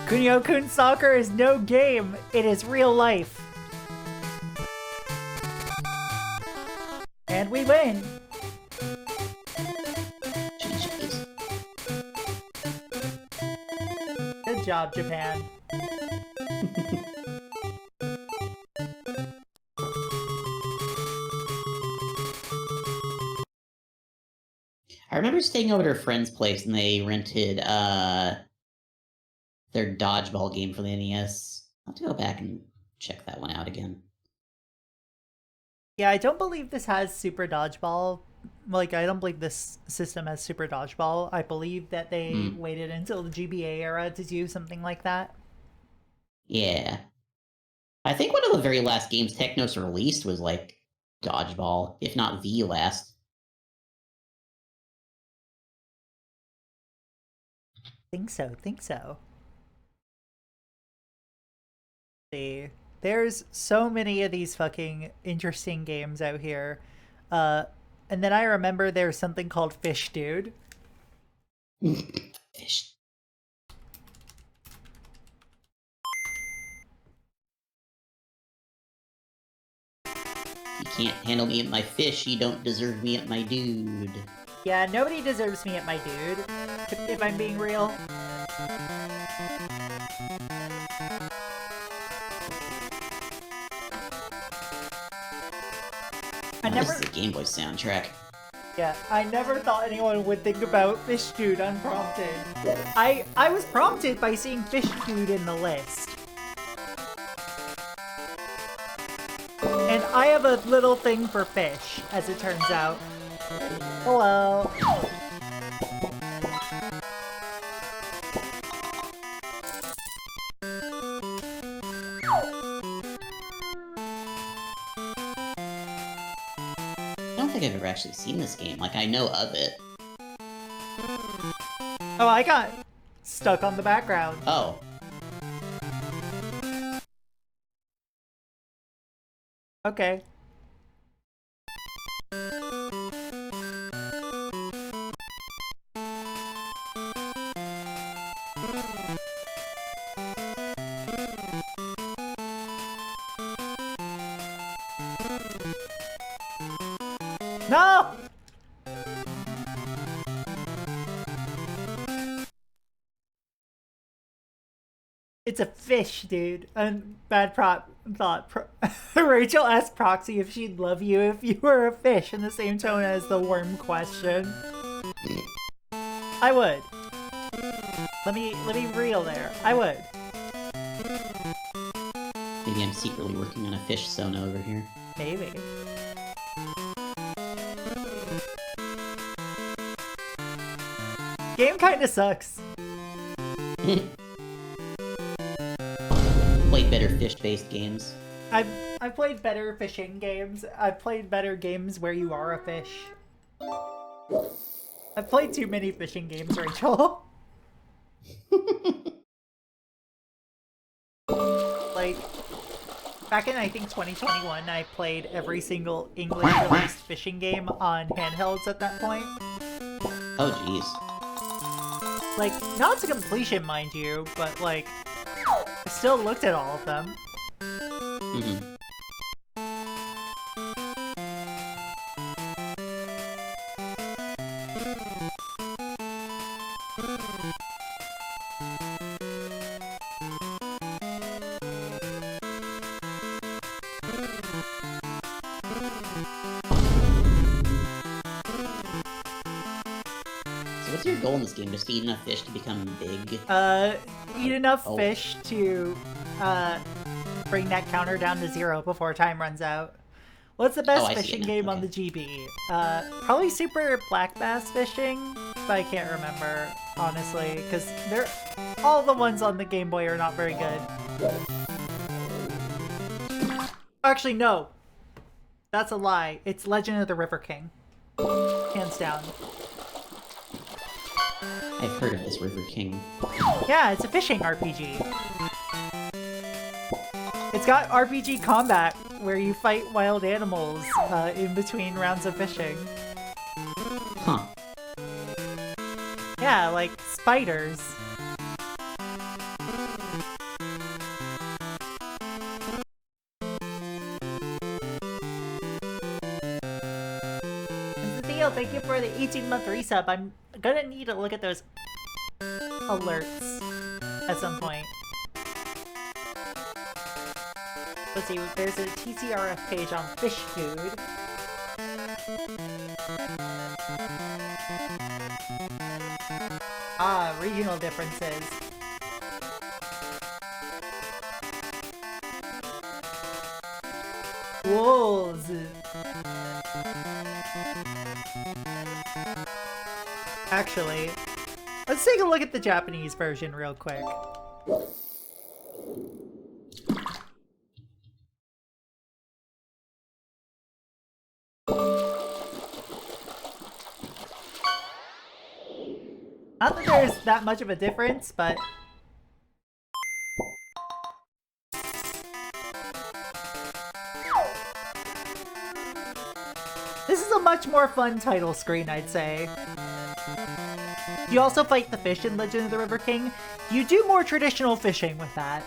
Kunio-kun soccer is no game, it is real life. And we win! GG's. Good job, Japan. I remember staying over at a friend's place and they rented their dodgeball game for the NES. I'll have to go back and check that one out again. Yeah, I don't believe this has Super Dodgeball. Like, I don't believe this system has Super Dodgeball. I believe that they waited until the GBA era to do something like that. Yeah. I think one of the very last games Technos released was, like, Dodgeball, if not the last. Think so. See, there's so many of these fucking interesting games out here. And then I remember there's something called Fish Dude. Fish. You can't handle me at my fish, you don't deserve me at my dude. Yeah, nobody deserves me at my dude, if I'm being real. This is a Game Boy soundtrack. Yeah, I never thought anyone would think about fish dude unprompted. I was prompted by seeing fish dude in the list. And I have a little thing for fish, as it turns out. Hello. I don't think I've ever actually seen this game. Like, I know of it. Oh, I got stuck on the background. Oh. Okay. No! It's a fish, dude. Bad thought. Rachel asked Proxy if she'd love you if you were a fish in the same tone as the worm question. I would. Let me reel there. I would. Maybe I'm secretly working on a fish Sona over here. Maybe. Game kinda sucks. Played better fish-based games. I've played better fishing games. I've played better games where you are a fish. I've played too many fishing games, Rachel. Like, back in, I think, 2021, I played every single English-released fishing game on handhelds at that point. Oh, jeez. Like, not to completion, mind you, but, like, I still looked at all of them. Mm-hmm. What's your goal in this game? Just to eat enough fish to become big? Eat enough fish to, bring that counter down to 0 before time runs out. What's the best fishing game on the GB? Probably Super Black Bass Fishing, but I can't remember, honestly, because all the ones on the Game Boy are not very good. Actually, no. That's a lie. It's Legend of the River King. Hands down. I've heard of this River King. Yeah, it's a fishing RPG. It's got RPG combat, where you fight wild animals in between rounds of fishing. Huh. Yeah, like spiders. And Theo, thank you for the 18-month resub. I'm gonna need to look at those alerts at some point. Let's see, there's a TCRF page on fish food. Ah, regional differences. Wolves. Actually, let's take a look at the Japanese version real quick. Not that there's that much of a difference, but... This is a much more fun title screen, I'd say. You also fight the fish in Legend of the River King. You do more traditional fishing with that.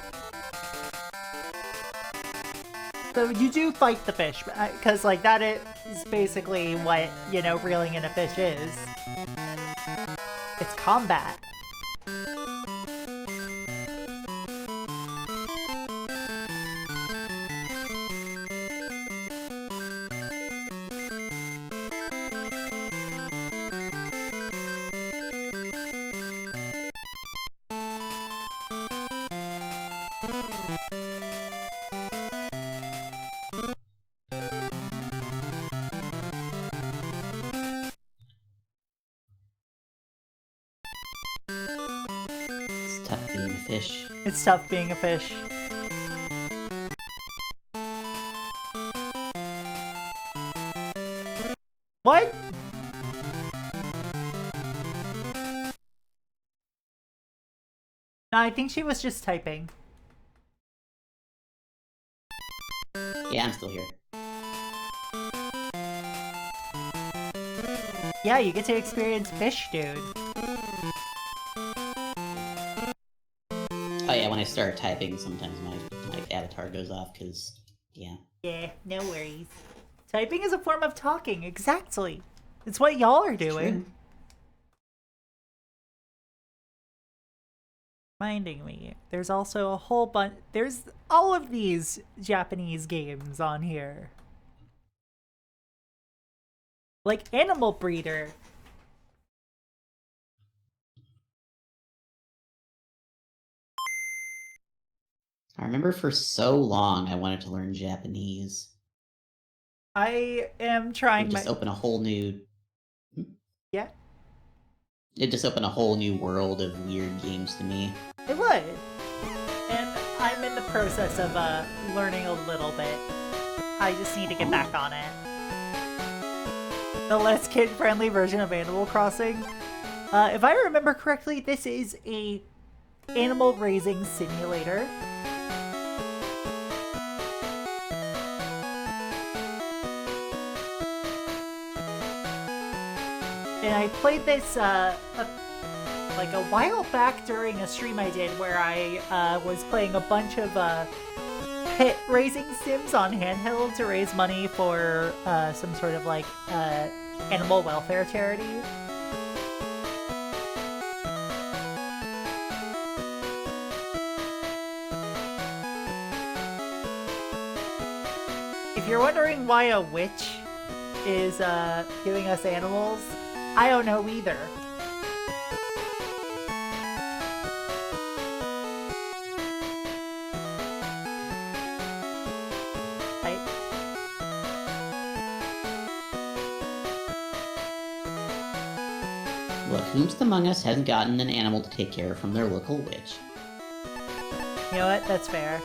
So you do fight the fish, because, like, that is basically what, you know, reeling in a fish is. It's combat. It's tough being a fish. It's tough being a fish. What? No, I think she was just typing. Yeah, I'm still here. Yeah, you get to experience fish, dude. Oh yeah, when I start typing, sometimes my avatar goes off, because, yeah. Yeah, no worries. Typing is a form of talking, exactly. It's what y'all are doing. True. Reminding me, there's also a whole bunch. There's all of these Japanese games on here. Like Animal Breeder. I remember for so long I wanted to learn Japanese. I am It trying would just open a whole new... Yeah, It just opened a whole new world of weird games to me. it would. And I'm in the process of learning a little bit. I just need to get back on it. The less kid-friendly version of Animal Crossing. If I remember correctly, this is a animal raising simulator. And I played this like a while back during a stream I did where I was playing a bunch of pet raising sims on handheld to raise money for some sort of like animal welfare charity. If you're wondering why a witch is giving us animals, I don't know either. Look, whomst among us hasn't gotten an animal to take care of from their local witch? You know what? That's fair.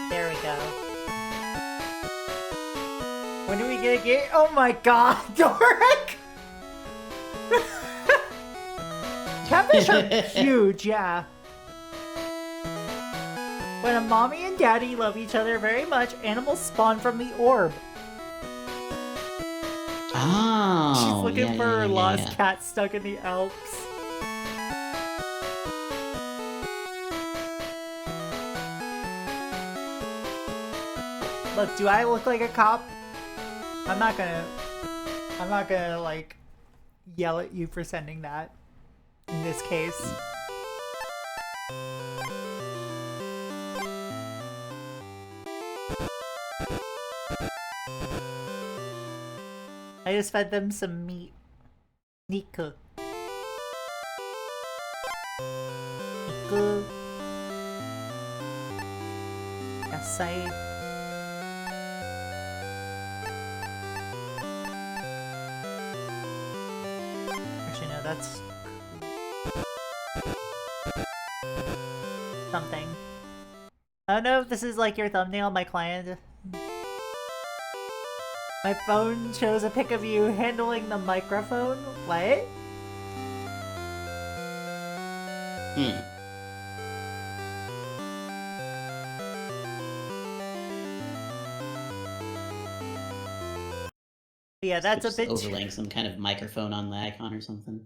There we go. When do we get a game? Oh my god, Doric! Catfish are huge, yeah. When a mommy and daddy love each other very much, animals spawn from the orb. Oh, She's looking for her lost yeah. cat stuck in the Alps. Look, do I look like a cop? I'm not gonna like yell at you for sending that in this case. I just fed them some meat. Niku. Niku. Yasai. Actually, no, that's something. I don't know if this is like your thumbnail, my client. My phone shows a pic of you handling the microphone. What? Yeah, that's a Just bit overlaying some kind of microphone on the icon or something.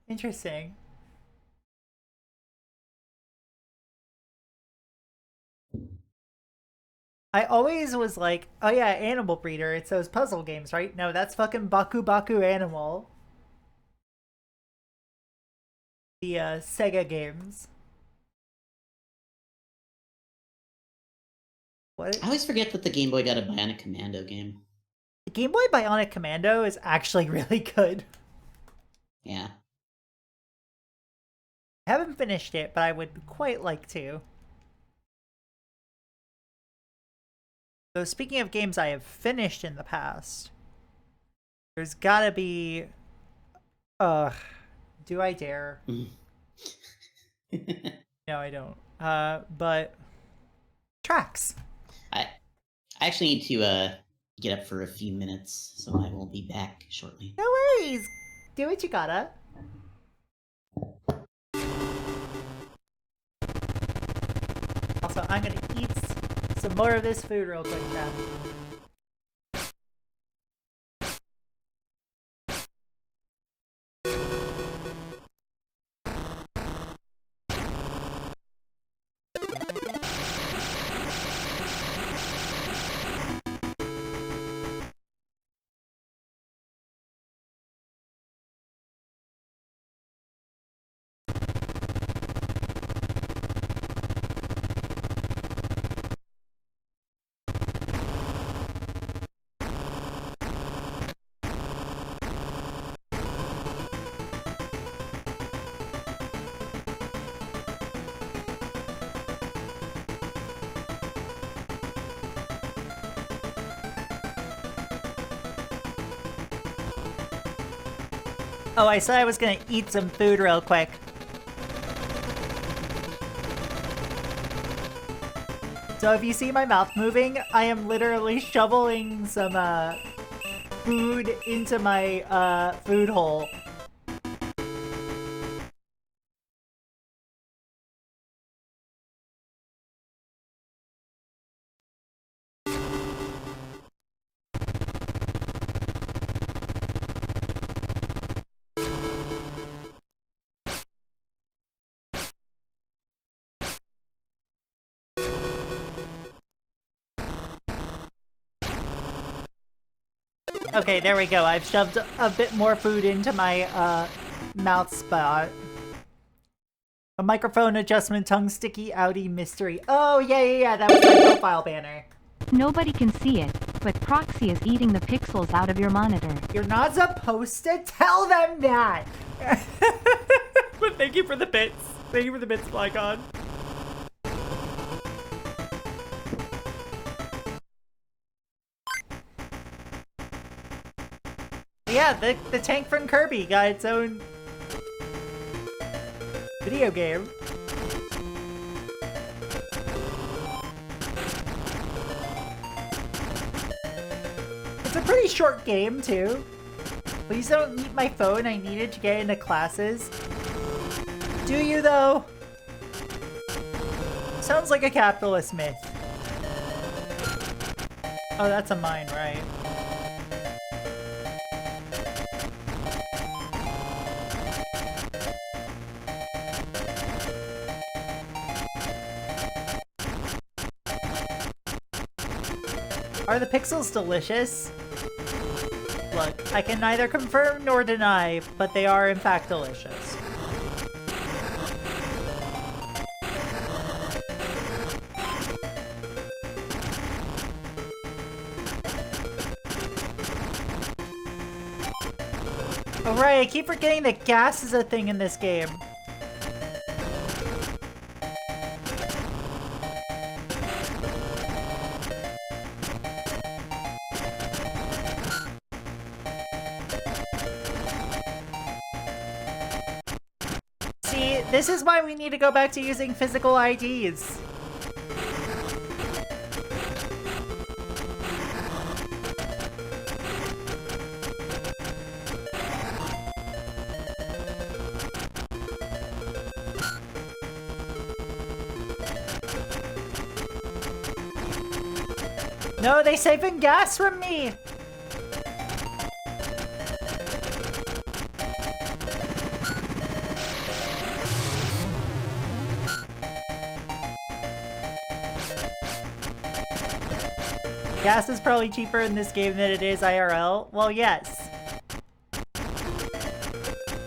interesting. I always was like, oh yeah, Animal Breeder. It's those puzzle games, right? No, that's fucking Baku Baku Animal. The Sega games. What? I always forget that the Game Boy got a Bionic Commando game. The Game Boy Bionic Commando is actually really good. Yeah. I haven't finished it, but I would quite like to. So speaking of games I have finished in the past, there's gotta be... do I dare? No, I don't. But... Tracks. I actually need to get up for a few minutes, so I will be back shortly. No worries! Do what you gotta. Also, I'm gonna eat some more of this food real quick now. Oh, I said I was gonna eat some food real quick. So if you see my mouth moving, I am literally shoveling some food into my food hole. Okay, there we go. I've shoved a bit more food into my mouth spot. A microphone adjustment, tongue sticky outie mystery. Oh, yeah, that was my profile banner. Nobody can see it, but Proxy is eating the pixels out of your monitor. You're not supposed to tell them that! But thank you for the bits. Thank you for the bits, Flycon. Yeah, the tank from Kirby got its own video game. It's a pretty short game, too. Please don't eat my phone. I need it to get into classes. Do you, though? Sounds like a capitalist myth. Oh, that's a mine, right? Are the pixels delicious? Look, I can neither confirm nor deny, but they are in fact delicious. Oh right, I keep forgetting that gas is a thing in this game. See, this is why we need to go back to using physical IDs. No, they siphon gas from me! Gas is probably cheaper in this game than it is IRL. Well, yes.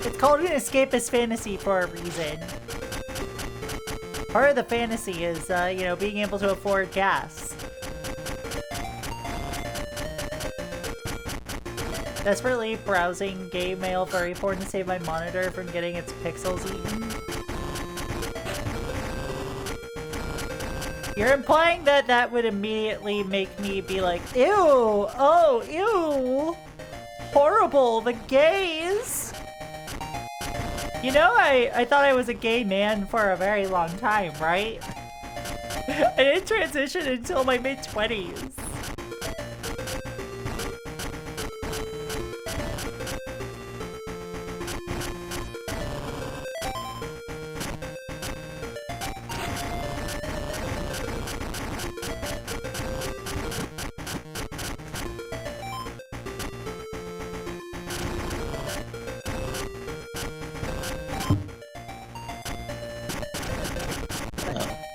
It's called an escapist fantasy for a reason. Part of the fantasy is, you know, being able to afford gas. Desperately browsing game mail very important to save my monitor from getting its pixels eaten. You're implying that that would immediately make me be like, ew, oh, ew, horrible, the gays. You know, I thought I was a gay man for a very long time, right? I didn't transition until my mid-20s.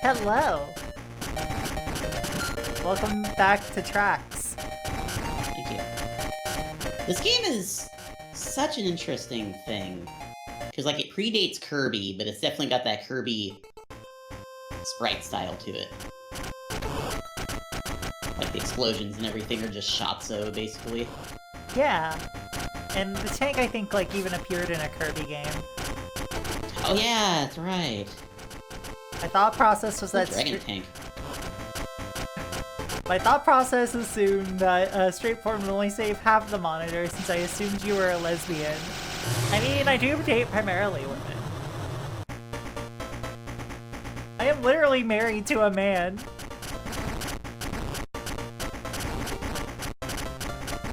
Hello. Welcome back to Tracks. Thank you. This game is such an interesting thing. Because, like, it predates Kirby, but it's definitely got that Kirby sprite style to it. Like, the explosions and everything are just shot-so, basically. Yeah. And the tank, I think, like, even appeared in a Kirby game. Oh yeah, that's right. My thought process was that Dragon Tank. my thought process assumed that Straight Form would only save half the monitor since I assumed you were a lesbian. I mean, I do date primarily women. I am literally married to a man.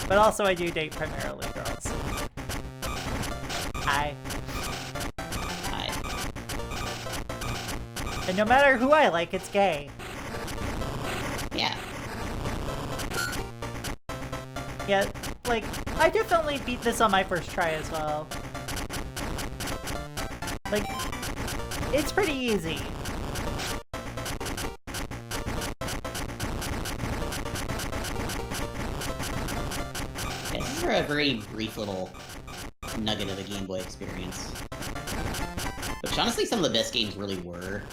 But also I do date primarily girls. Hi. And no matter who I like, it's gay. Yeah. Yeah, like, I definitely beat this on my first try as well. Like, it's pretty easy. Yeah, this is a very brief little nugget of a Game Boy experience. Which honestly, some of the best games really were.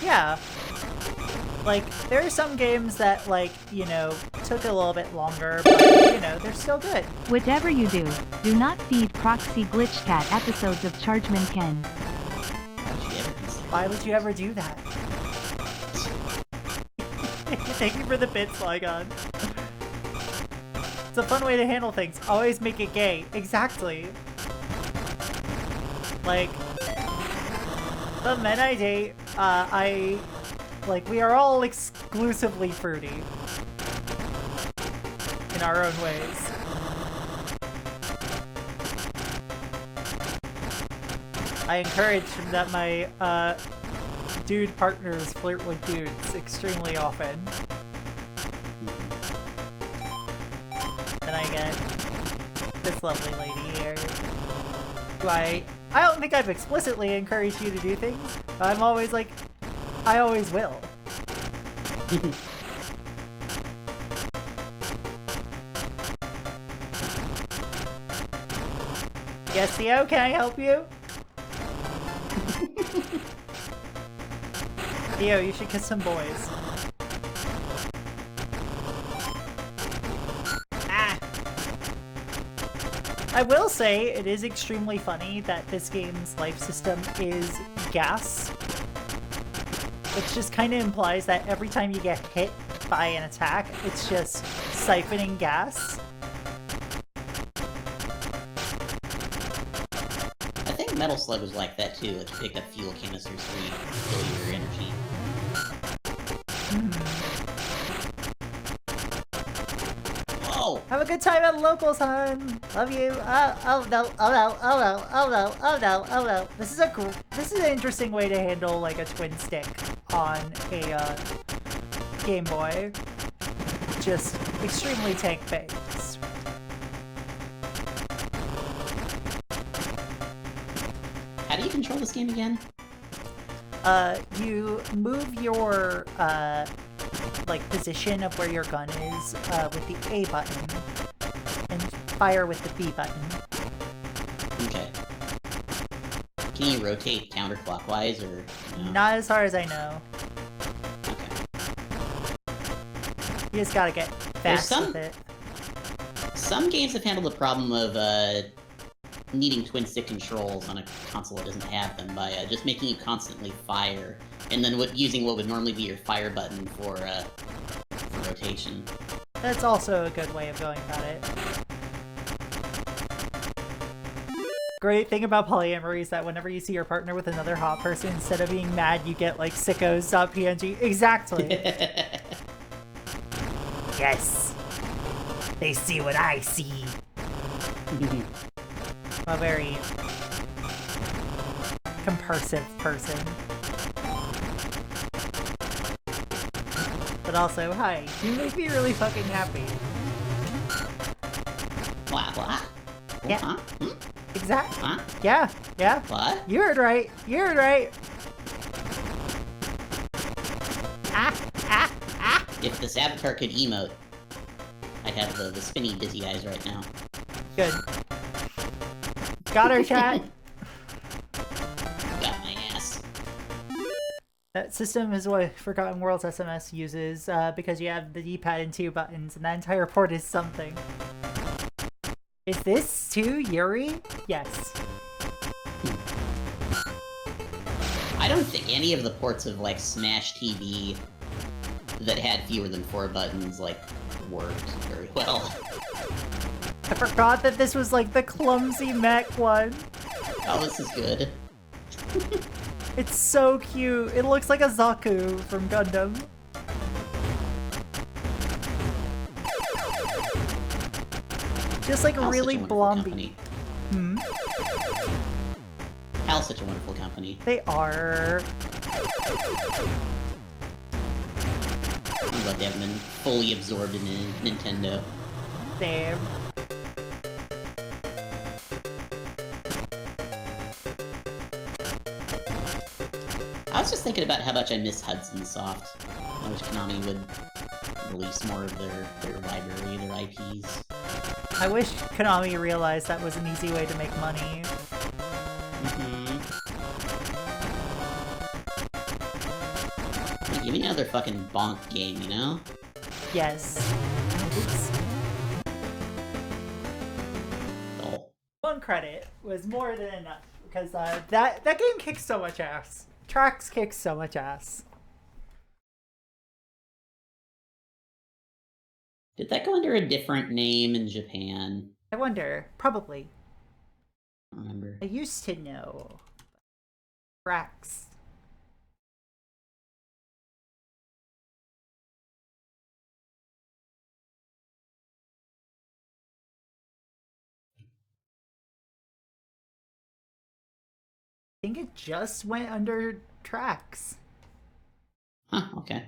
Yeah. Like, there are some games that, like, you know, took a little bit longer, but, you know, they're still good. Whatever you do not feed Proxy Glitch Cat episodes of Chargeman Ken. Why would you ever do that? Thank you for the bits, Slygon. It's a fun way to handle things. Always make it gay. Exactly. Like, the men I date, we are all exclusively fruity. In our own ways. I encourage that my, dude partners flirt with dudes extremely often. And I get this lovely lady here, who I don't think I've explicitly encouraged you to do things, but I'm always like, I always will. Yes, Theo, can I help you? Theo, you should kiss some boys. Ah! I will say, it is extremely funny that this game's life system is gas. Which just kind of implies that every time you get hit by an attack, it's just siphoning gas. I think Metal Slug was like that too, like you picked up fuel canisters to refill your energy. Whoa! Have a good time at locals, hon. Love you. Oh no! Oh no! Oh no! Oh no! Oh no! Oh no! This is an interesting way to handle like a twin stick on a Game Boy. Just extremely tank based. How do you control this game again? You move your like position of where your gun is with the A button, and fire with the B button. Okay. Can you rotate counterclockwise or no? Not as far as I know. Okay. You just gotta get fast with it. Some games have handled the problem of needing twin stick controls on a console that doesn't have them by just making you constantly fire, and then using what would normally be your fire button for rotation. That's also a good way of going about it. Great thing about polyamory is that whenever you see your partner with another hot person, instead of being mad, you get like sickos.png. Exactly. Yes. They see what I see. I'm a very compersive person. But also, hi, you make me really fucking happy. What? Yeah. Huh? Hmm? Exactly. Huh? Yeah. What? You heard right. Ah. If this avatar could emote, I'd have the spinny dizzy eyes right now. Good. Got her, chat. Got my ass. That system is what Forgotten Worlds SMS uses because you have the D-pad and 2 buttons, and that entire port is something. Is this too Yuri? Yes. I don't think any of the ports of like Smash TV that had fewer than 4 buttons like worked very well. I forgot that this was like the clumsy mech one. Oh, this is good. It's so cute. It looks like a Zaku from Gundam. Just like Hal's really such a wonderful blomby. company. Hal's such a wonderful company. They are. I'm glad they haven't been fully absorbed in Nintendo. Damn. I was just thinking about how much I miss Hudson Soft. I wish Konami would release more of their library, their IPs. I wish Konami realized that was an easy way to make money. Give me another fucking bonk game, you know? Yes. Oops. Oh. One credit was more than enough because that game kicks so much ass. Tracks kicks so much ass. Did that go under a different name in Japan? I wonder. Probably. I don't remember. I used to know. Tracks. I think it just went under Tracks. Huh, okay.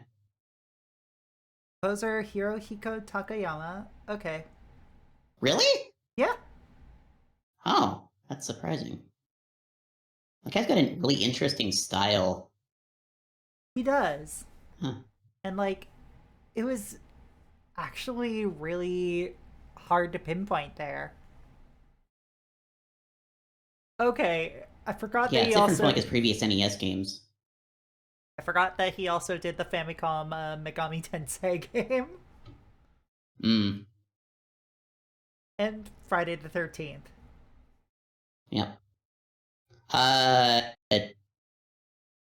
Composer Hirohiko Takayama. Okay. Really? Yeah. Oh, that's surprising. That guy's got a really interesting style. He does. Huh. And like, it was actually really hard to pinpoint there. Okay, I forgot Yeah, that it's he different also. from like his previous NES games. I forgot that he also did the Famicom Megami Tensei game Mm. and Friday the 13th. Yep.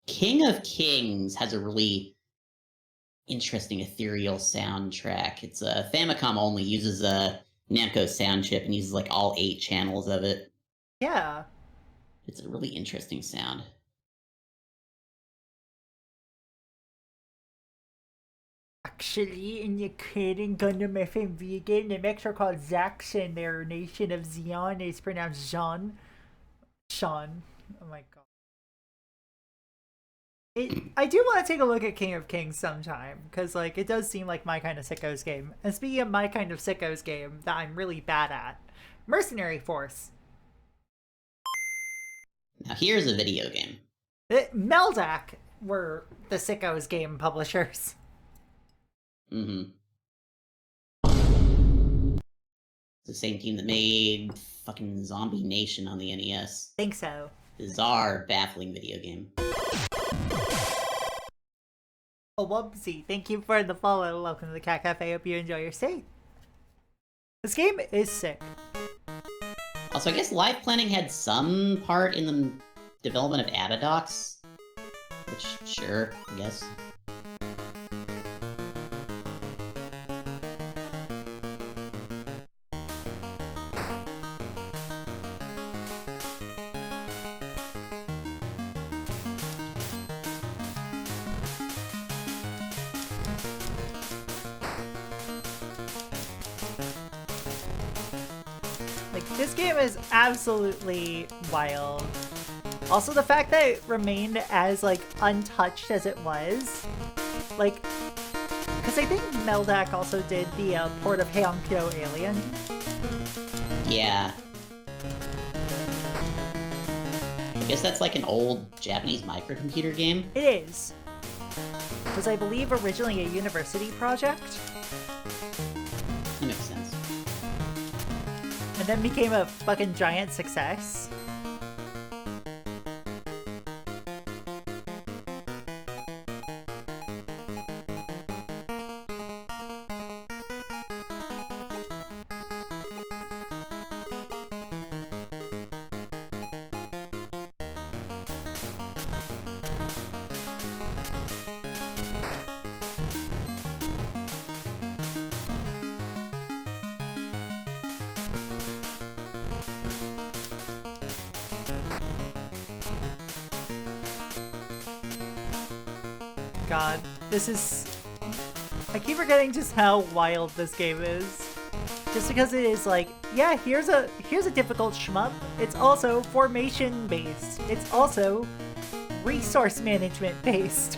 King of Kings has a really interesting ethereal soundtrack. It's a Famicom only, uses a Namco sound chip and uses like all 8 channels of it. Yeah. It's a really interesting sound. Actually, in the current Gundam FMV game, the mechs are called Zaxxon. Their nation of Zeon is pronounced Jean. Sean. Oh my god. I do want to take a look at King of Kings sometime, because like it does seem like my kind of sickos game. And speaking of my kind of sickos game that I'm really bad at, Mercenary Force. Now here's a video game. Meldak were the sickos game publishers. Mm-hmm. It's the same team that made fucking Zombie Nation on the NES. Think so. Bizarre, baffling video game. Oh, whoopsie. Thank you for the follow. Welcome to the Cat Cafe. Hope you enjoy your stay. This game is sick. Also, I guess live planning had some part in the development of Abadox. Which, sure, I guess. Like, this game is absolutely wild. Also, the fact that it remained as, like, untouched as it was. Like, because I think Meldak also did the port of Heiankyo Alien. Yeah. I guess that's like an old Japanese microcomputer game. It is. It was, I believe, originally a university project. That makes sense. And then became a fucking giant success. God, this is... I keep forgetting just how wild this game is. Just because it is like, yeah, here's a difficult shmup. It's also formation based. It's also resource management based.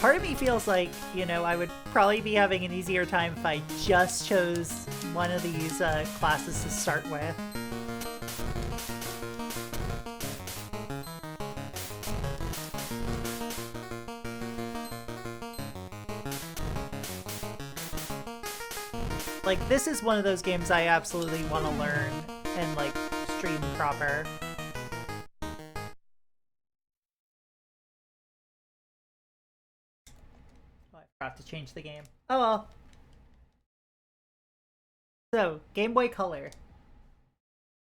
Part of me feels like, you know, I would probably be having an easier time if I just chose one of these classes to start with. Like, this is one of those games I absolutely want to learn and, like, stream proper. Oh, I forgot to change the game. Oh well. So, Game Boy Color.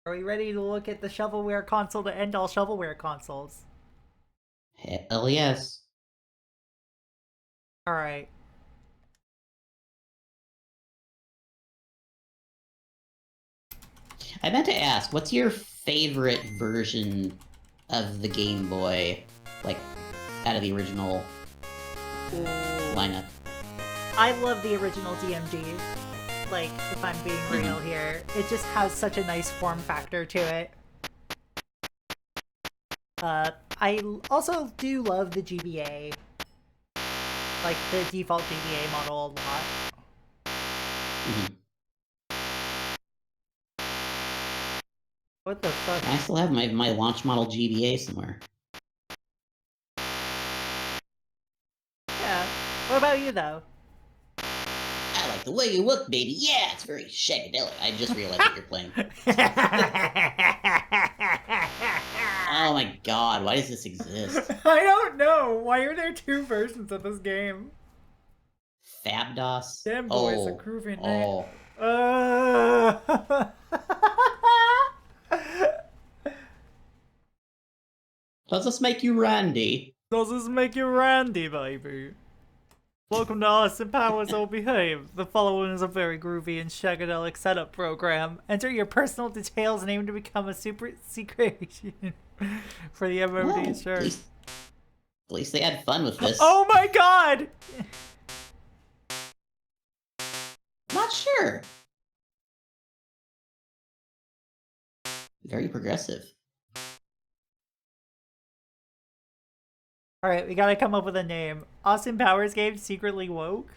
Are we ready to look at the shovelware console to end all shovelware consoles? Hell yes. Alright. I meant to ask, what's your favorite version of the Game Boy, like, out of the original lineup? I love the original DMG. Like, if I'm being real here. It just has such a nice form factor to it. I also do love the GBA. Like, the default GBA model a lot. Mm-hmm. What the fuck? I still have my launch model GBA somewhere. Yeah. What about you, though? I like the way you look, baby. Yeah, it's very shagadelic. I just realized what you're playing. Oh my god, why does this exist? I don't know. Why are there two versions of this game? Fabdos? Damn boy, it's a groovy name. Oh. Does this make you Randy? Does this make you Randy, baby? Welcome to Austin Powers Oh Behave. The following is a very groovy and shagadelic setup program. Enter your personal details and aim to become a super secret agent for the MOD Well, shirt. at least they had fun with this. Oh my god! Not sure. Very progressive. Alright, we gotta come up with a name. Austin Powers game secretly woke?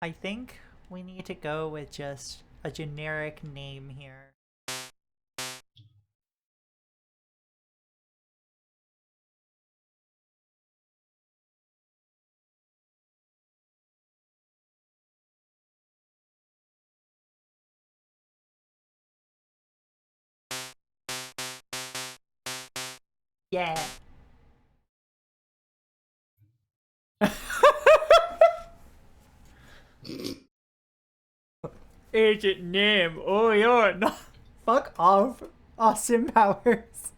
I think we need to go with just a generic name here. Yeah. Agent Nim, oh, you're not. Fuck off, Austin Powers.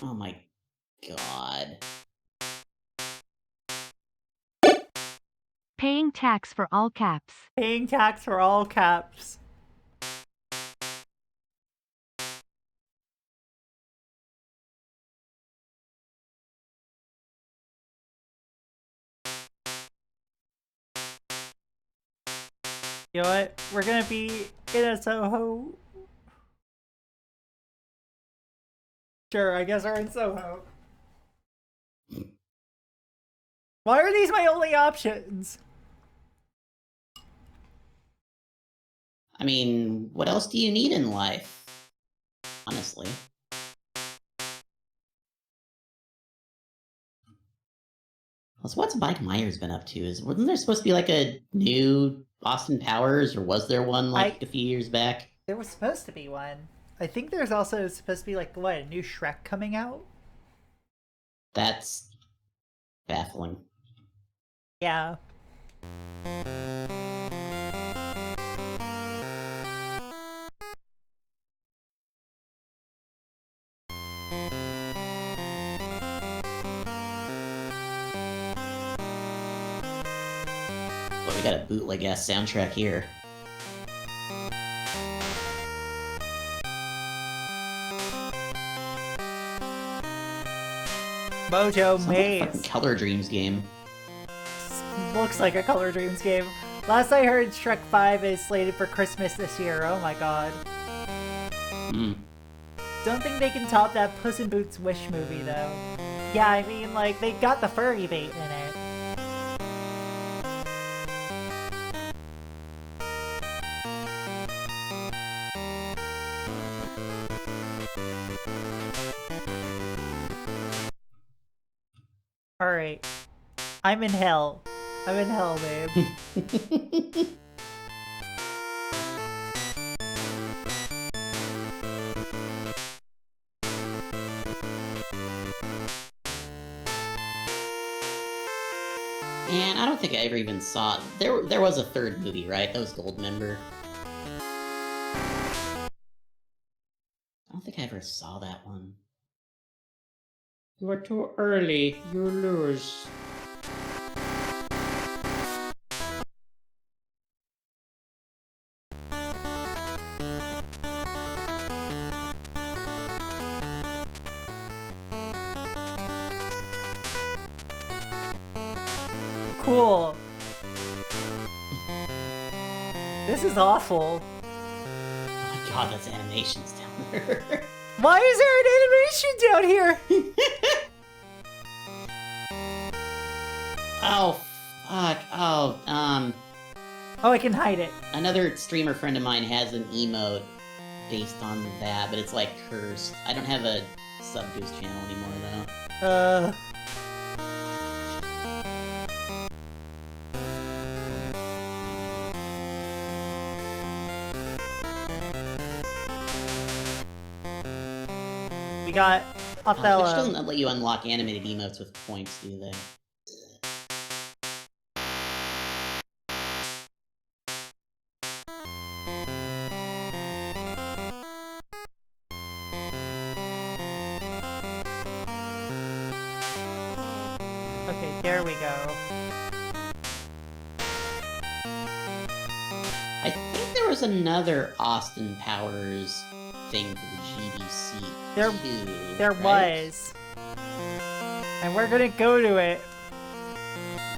Oh my god. Paying tax for all caps. Paying tax for all caps. You know what? We're gonna be in a Soho. Sure, I guess we're in Soho. Why are these my only options? I mean, what else do you need in life? Honestly. Plus, what's Mike Myers been up to? Wasn't there supposed to be like a new Austin Powers, or was there one like a few years back? There was supposed to be one. I think there's also supposed to be like what, a new Shrek coming out? That's baffling. Yeah. But we got a bootleg ass soundtrack here. Mojo Sounds like a fucking Maze. Color Dreams game. Looks like a Color Dreams game. Last I heard, Shrek 5 is slated for Christmas this year. Oh my god. Don't think they can top that Puss in Boots Wish movie, though. Yeah, I mean, like, they got the furry bait in it. Alright. I'm in hell. I'm in hell, babe. And I don't think I ever even saw... There was a third movie, right? That was Goldmember. I don't think I ever saw that one. You are too early. You lose. Cool. This is awful. Oh my god, that's animations down there. Why is there an animation down here? Oh, fuck. Oh, Oh, I can hide it. another streamer friend of mine has an emote based on that, but it's like cursed. I don't have a Subgoose channel anymore, though. We got Twitch Othello. doesn't let you unlock animated emotes with points, do they? Okay, there we go. I think there was another Austin Powers thing for the GBC There- too, There right? was. And we're gonna go to it.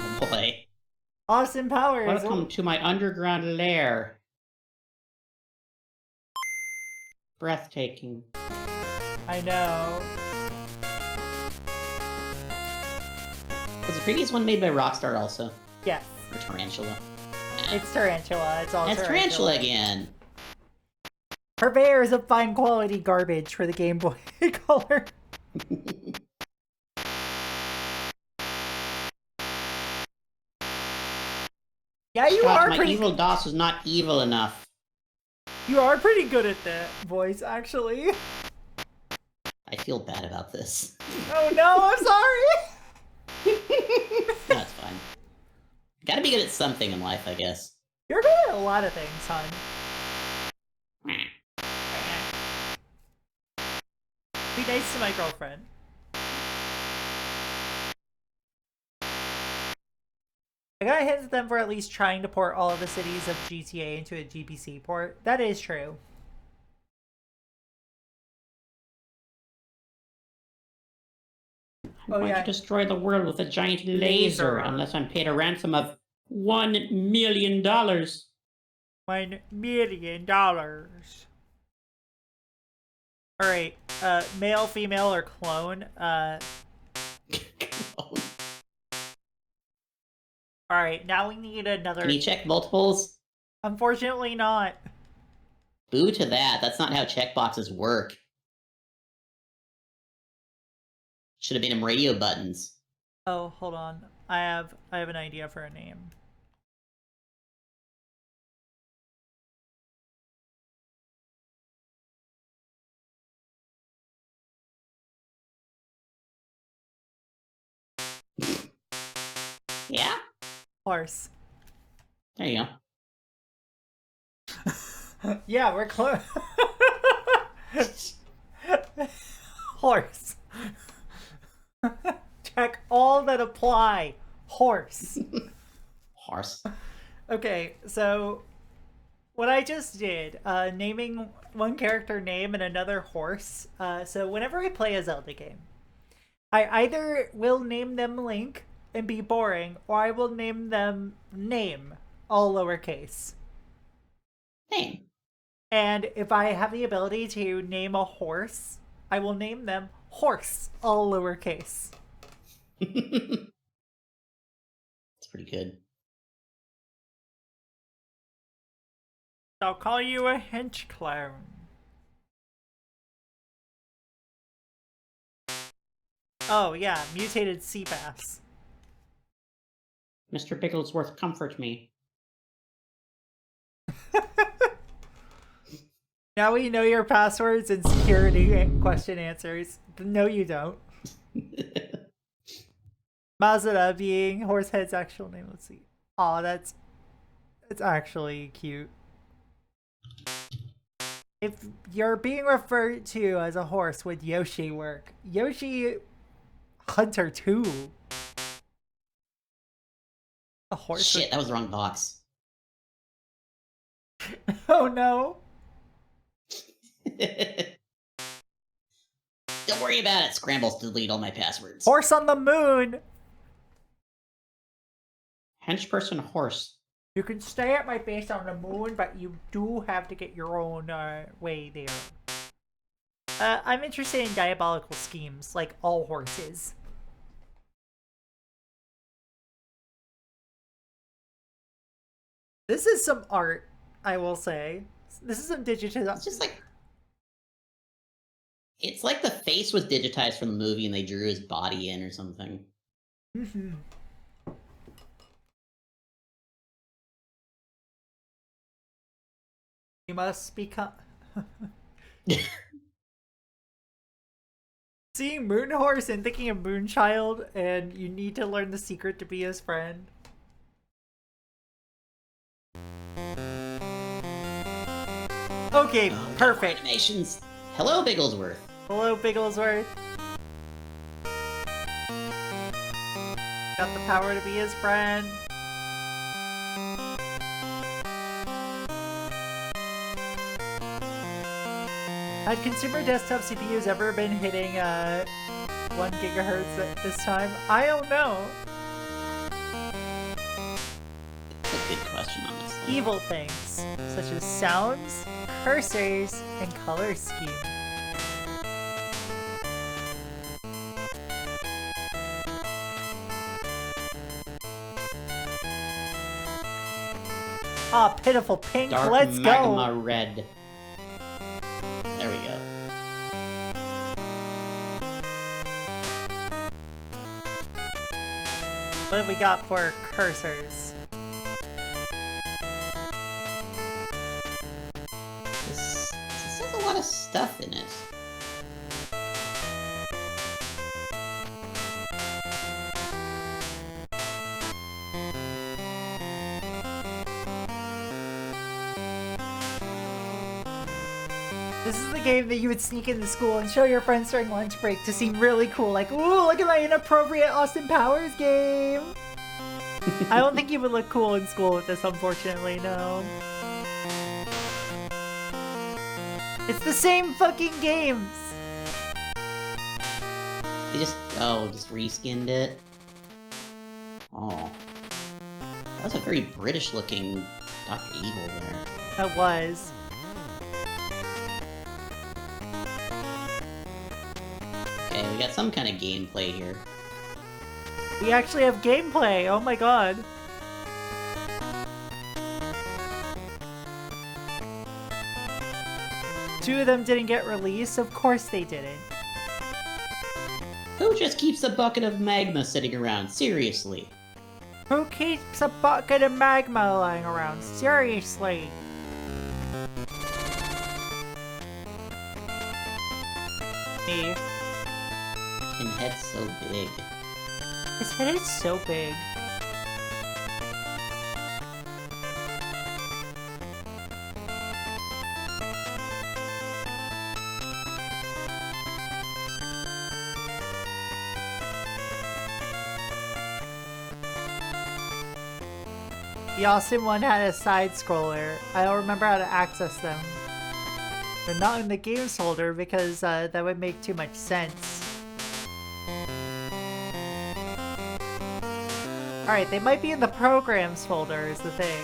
Oh boy. Austin Powers. Welcome to my underground lair. Breathtaking. I know. Was the previous one made by Rockstar also? Yes. Or Tarantula? It's Tarantula. It's all That's Tarantula again. Purveyors of fine quality garbage for the Game Boy Color. Yeah, you Scott, are my pretty. evil DOS was not evil enough. You are pretty good at that voice, actually. I feel bad about this. Oh no, I'm sorry. That's fine. Gotta be good at something in life, I guess. You're good at a lot of things, hon. Be nice to my girlfriend. I got hits at them for at least trying to port all of the cities of GTA into a GBC port. That is true. I'm going to destroy the world with a giant laser unless I'm paid a ransom of $1 million. $1 million. Alright, male, female, or clone. Alright, now we need another... Can you check multiples? Unfortunately not. Boo to that. That's not how checkboxes work. Should have been them radio buttons. Oh, hold on. I have an idea for a name. Yeah? Horse. There you go. Yeah, we're close. Horse. Check all that apply. Horse. Horse. Okay, so what I just did, naming one character name and another horse. So whenever I play a Zelda game, I either will name them Link and be boring, or I will name them Name, all lowercase. Name. And if I have the ability to name a horse, I will name them Horse, all lowercase. It's pretty good. I'll call you a hench clown. Oh yeah, mutated sea bass. Mr. Bigglesworth, comfort me. Now we know your passwords and security question answers. No, you don't. Mazda being Horsehead's actual name. Let's see. Aw, that's actually cute. If you're being referred to as a horse, would Yoshi work? Yoshi Hunter 2. A horse. Shit, that was the wrong box. Oh no. Don't worry about it. Scrambles to delete all my passwords. Horse on the moon. Henchperson horse. You can stay at my base on the moon, but you do have to get your own way there. I'm interested in diabolical schemes, like all horses. This is some art, I will say. This is some digitization. It's just like... It's like the face was digitized from the movie and they drew his body in or something. Mm-hmm. You must become... Seeing Moonhorse and thinking of Moonchild, and you need to learn the secret to be his friend. Okay, perfect. Animations. Hello, Bigglesworth. Hello, Bigglesworth. Got the power to be his friend. Had consumer desktop CPUs ever been hitting 1 gigahertz at this time? I don't know. That's a good question, honestly. Evil things, such as sounds, cursors, and color scheme. Ah, pitiful pink. Dark Let's magma go. red. There we go. What have we got for cursors? This has a lot of stuff in it. This is the game that you would sneak into school and show your friends during lunch break to seem really cool. Like, ooh, look at my inappropriate Austin Powers game. I don't think you would look cool in school with this, unfortunately, no. It's the same fucking games. They just reskinned it. Oh. That was a very British looking Dr. Evil there. That was. Okay, we got some kind of gameplay here. We actually have gameplay, oh my god. Two of them didn't get released, of course they didn't. Who just keeps a bucket of magma sitting around? Seriously. Who keeps a bucket of magma lying around? Seriously. Me. His head's so big. His head is so big. The Austin one had a side scroller. I don't remember how to access them. They're not in the games folder because that would make too much sense. Alright, they might be in the programs folder is the thing.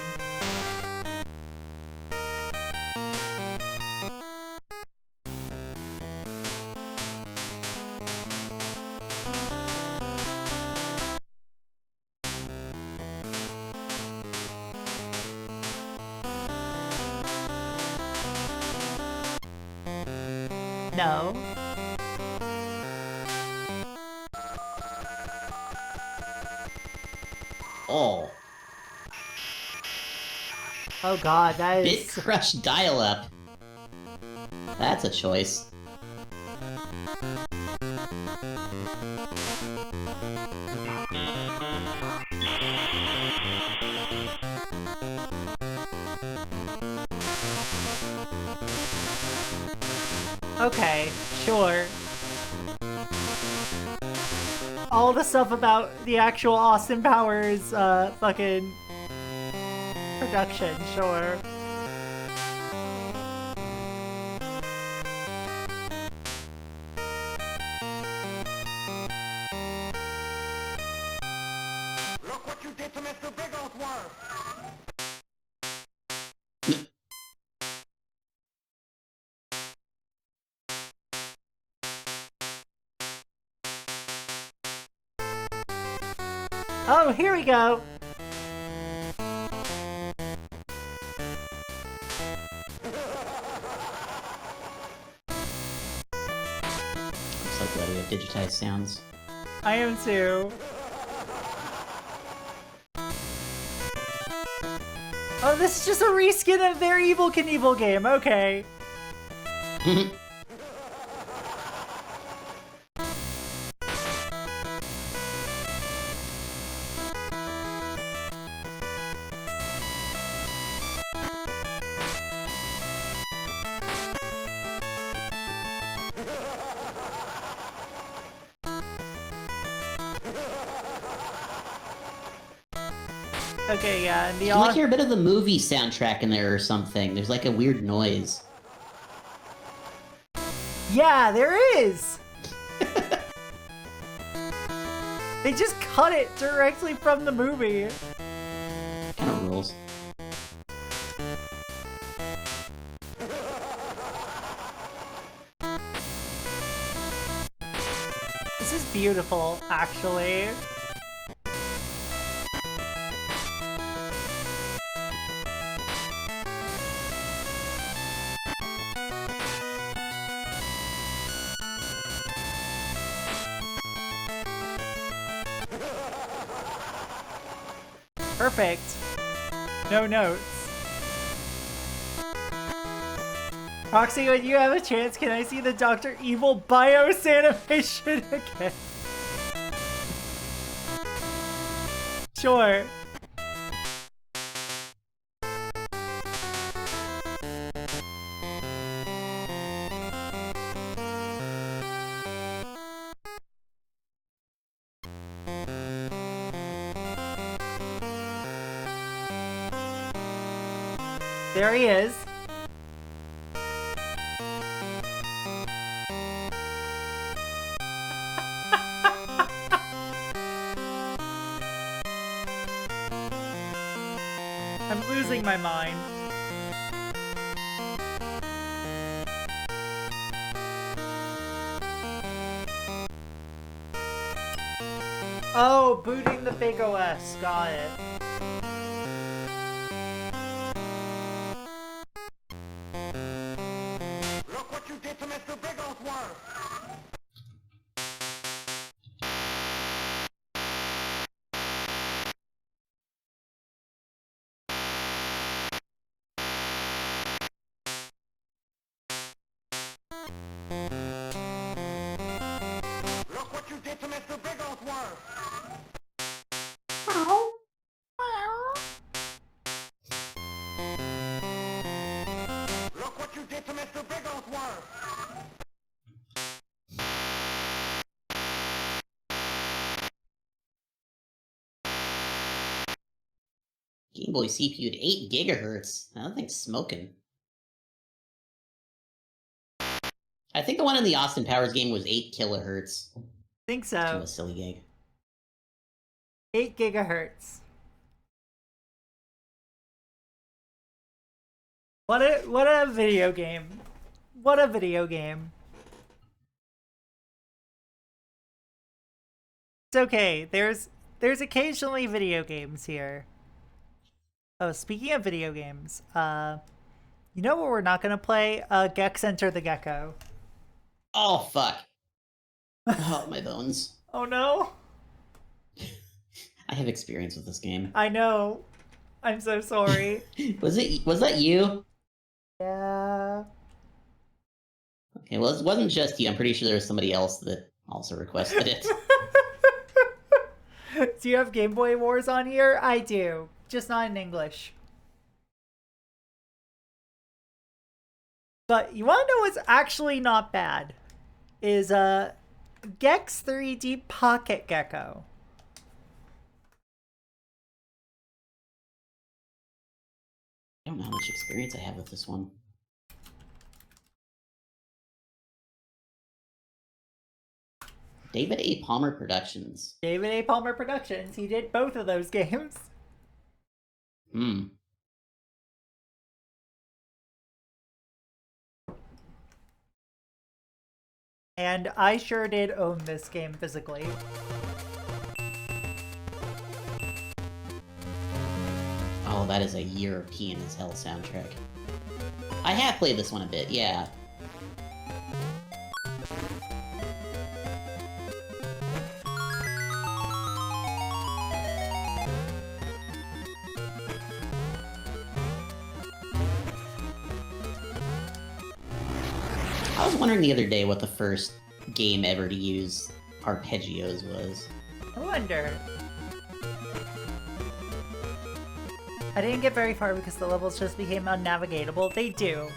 No. Oh. Oh god, that Bit is... Crush dial-up. That's a choice. Okay, sure. All the stuff about the actual Austin Powers, fucking production, sure. Look what you did to Mr. Bigglesworth! Oh, here we go! I'm so glad we have digitized sounds. I am too. Oh, this is just a reskin of their Evil Knievel game, okay. Okay, yeah, and the You might hear a bit of the movie soundtrack in there or something. There's like a weird noise. Yeah, there is! They just cut it directly from the movie. Kind of rules. This is beautiful, actually. Perfect. No notes. Roxy, when you have a chance, can I see the Dr. Evil BIOS animation again? Sure. There he is. I'm losing my mind. Oh, booting the big OS. Got it. Look what you did to Mr. Bigglesworth! Look what you did to Mr. Bigglesworth! Look what you did to Mr. Bigglesworth! Game Boy CPU at 8 gigahertz. That thing's smoking. I think the one in the Austin Powers game was 8 kilohertz. Think Kind so. of a silly gig. 8 gigahertz. What a video game. What a video game. It's okay. There's occasionally video games here. Oh, speaking of video games, you know what we're not gonna play? Gex Enter the Gecko. Oh, fuck. Oh, my bones. Oh no. I have experience with this game. I know. I'm so sorry. Was that you? Yeah. Okay, well, it wasn't just you. I'm pretty sure there was somebody else that also requested it. Do you have Game Boy Wars on here? I do. Just not in English. But you wanna know what's actually not bad? Is Gex 3D Pocket Gecko. I don't know how much experience I have with this one. David A. Palmer Productions. David A. Palmer Productions. He did both of those games. Hmm. And I sure did own this game physically. Oh, that is a European as hell soundtrack. I have played this one a bit, yeah. I was wondering the other day what the first game ever to use arpeggios was. I wonder. I didn't get very far because the levels just became unnavigatable. They do.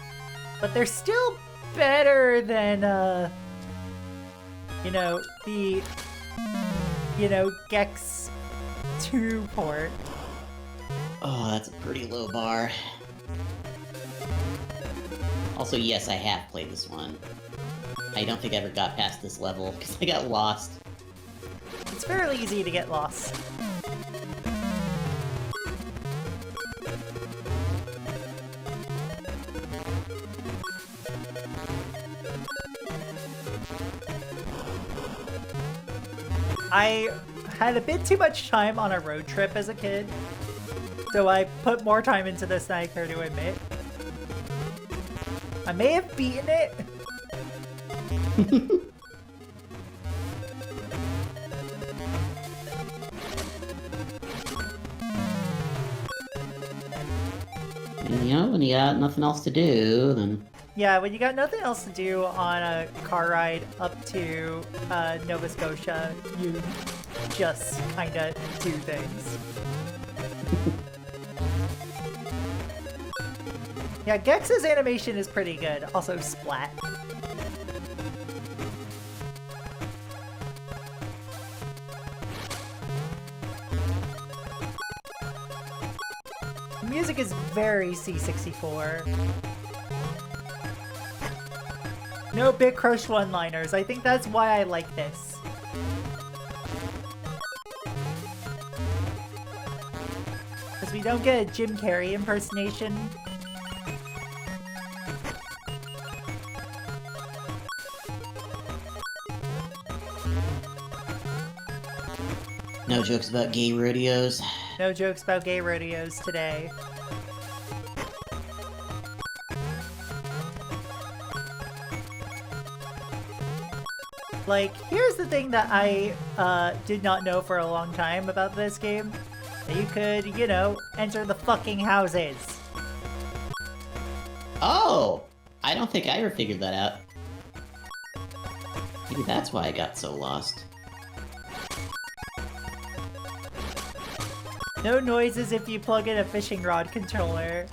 But they're still better than, you know, the, Gex 2 port. Oh, that's a pretty low bar. Also, yes, I have played this one. I don't think I ever got past this level, because I got lost. It's fairly easy to get lost. I had a bit too much time on a road trip as a kid, so I put more time into this than I care to admit. I may have beaten it. when you got nothing else to do, then... Yeah, when you got nothing else to do on a car ride up to Nova Scotia, you just kinda do things. Yeah, Gex's animation is pretty good. Also, splat. The music is very C64. No Big Crush one-liners. I think that's why I like this. Because we don't get a Jim Carrey impersonation. No jokes about gay rodeos. No jokes about gay rodeos today. Like, here's the thing that I did not know for a long time about this game. That you could, you know, enter the fucking houses. Oh! I don't think I ever figured that out. Maybe that's why I got so lost. No noises if you plug in a fishing rod controller.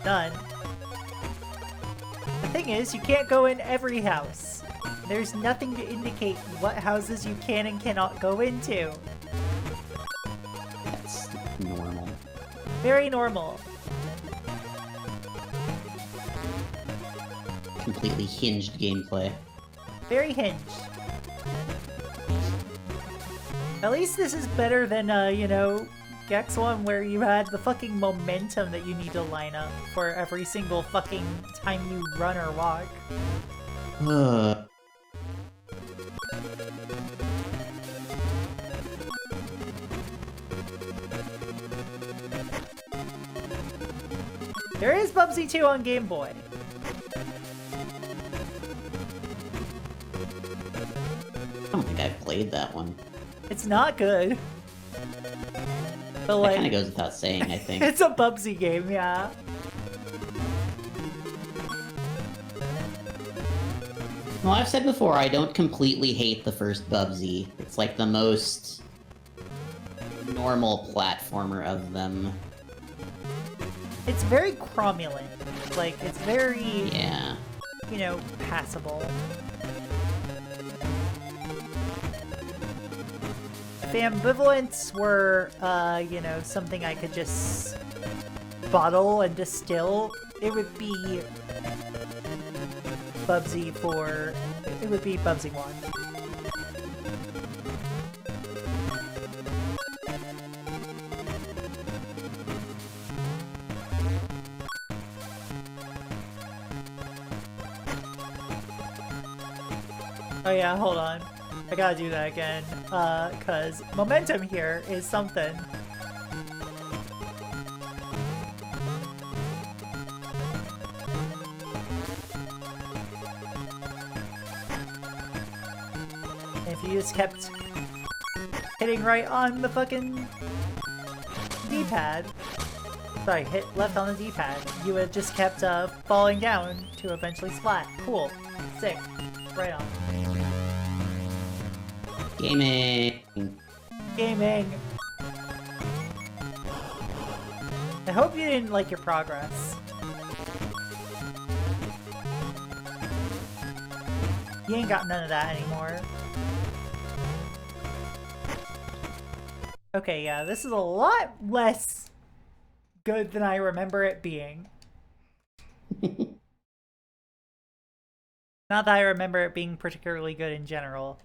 None. The thing is, you can't go in every house. There's nothing to indicate what houses you can and cannot go into. That's normal. Very normal. Completely hinged gameplay. Very hinged. At least this is better than, you know, Gex 1 where you had the fucking momentum that you need to line up for every single fucking time you run or walk. There is Bubsy 2 on Game Boy. I don't think I've played that one. It's not good. But That like, kind of goes without saying, I think. it's a Bubsy game, yeah. Well, I've said before, I don't completely hate the first Bubsy. It's like the most normal platformer of them. It's very cromulent. Like, it's very, Yeah. you know, passable. If ambivalents were, you know, something I could just bottle and distill, it would be Bubsy for... It would be Bubsy 1. Oh yeah, hold on. I gotta do that again, cause momentum here is something. If you just kept hitting right on the fucking D-pad, sorry, hit left on the D-pad, you would have just kept falling down to eventually splat. Cool. Sick. Right on. Gaming! Gaming! I hope you didn't like your progress. You ain't got none of that anymore. Okay, yeah, this is a lot less good than I remember it being. Not that I remember it being particularly good in general.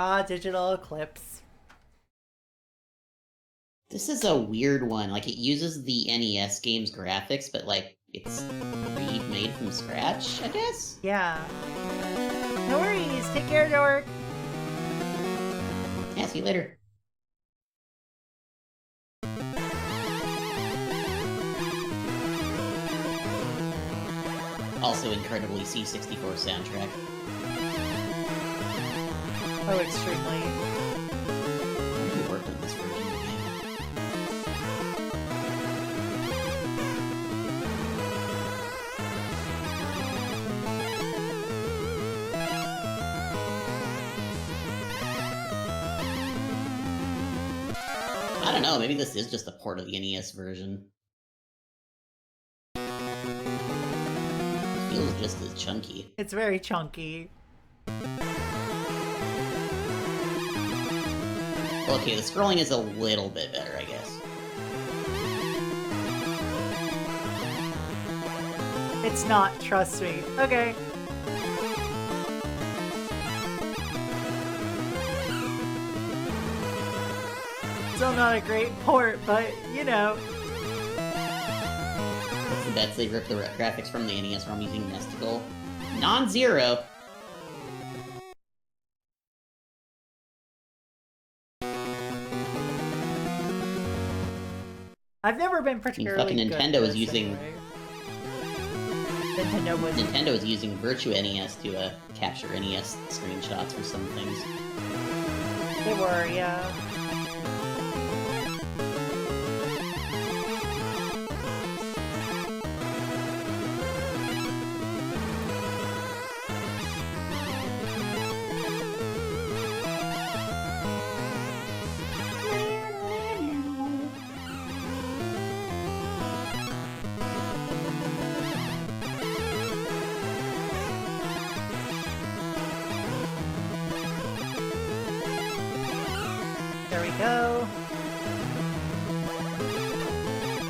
Ah, Digital Eclipse. This is a weird one. Like, it uses the NES game's graphics, but, like, it's remade from scratch, I guess? Yeah. No worries. Take care, Dork. Yeah, see you later. Also incredibly C64 soundtrack. Oh, extremely. Who worked on this version of the game? I don't know, maybe this is just a port of the NES version. It feels just as chunky. It's very chunky. Well, okay, the scrolling is a little bit better, I guess. It's not, trust me. Okay. Still not a great port, but, you know. What's the bets? They ripped the graphics from the NES ROM using Nesticle. Non-zero! I've never been particularly fucking good Nintendo at is this using- anyway. Nintendo is using Virtua NES to capture NES screenshots for some things. They were, yeah. There we go.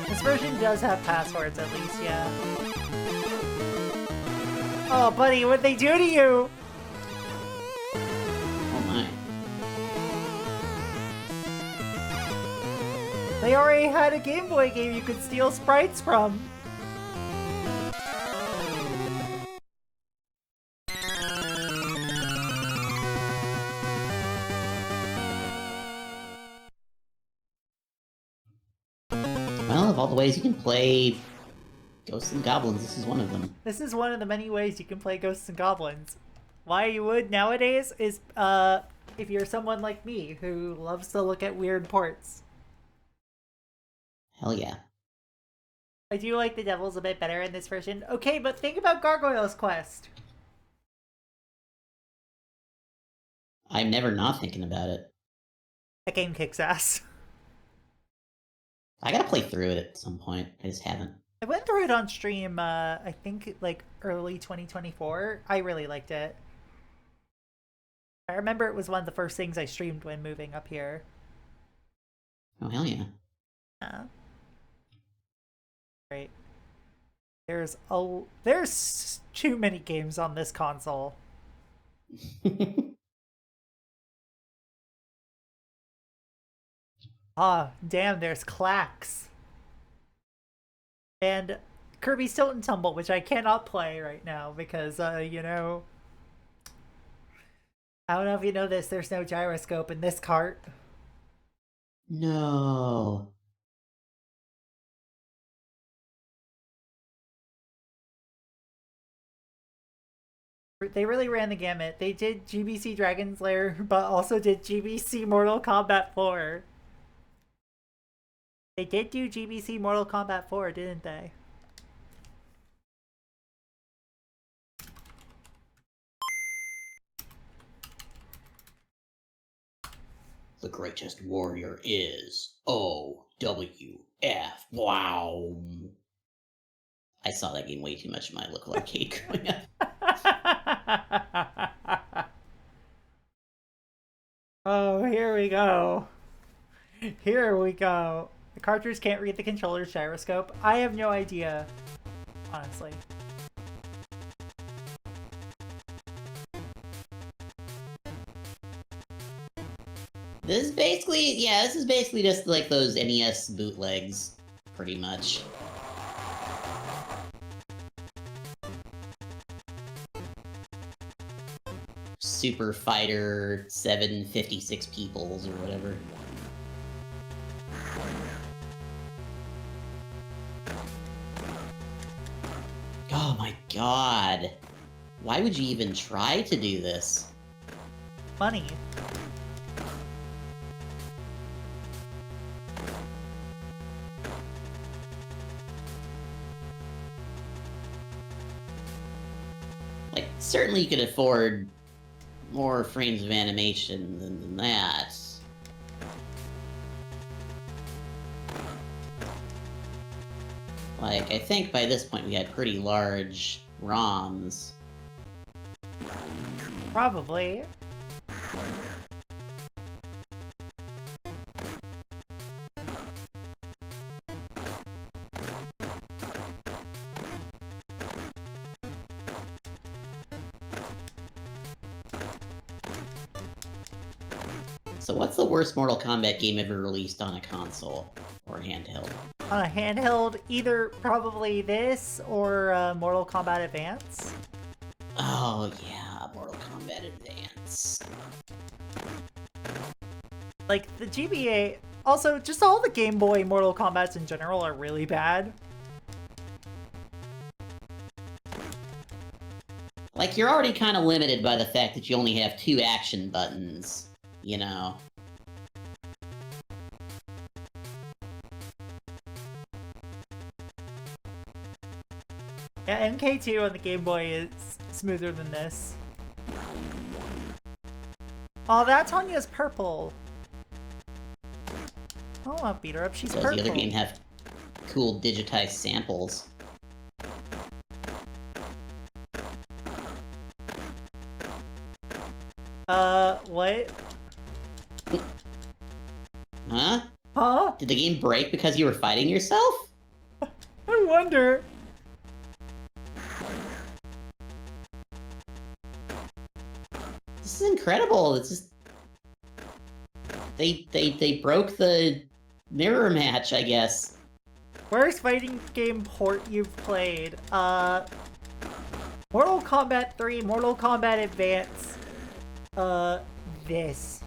This version does have passwords, at least, yeah. Oh, buddy, what'd they do to you? Oh my. They already had a Game Boy game you could steal sprites from. Well, of all the ways you can play Ghosts and Goblins, this is one of them. This is one of the many ways you can play Ghosts and Goblins. Why you would nowadays is, if you're someone like me who loves to look at weird ports. Hell yeah. I do like the Devils a bit better in this version. Okay, but think about Gargoyle's Quest. I'm never not thinking about it. That game kicks ass. I gotta play through it at some point. I just haven't. I went through it on stream, I think, like, early 2024. I really liked it. I remember it was one of the first things I streamed when moving up here. Oh, hell yeah. Great. There's too many games on this console. Ah, damn, there's Clax. And Kirby's Tilt and Tumble, which I cannot play right now because, you know... I don't know if you know this, there's no gyroscope in this cart. No. They really ran the gamut. They did GBC Dragon's Lair, but also did GBC Mortal Kombat 4. They did do GBC Mortal Kombat 4, didn't they? The greatest warrior is OWF. Wow. I saw that game way too much in my local arcade growing up. Oh, here we go. Here we go. The cartridge can't read the controller's gyroscope. I have no idea, honestly. This is basically just like those NES bootlegs, pretty much. Super Fighter 756 Peoples or whatever. Oh my god. Why would you even try to do this? Money. Like, certainly you could afford more frames of animation than that. Like, I think by this point we had pretty large ROMs. Probably. So what's the worst Mortal Kombat game ever released on a console? Or handheld? On a handheld, either probably this or Mortal Kombat Advance. Oh yeah, Mortal Kombat Advance. Like, the GBA... Also, just all the Game Boy Mortal Kombats in general are really bad. Like, you're already kind of limited by the fact that you only have 2 action buttons, you know? Yeah, MK2 on the Game Boy is smoother than this. Oh, that Tanya's purple. Oh, I'll beat her up. She's Does purple. the other game have cool digitized samples? What? Huh? Huh? Did the game break because you were fighting yourself? I wonder. This is incredible. It's just... They broke the mirror match, I guess. Worst fighting game port you've played? Mortal Kombat 3, Mortal Kombat Advance. This.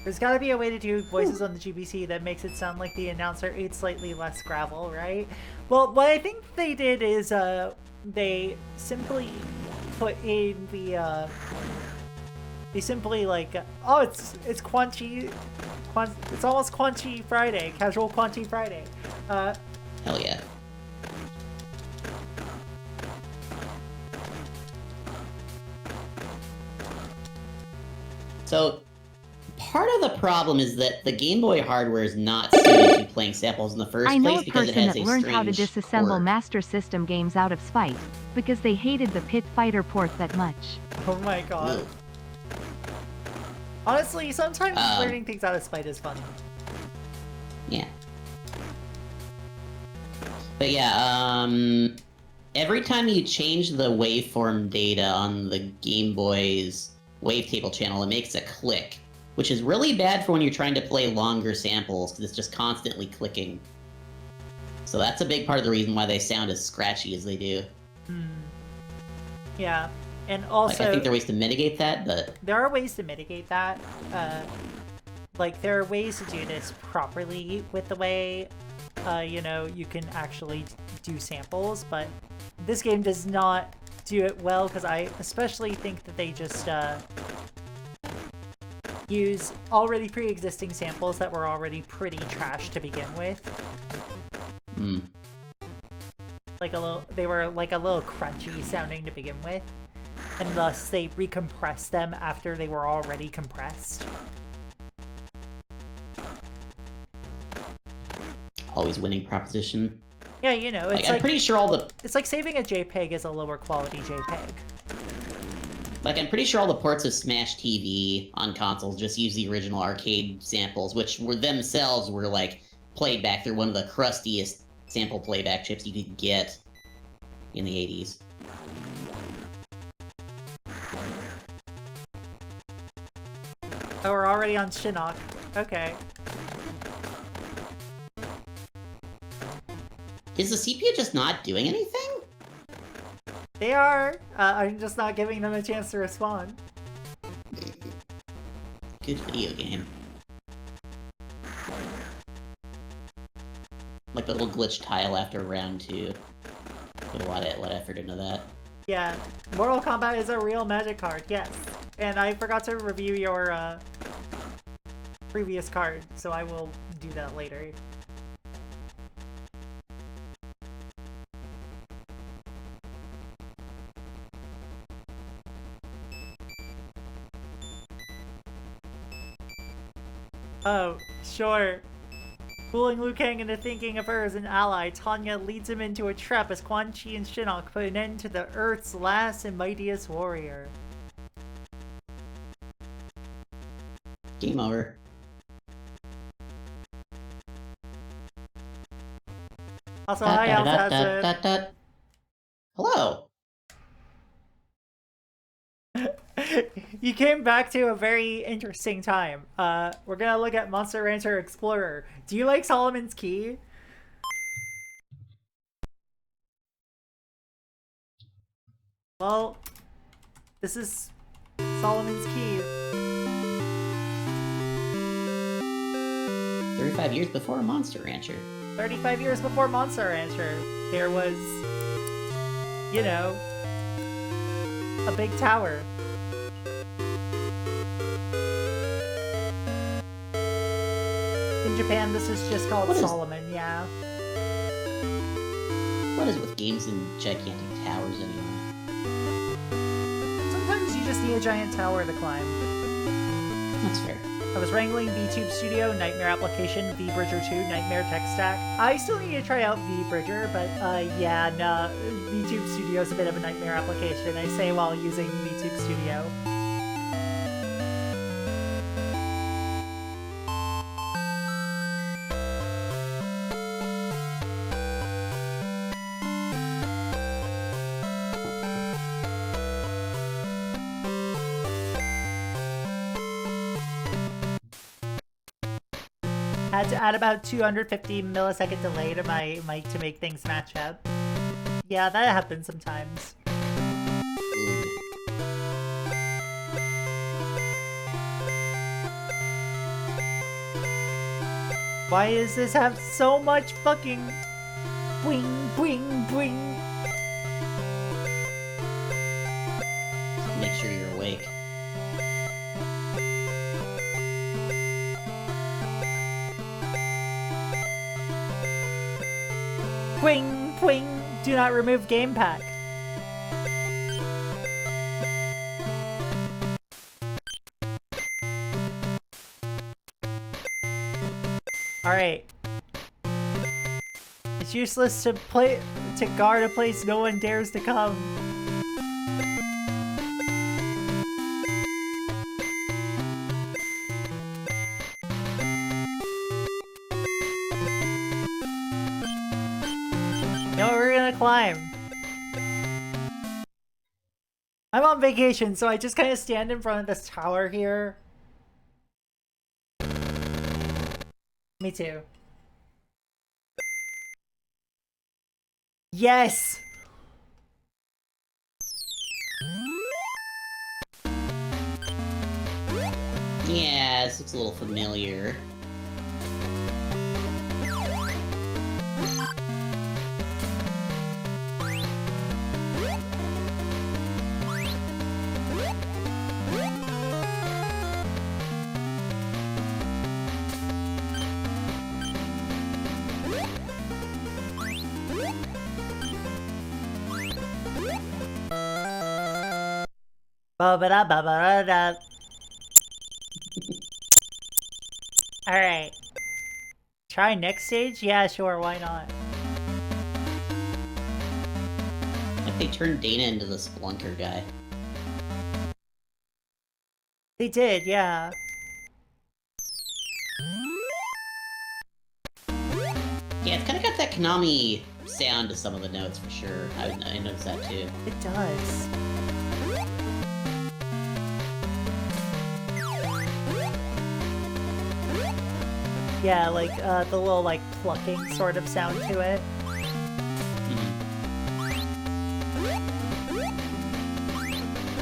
There's gotta be a way to do voices on the GBC that makes it sound like the announcer ate slightly less gravel, right? Well, what I think they did is, they simply put in the, they simply like, oh, it's Quanchi, it's almost Quanchi Friday, casual Quanchi Friday. Hell yeah. So, part of the problem is that the Game Boy hardware is not suited to playing samples in the first I know place a because it person has that a learned how to strange disassemble quirk. Master System games out of spite, because they hated the Pit Fighter port that much. Oh my god. Ugh. Honestly, sometimes learning things out of spite is fun. Yeah. But yeah, every time you change the waveform data on the Game Boy's wavetable channel, it makes a click, which is really bad for when you're trying to play longer samples, because it's just constantly clicking. So that's a big part of the reason why they sound as scratchy as they do. Yeah, and Like, also... I think there are ways to mitigate that, but... There are ways to mitigate that. Like, there are ways to do this properly with the way, you know, you can actually do samples, but this game does not do it well, because I especially think that they just, use already pre-existing samples that were already pretty trash to begin with. Like they were like a little crunchy sounding to begin with, and thus they recompressed them after they were already compressed. Always winning proposition. Yeah, you know, it's I'm pretty sure all the... It's like saving a JPEG as a lower quality JPEG. Like, I'm pretty sure all the ports of Smash TV on consoles just use the original arcade samples, which were themselves were, like, played back through one of the crustiest sample playback chips you could get in the 80s. Oh, we're already on Shinnok. Okay. Is the CPU just not doing anything? They are. I'm just not giving them a chance to respond. Good video game. like the little glitch tile after round 2. Put a lot of effort into that. Yeah, Mortal Kombat is a real Magic card, yes. And I forgot to review your previous card, so I will do that later. Oh, sure. Fooling Liu Kang into thinking of her as an ally, Tanya leads him into a trap as Quan Chi and Shinnok put an end to the Earth's last and mightiest warrior. Game over. Also, hi, Altaza. Hello. You came back to a very interesting time. We're gonna look at Monster Rancher Explorer. Do you like Solomon's Key? Well, this is Solomon's Key. 35 years before Monster Rancher. 35 years before Monster Rancher, there was, you know, a big tower. In Japan, this is just called Solomon, yeah. What is with games and gigantic towers anyway? Sometimes you just need a giant tower to climb. That's fair. I was wrangling VTube Studio, Nightmare Application, VBridger 2, Nightmare Tech Stack. I still need to try out VBridger, but yeah, no, VTube Studio is a bit of a nightmare application, I say while using VTube Studio. Had to add about 250 millisecond delay to my mic to make things match up. Yeah, that happens sometimes. Why does this have so much fucking bwing bwing bwing? Make sure you're awake. Bwing bwing! Do not remove game pack. Alright. It's useless to guard a place no one dares to come. No, we're gonna climb. I'm on vacation, so I just kind of stand in front of this tower here. Me too. Yes! Yeah, this looks a little familiar. Ba-ba-da-ba-ba-da. Alright. Try next stage? Yeah, sure, why not? Like they turned Dana into the Splunker guy. They did, yeah. Yeah, it's kind of got that Konami sound to some of the notes for sure. I noticed that too. It does. Yeah, like, the little, like, plucking sort of sound to it.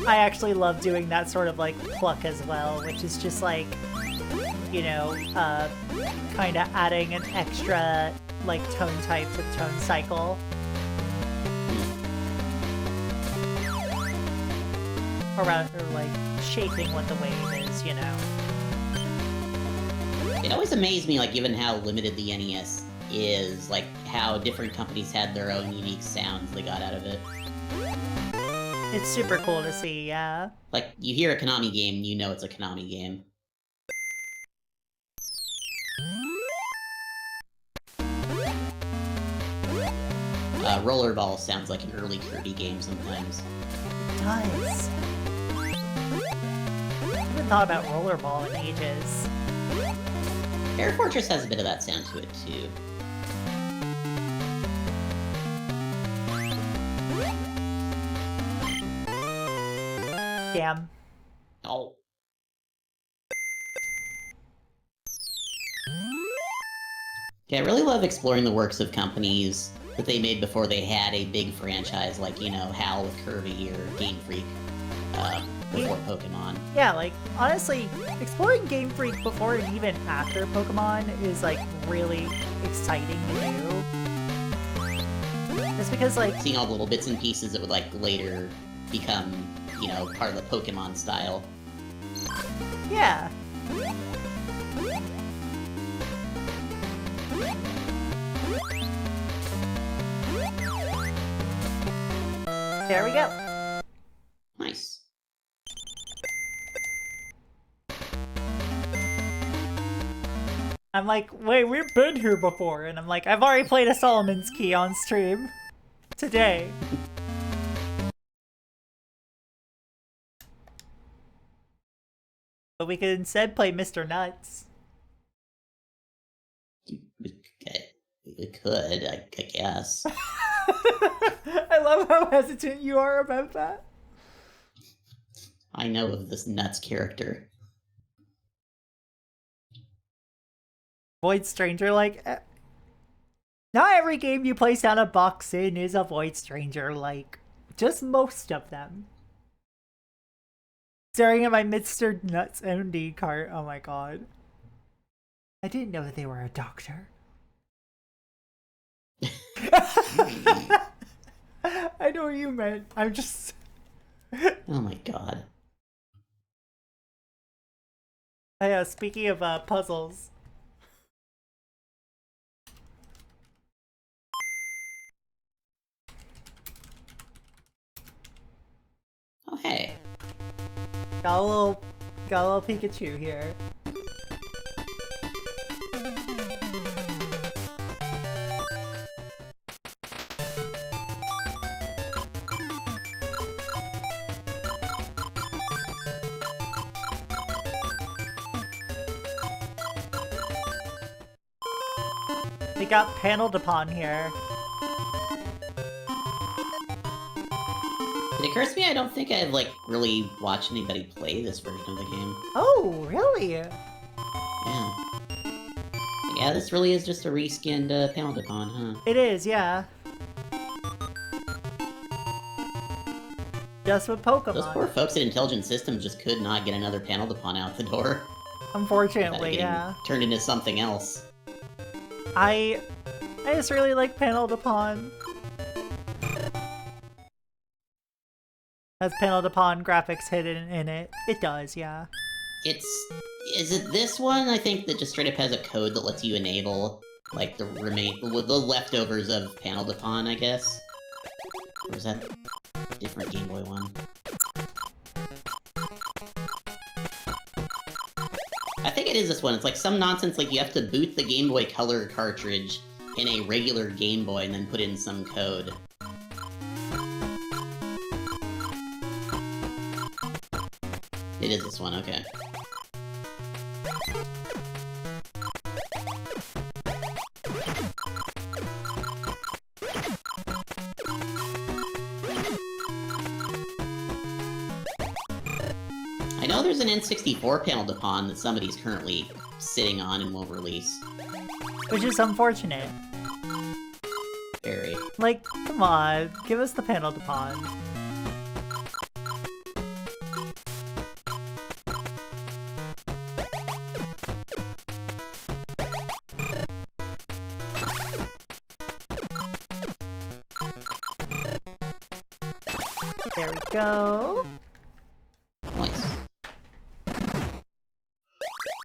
I actually love doing that sort of, like, pluck as well, which is just, like, you know, kind of adding an extra, like, tone type to the tone cycle. Or like, shaping what the wave is, you know. It always amazed me, like, given how limited the NES is, like, how different companies had their own unique sounds they got out of it. It's super cool to see, yeah. Like, you hear a Konami game, you know it's a Konami game. Rollerball sounds like an early Kirby game sometimes. It does. I haven't thought about Rollerball in ages. Air Fortress has a bit of that sound to it, too. Damn. Oh. Yeah, I really love exploring the works of companies that they made before they had a big franchise like, you know, HAL with Kirby or Game Freak before Pokemon. Yeah, like, honestly, exploring Game Freak before and even after Pokemon is, like, really exciting to do. It's because, like... Seeing all the little bits and pieces that would, like, later become, you know, part of the Pokemon style. Yeah. There we go. Nice. I'm like, wait, we've been here before. And I'm like, I've already played a Solomon's Key on stream today. But we could instead play Mr. Nuts. We could, I guess. I love how hesitant you are about that. I know of this Nuts character. Void Stranger, like... not every game you place down a box in is a Void Stranger, like... just most of them. Staring at my Mr. Nuts MD cart, oh my god. I didn't know that they were a doctor. I know what you meant. I'm just... Oh my god. Yeah, speaking of puzzles. Oh hey. Got a little Pikachu here. We got paneled upon here. It occurs to me I don't think I've, like, really watched anybody play this version of the game. Oh, really? Yeah. Yeah, this really is just a reskinned paneled upon, huh? It is, yeah. Just with Pokemon. Those poor folks at Intelligent Systems just could not get another paneled upon out the door. Unfortunately, Getting yeah. Turned into something else. I just really like paneled upon. Has paneled upon graphics hidden in it. It does, yeah. Is it this one, I think, that just straight up has a code that lets you enable, like, the leftovers of paneled upon, I guess? Or is that a different Game Boy one? I think it is this one. It's like some nonsense, like you have to boot the Game Boy Color cartridge in a regular Game Boy and then put in some code. It is this one, okay. I know there's an N64 paneled upon that somebody's currently sitting on and won't release. Which is unfortunate. Very. Like, come on, give us the paneled upon. There we go. Nice.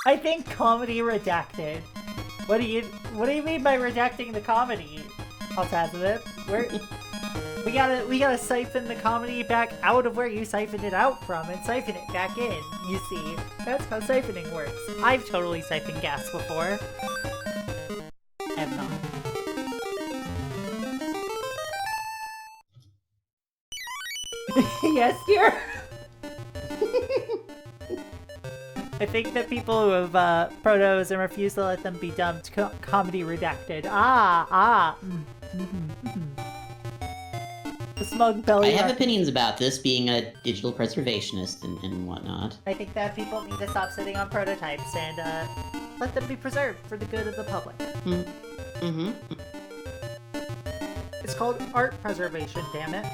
I think comedy redacted. What do you mean by redacting the comedy, Altazabeth? We gotta siphon the comedy back out of where you siphoned it out from and siphon it back in, you see. That's how siphoning works. I've totally siphoned gas before. I have not. Yes, dear. I think that people who have protos and refuse to let them be dumped, comedy redacted. The smug belly. I have opinions about this, being a digital preservationist and whatnot. I think that people need to stop sitting on prototypes and let them be preserved for the good of the public. Mm-hmm. It's called art preservation, damn it.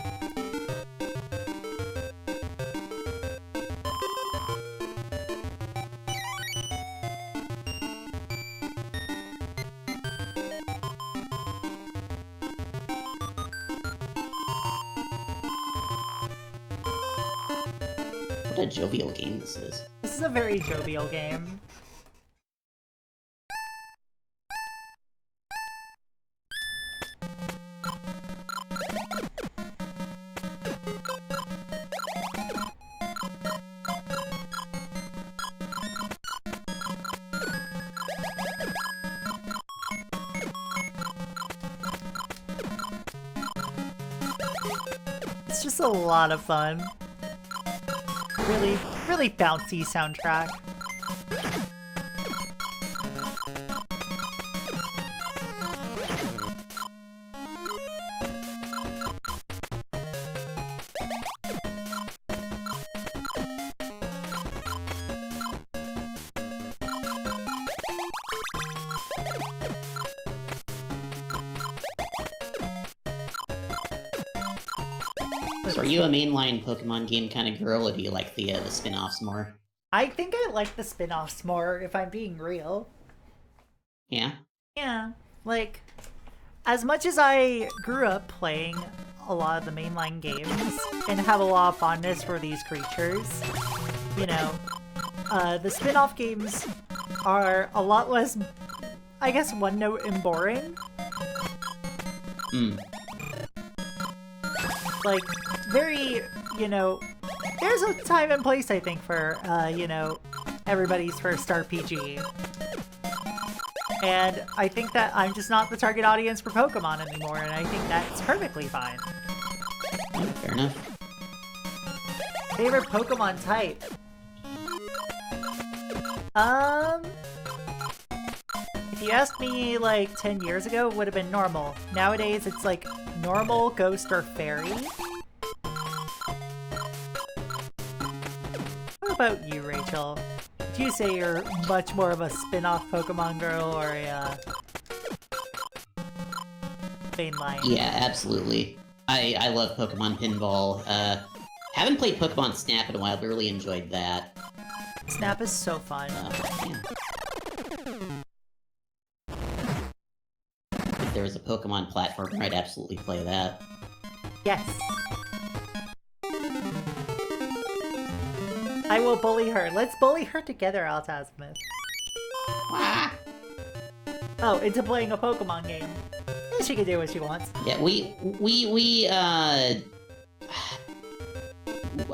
What a jovial game this is. This is a very jovial game. It's just a lot of fun. Really bouncy soundtrack. So are you a mainline Pokemon game kind of girl, or do you like the spin-offs more? I think I like the spin-offs more, if I'm being real. Yeah? Yeah, like, as much as I grew up playing a lot of the mainline games and have a lot of fondness for these creatures, you know, the spin-off games are a lot less, I guess, one-note and boring. Like, very, you know, there's a time and place, I think, for, you know, everybody's first RPG. And I think that I'm just not the target audience for Pokemon anymore, and I think that's perfectly fine. Fair enough. Favorite Pokemon type? If you asked me, like, 10 years ago, it would have been normal. Nowadays, it's like normal, ghost, or fairy. What about you, Rachel? Would you say you're much more of a spin-off Pokemon girl or a mainline? Yeah, absolutely. I love Pokemon Pinball. Haven't played Pokemon Snap in a while, but really enjoyed that. Snap is so fun. Yeah. If there was a Pokemon platformer, I'd absolutely play that. Yes. I will bully her. Let's bully her together, Altasmith. Ah! Oh, into playing a Pokemon game. Yeah, she can do what she wants. Yeah,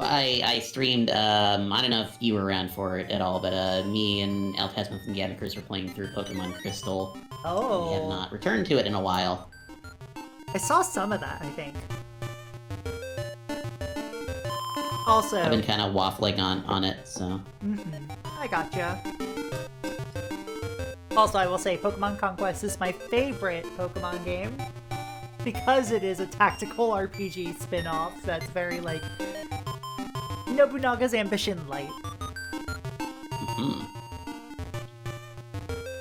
I streamed, I don't know if you were around for it at all, but me and Altasmith and Gavin Chris were playing through Pokemon Crystal. Oh. We have not returned to it in a while. I saw some of that, I think. Also... I've been kind of waffling on it, so... I gotcha. Also, I will say Pokemon Conquest is my favorite Pokemon game. Because it is a tactical RPG spin-off that's very, like... Nobunaga's Ambition light.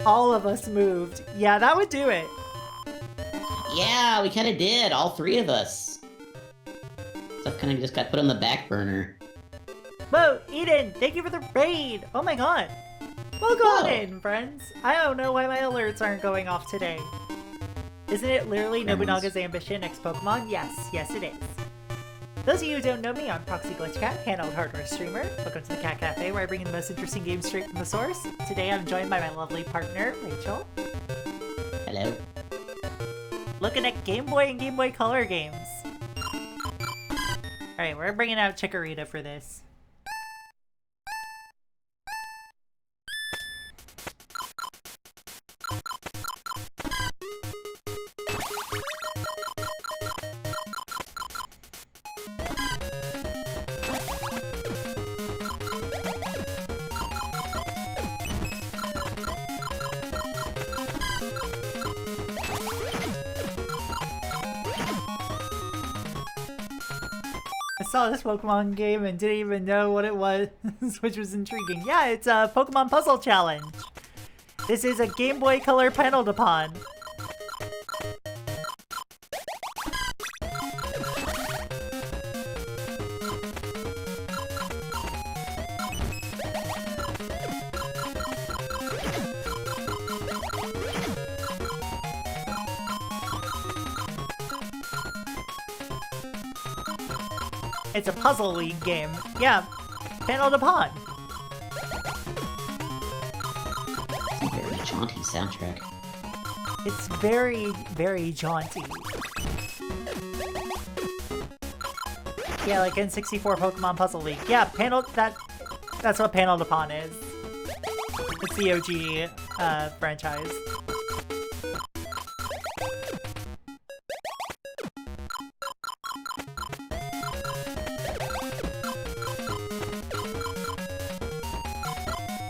All of us moved. Yeah, that would do it. Yeah, we kind of did, all three of us. Stuff kind of just got put on the back burner. Whoa, Eden, thank you for the raid! Oh my god! Welcome on in, friends! I don't know why my alerts aren't going off today. Isn't it literally Nobunaga's Ambition X Pokemon? Yes, yes it is. Those of you who don't know me, I'm Proxy Glitch Cat, handheld hardware streamer. Welcome to the Cat Cafe, where I bring you the most interesting games straight from the source. Today I'm joined by my lovely partner, Rachel. Hello. Looking at Game Boy and Game Boy Color games. Alright, we're bringing out Chikorita for this. I saw this Pokemon game and didn't even know what it was, which was intriguing. Yeah, it's a Pokemon Puzzle Challenge. This is a Game Boy Color panel upon. It's a Puzzle League game. Yeah, panel upon. It's a very jaunty soundtrack. It's very, very jaunty. Yeah, like N64 Pokemon Puzzle League. Yeah, that's what Panel Upon is. It's the OG franchise.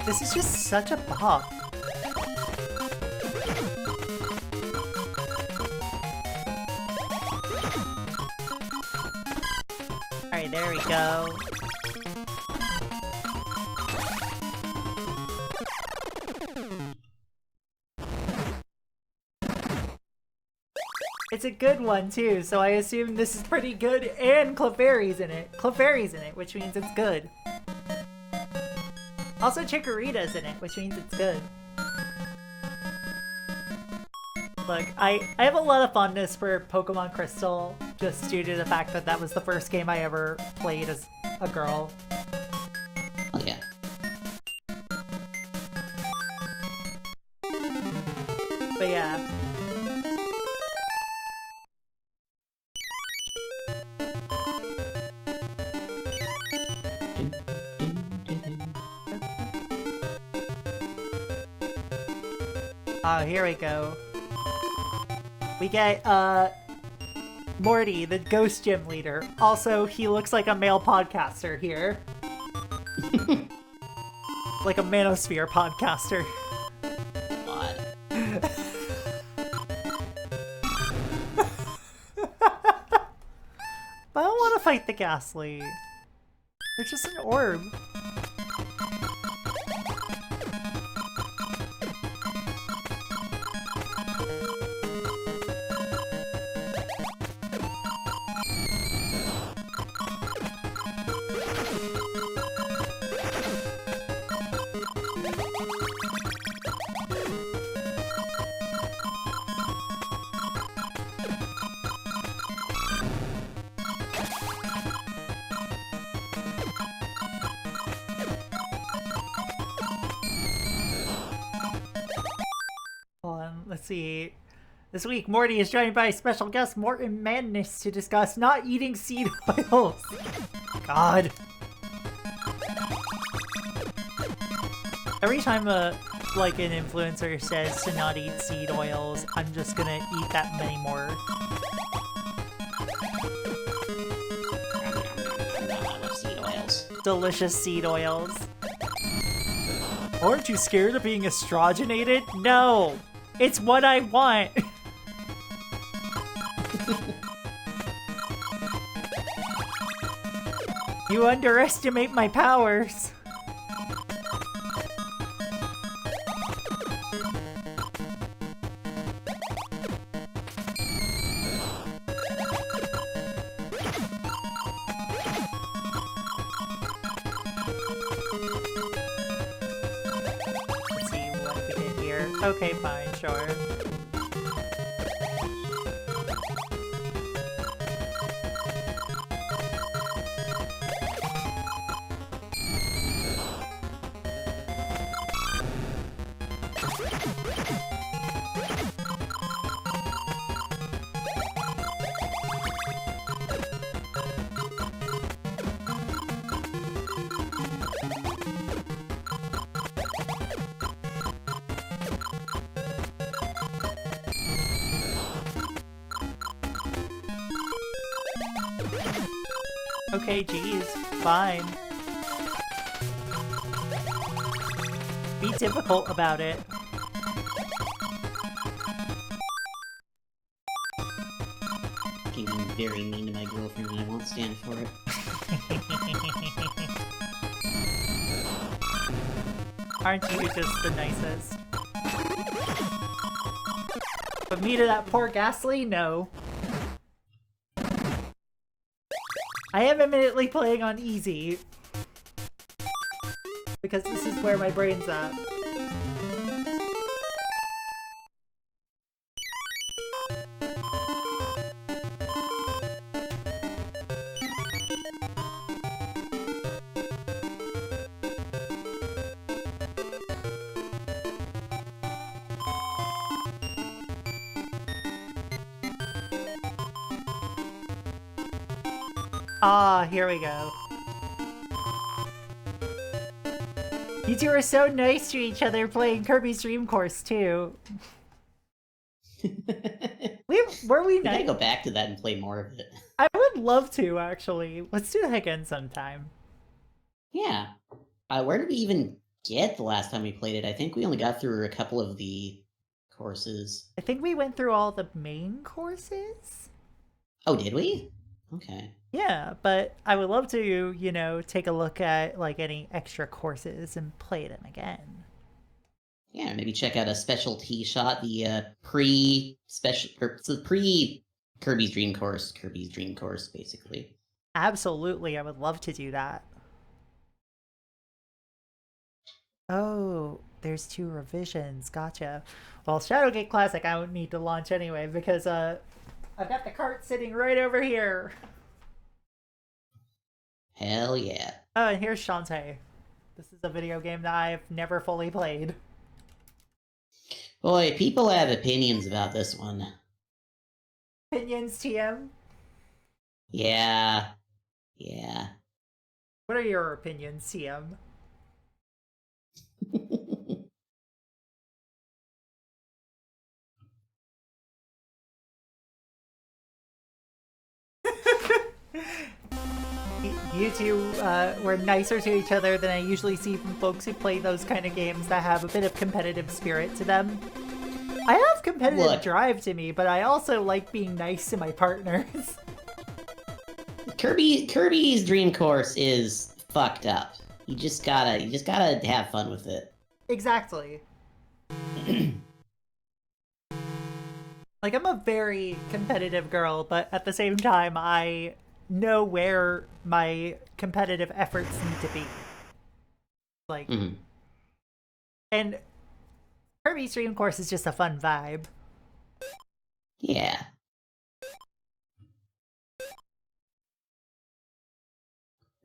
This is just such a bop. Alright, there we go. It's a good one too, so I assume this is pretty good, and Clefairy's in it. Clefairy's in it, which means it's good. Also, Chikorita's in it, which means it's good. Look, I have a lot of fondness for Pokemon Crystal, just due to the fact that that was the first game I ever played as a girl. Oh yeah. But yeah. Oh, here we go. We get, Morty, the Ghost Gym leader. Also, he looks like a male podcaster here. Like a Manosphere podcaster. God. But I don't want to fight the Ghastly. It's just an orb. Let's see. This week, Morty is joined by special guest Morton Madness to discuss not eating seed oils. God. Every time like an influencer says to not eat seed oils, I'm just gonna eat that many more. I love seed oils. Delicious seed oils. Aren't you scared of being estrogenated? No! It's what I want! You underestimate my powers! Let's see what we did here. Okay, fine, sure. Okay, geez, fine. Be difficult about it. Being very mean to my girlfriend and I won't stand for it. Aren't you just the nicest? But me to that poor Ghastly? No. I am admittedly playing on easy. Because this is where my brain's at. Ah, here we go. You two are so nice to each other playing Kirby's Dream Course, too. Were we We gotta nice? go back to that and play more of it. I would love to, actually. Let's do that again sometime. Yeah. Where did we even get the last time we played it? I think we only got through a couple of the courses. I think we went through all the main courses? Oh, did we? Okay. Yeah, but I would love to, you know, take a look at, like, any extra courses and play them again. Yeah, maybe check out a specialty shot, the pre-special, it's the pre-Kirby's Dream Course, basically. Absolutely, I would love to do that. Oh, there's 2 revisions. Gotcha. Well, Shadowgate Classic I would need to launch anyway because I've got the cart sitting right over here. Hell yeah. Oh, and here's Shantae. This is a video game that I've never fully played. Boy, people have opinions about this one. Opinions, TM? Yeah. Yeah. What are your opinions, TM? You two were nicer to each other than I usually see from folks who play those kind of games that have a bit of competitive spirit to them. I have competitive Look. drive to me, but I also like being nice to my partners. Kirby's Dream Course is fucked up. You just gotta have fun with it. Exactly. Like, I'm a very competitive girl, but at the same time, I know where my competitive efforts need to be. Like, Mhm. and Kirby's Dream Course is just a fun vibe. Yeah.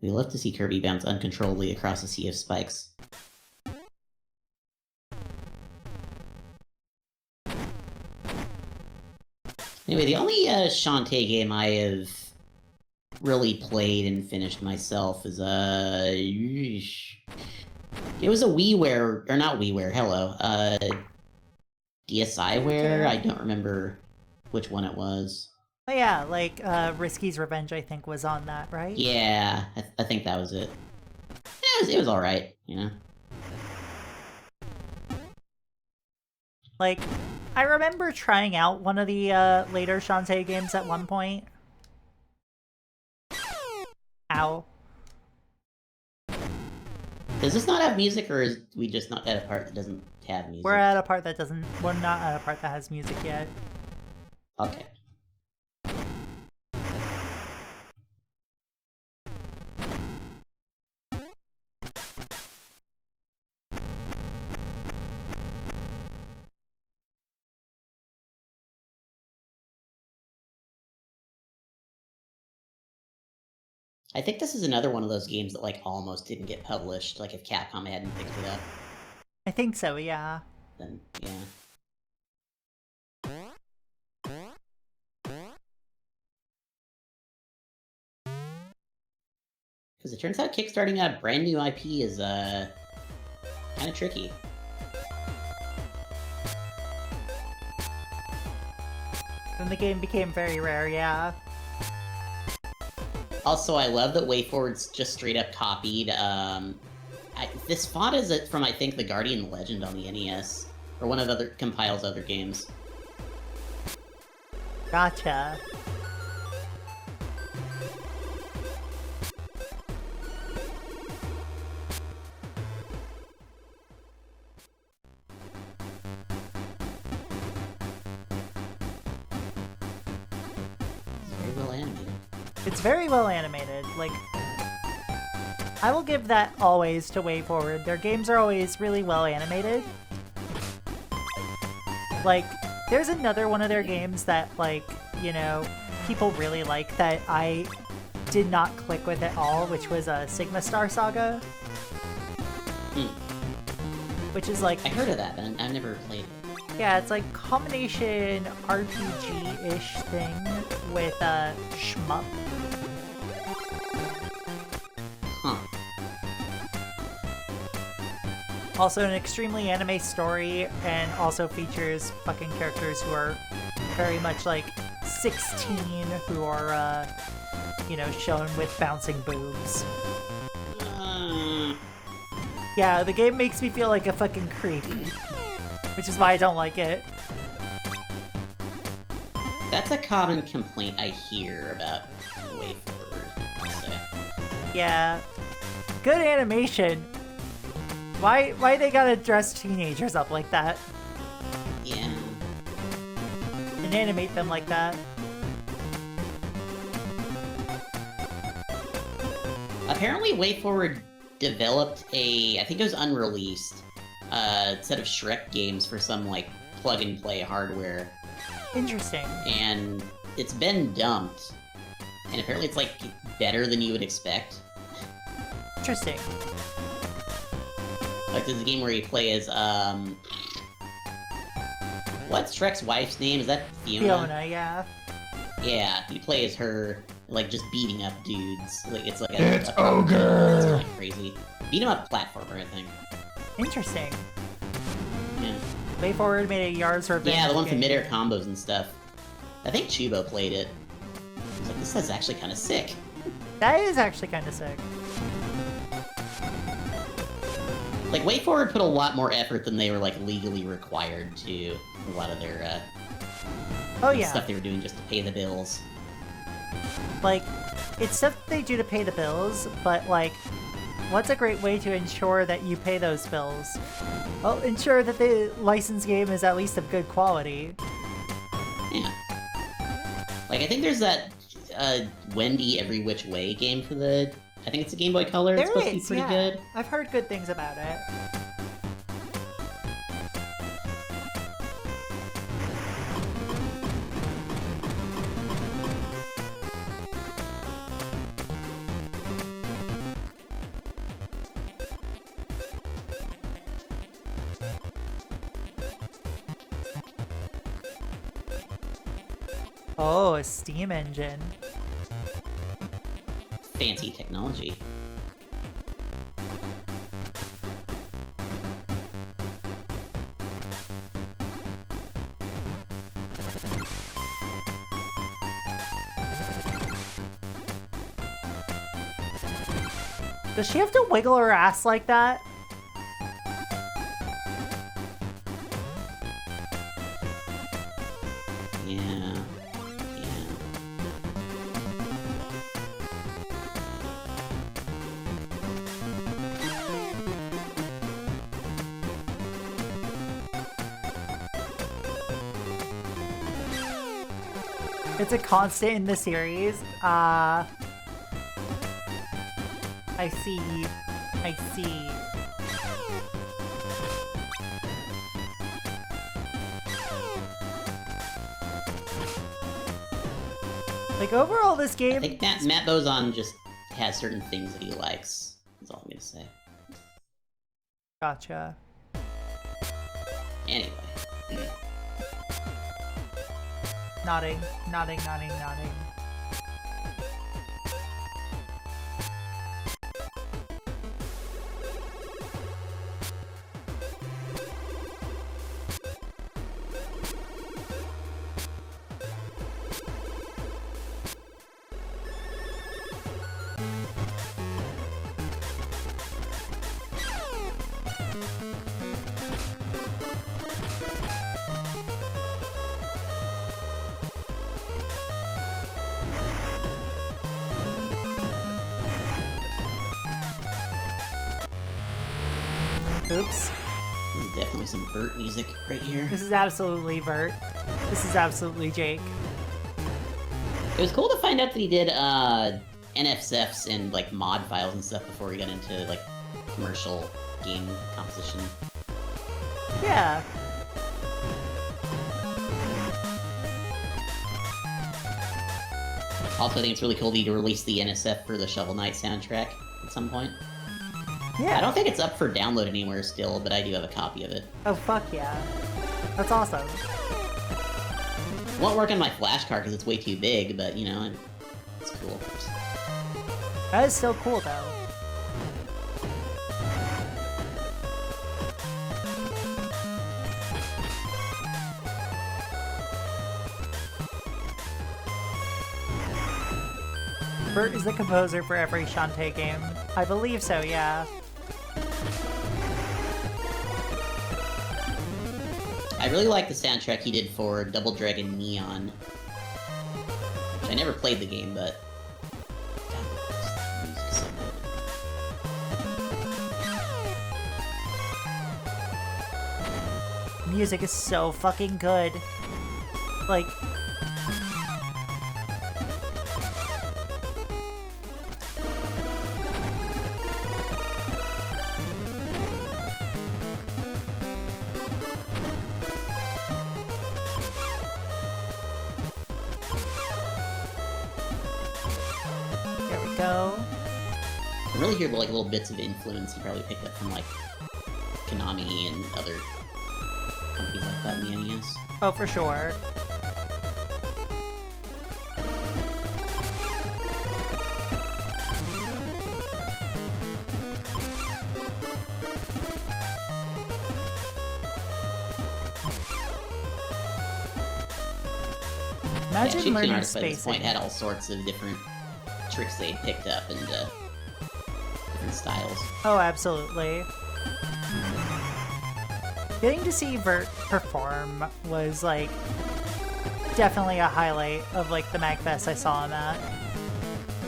We love to see Kirby bounce uncontrollably across a sea of spikes. Anyway, the only Shantae game I have really played and finished myself is it was a WiiWare, or not WiiWare, hello, DSiWare? I don't remember which one it was. Oh yeah, like, Risky's Revenge, I think, was on that, right? Yeah, I think that was it. It was alright, you know? Like, I remember trying out one of the later Shantae games at one point. Ow. Does this not have music, or is we just not at a part that doesn't have music? We're at a part that doesn't... We're not at a part that has music yet. Okay. I think this is another one of those games that, like, almost didn't get published, like, if Capcom hadn't picked it up. I think so, yeah. then yeah. Because it turns out kickstarting a brand new IP is kind of tricky. And the game became very rare, yeah. Also, I love that WayForward's just straight up copied. This font is from, I think, the Guardian Legend on the NES, or one of compiles other games. Gotcha. Very well animated. It's very well animated. Like, I will give that always to WayForward. Their games are always really well animated. Like, there's another one of their games that, like, you know, people really like that I did not click with at all, which was a Sigma Star Saga. Which is like... I heard of that, but I've never played it. Yeah, it's like combination RPG-ish thing with shmup. Huh. Also an extremely anime story, and also features fucking characters who are very much like 16, who are, you know, shown with bouncing boobs. Yeah, the game makes me feel like a fucking creep. Which is why I don't like it. That's a common complaint I hear about WayForward. So. Yeah. Good animation. Why they gotta dress teenagers up like that? Yeah. And animate them like that? Apparently WayForward developed I think it was unreleased, set of Shrek games for some, like, plug-and-play hardware. Interesting. And it's been dumped. And apparently it's, like, better than you would expect. Interesting. Like, there's a game where you play as, what's Shrek's wife's name? Is that Fiona? Fiona, yeah. Yeah, you play as her, like, just beating up dudes. Like, it's like It's a ogre! It's kind of crazy. Beat 'em up platformer, I think. Interesting. Yeah. WayForward made a Yars Revenge Yeah, the one from game. midair combos and stuff. I think Chubo played it. I was like, this is actually kind of sick. That is actually kind of sick. Like, WayForward put a lot more effort than they were, like, legally required to. A lot of their, Oh yeah. stuff they were doing just to pay the bills. Like, it's stuff that they do to pay the bills, but like, what's a great way to ensure that you pay those bills? Well, ensure that the licensed game is at least of good quality. Yeah. Like, I think there's that, Wendy Every Which Way game for the... I think it's a Game Boy Color. It's supposed to be pretty good. I've heard good things about it. Oh, a Steam engine. Fancy technology. Does she have to wiggle her ass like that? Yeah. Yeah. It's a constant in the series. I see. I see. Like, overall, this I game... think Matt Bozon just has certain things that he likes. That's all I'm gonna say. Gotcha. Anyway. Nodding. Nodding. Oops. This is definitely some Bert music right here. This is absolutely Vert. This is absolutely Jake. It was cool to find out that he did NFSFs and like mod files and stuff before he got into like commercial game composition. Yeah. Also, I think it's really cool that he released the NSF for the Shovel Knight soundtrack at some point. Yeah. I don't think it's up for download anywhere still, but I do have a copy of it. Oh, fuck yeah. That's awesome. It won't work on my flash card because it's way too big, but you know, it's cool. That is still cool, though. Bert is the composer for every Shantae game. I believe so, yeah. I really like the soundtrack he did for Double Dragon Neon. Which I never played the game, but... God, this music is so good. Music is so fucking good. Like... There we go. I can really hear like little bits of influence he probably picked up from like Konami and other companies like that in the NES. Oh, for sure. Imagine yeah, learning Chiptune Artist by this spacing. point had all sorts of different tricks they picked up and different styles. Oh, absolutely. Getting to see Vert perform was, like, definitely a highlight of, like, the MagFest I saw him at.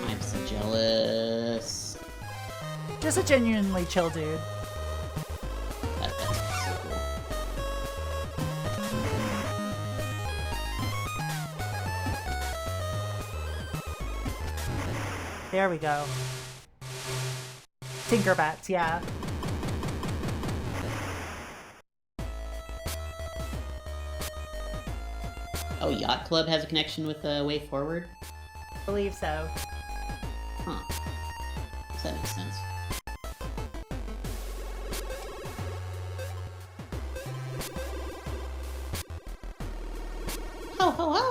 I'm so jealous. Just a genuinely chill dude. That's so cool. There we go. Tinkerbats, yeah. Oh, Yacht Club has a connection with Way Forward? Believe so. Huh. Does that make sense? Ho ho ho!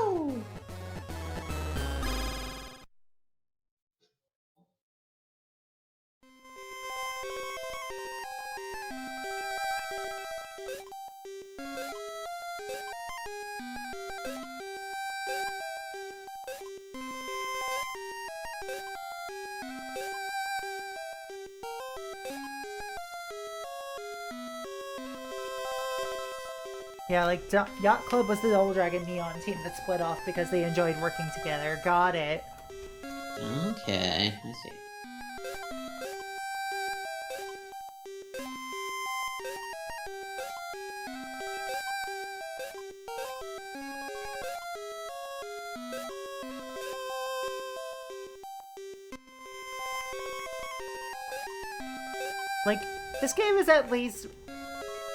Yeah, like, Yacht Club was the Double Dragon Neon team that split off because they enjoyed working together. Got it. Okay, I see. Like, this game is at least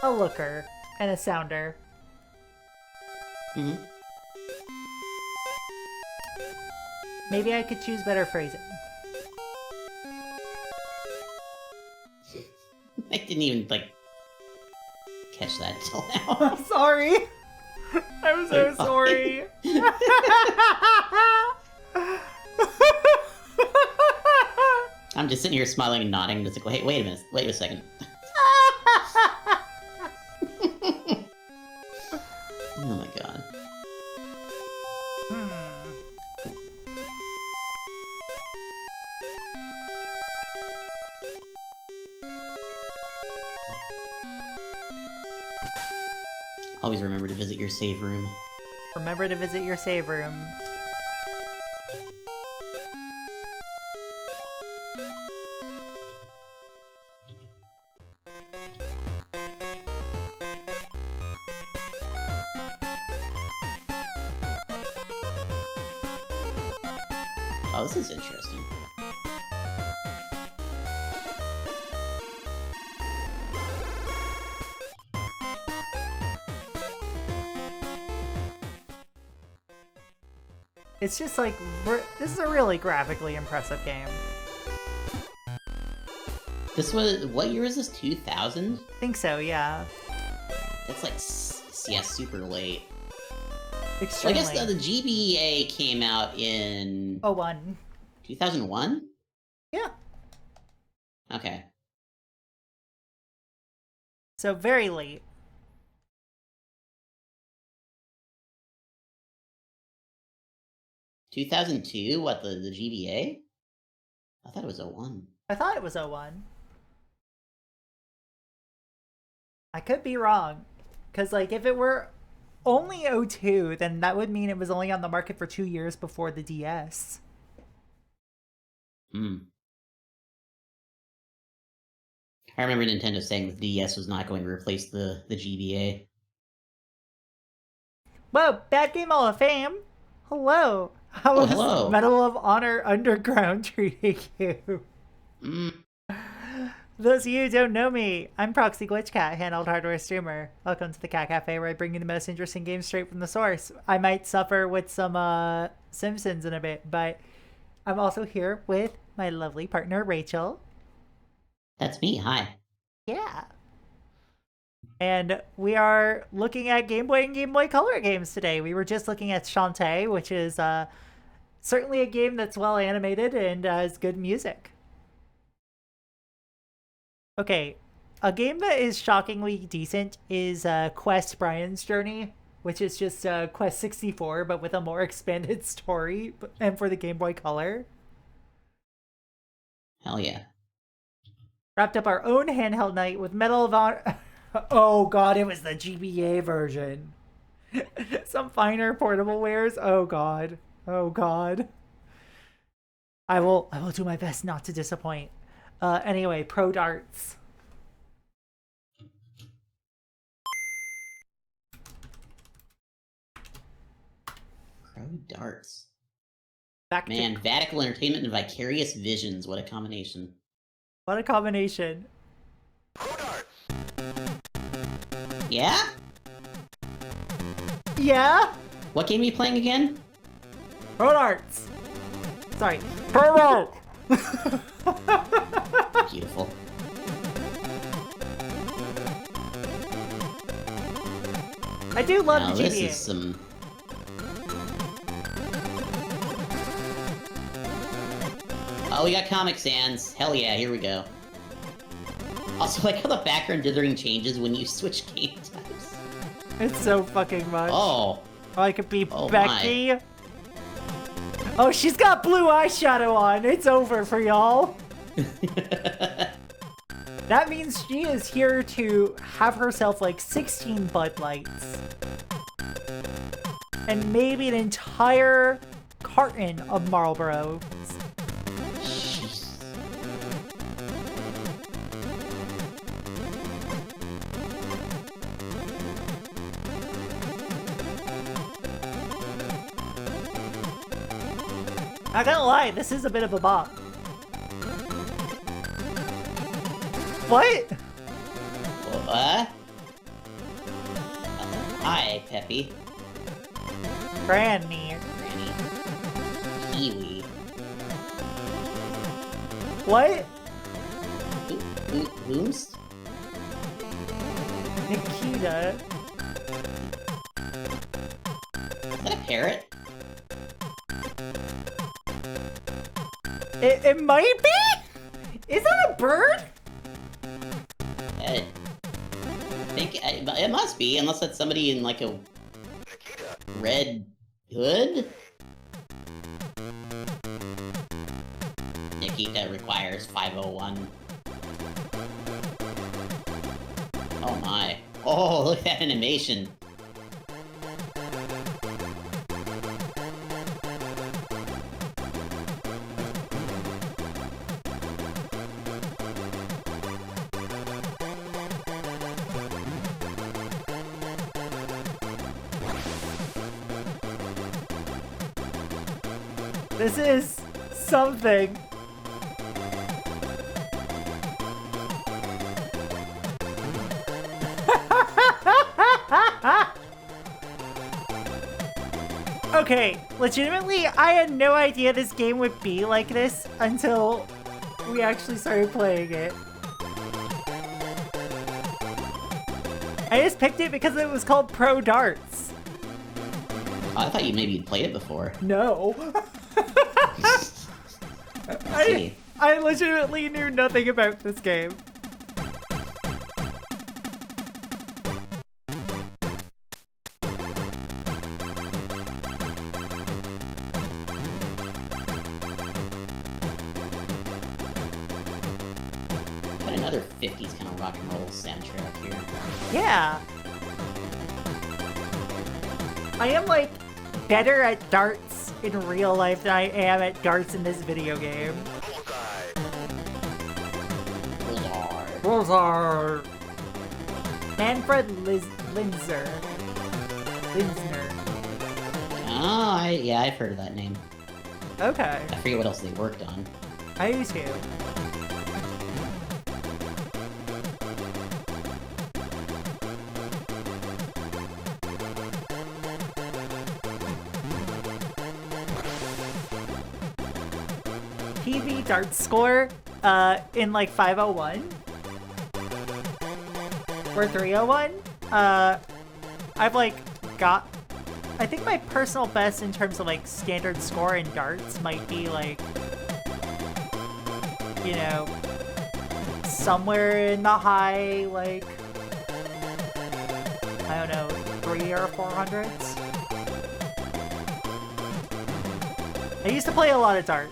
a looker and a sounder. Mm-hmm. Maybe I could choose better phrasing. I didn't even, like, catch that till now. I'm sorry. I'm so You're fine. sorry. I'm just sitting here smiling and nodding. Just like, hey, wait a minute. Wait a second. Oh my god. Always remember to visit your save room. Remember to visit your save room. Oh, this is interesting. It's just like, this is a really graphically impressive game. This was, what year is this? 2000? I think so, yeah. That's like, yeah, super late. Well, I Extremely. guess the GBA came out in 01. 2001? Yeah. Okay. So very late. $2002? What, the GBA? I thought it was 01. I thought it was 01. I could be wrong. Because, like, if it were only 02, then that would mean it was only on the market for 2 years before the DS. Hmm. I remember Nintendo saying that the DS was not going to replace the GBA. Whoa, Bad Game Hall of Fame! Hello! How was hello. Medal of Honor Underground treating you? Mm. Those of you who don't know me, I'm Proxy Glitch Cat, handheld hardware streamer. Welcome to the Cat Cafe, where I bring you the most interesting games straight from the source. I might suffer with some Simpsons in a bit, but I'm also here with my lovely partner, Rachel. That's me, hi. Yeah. And we are looking at Game Boy and Game Boy Color games today. We were just looking at Shantae, which is certainly a game that's well animated and has good music. Okay, a game that is shockingly decent is Quest Brian's Journey, which is just Quest 64, but with a more expanded story, and for the Game Boy Color. Hell yeah. Wrapped up our own handheld night with Medal of Honor. Oh god, it was the GBA version. Some finer portable wares. Oh god. Oh god. I will do my best not to disappoint. Anyway, Pro Darts. Pro Darts. Back Man, to Vatical Entertainment and Vicarious Visions. What a combination. what a combination. Yeah? Yeah? What game are you playing again? Pro Darts. Sorry. Pro Darts. Beautiful. I do love Now the this GBA. is some... Oh, we got Comic Sans. Hell yeah, here we go. Also, like how the background dithering changes when you switch game types. It's so fucking much. Oh. I could be Oh, Becky. Oh, she's got blue eyeshadow on. It's over for y'all. That means she is here to have herself like 16 Bud Lights. And maybe an entire carton of Marlboros. Jeez. I gotta lie, this is a bit of a bop. What? What? Hi, Peppy. Granny. Granny. Kiwi. What? Whomst? Nikita. Is that a parrot? It might be? Is that a bird? I think it must be, unless that's somebody in like a red hood. Nikita requires 501. Oh my. Oh, look at that animation. This is something. Okay, legitimately, I had no idea this game would be like this until we actually started playing it. I just picked it because it was called Pro Darts. I thought you'd played it before. No. I legitimately knew nothing about this game. Got another 50s kind of rock and roll soundtrack here. Yeah. I am like better at darts in real life than I am at darts in this video game. Bullseye. Manfred Linsner. Oh, yeah, I've heard of that name. Okay. I forget what else they worked on. I do too. PB dart score in like 501 or 301. I've like got, I think my personal best in terms of like standard score in darts might be like, you know, somewhere in the high, like, I don't know, 3 or 400s. I used to play a lot of darts.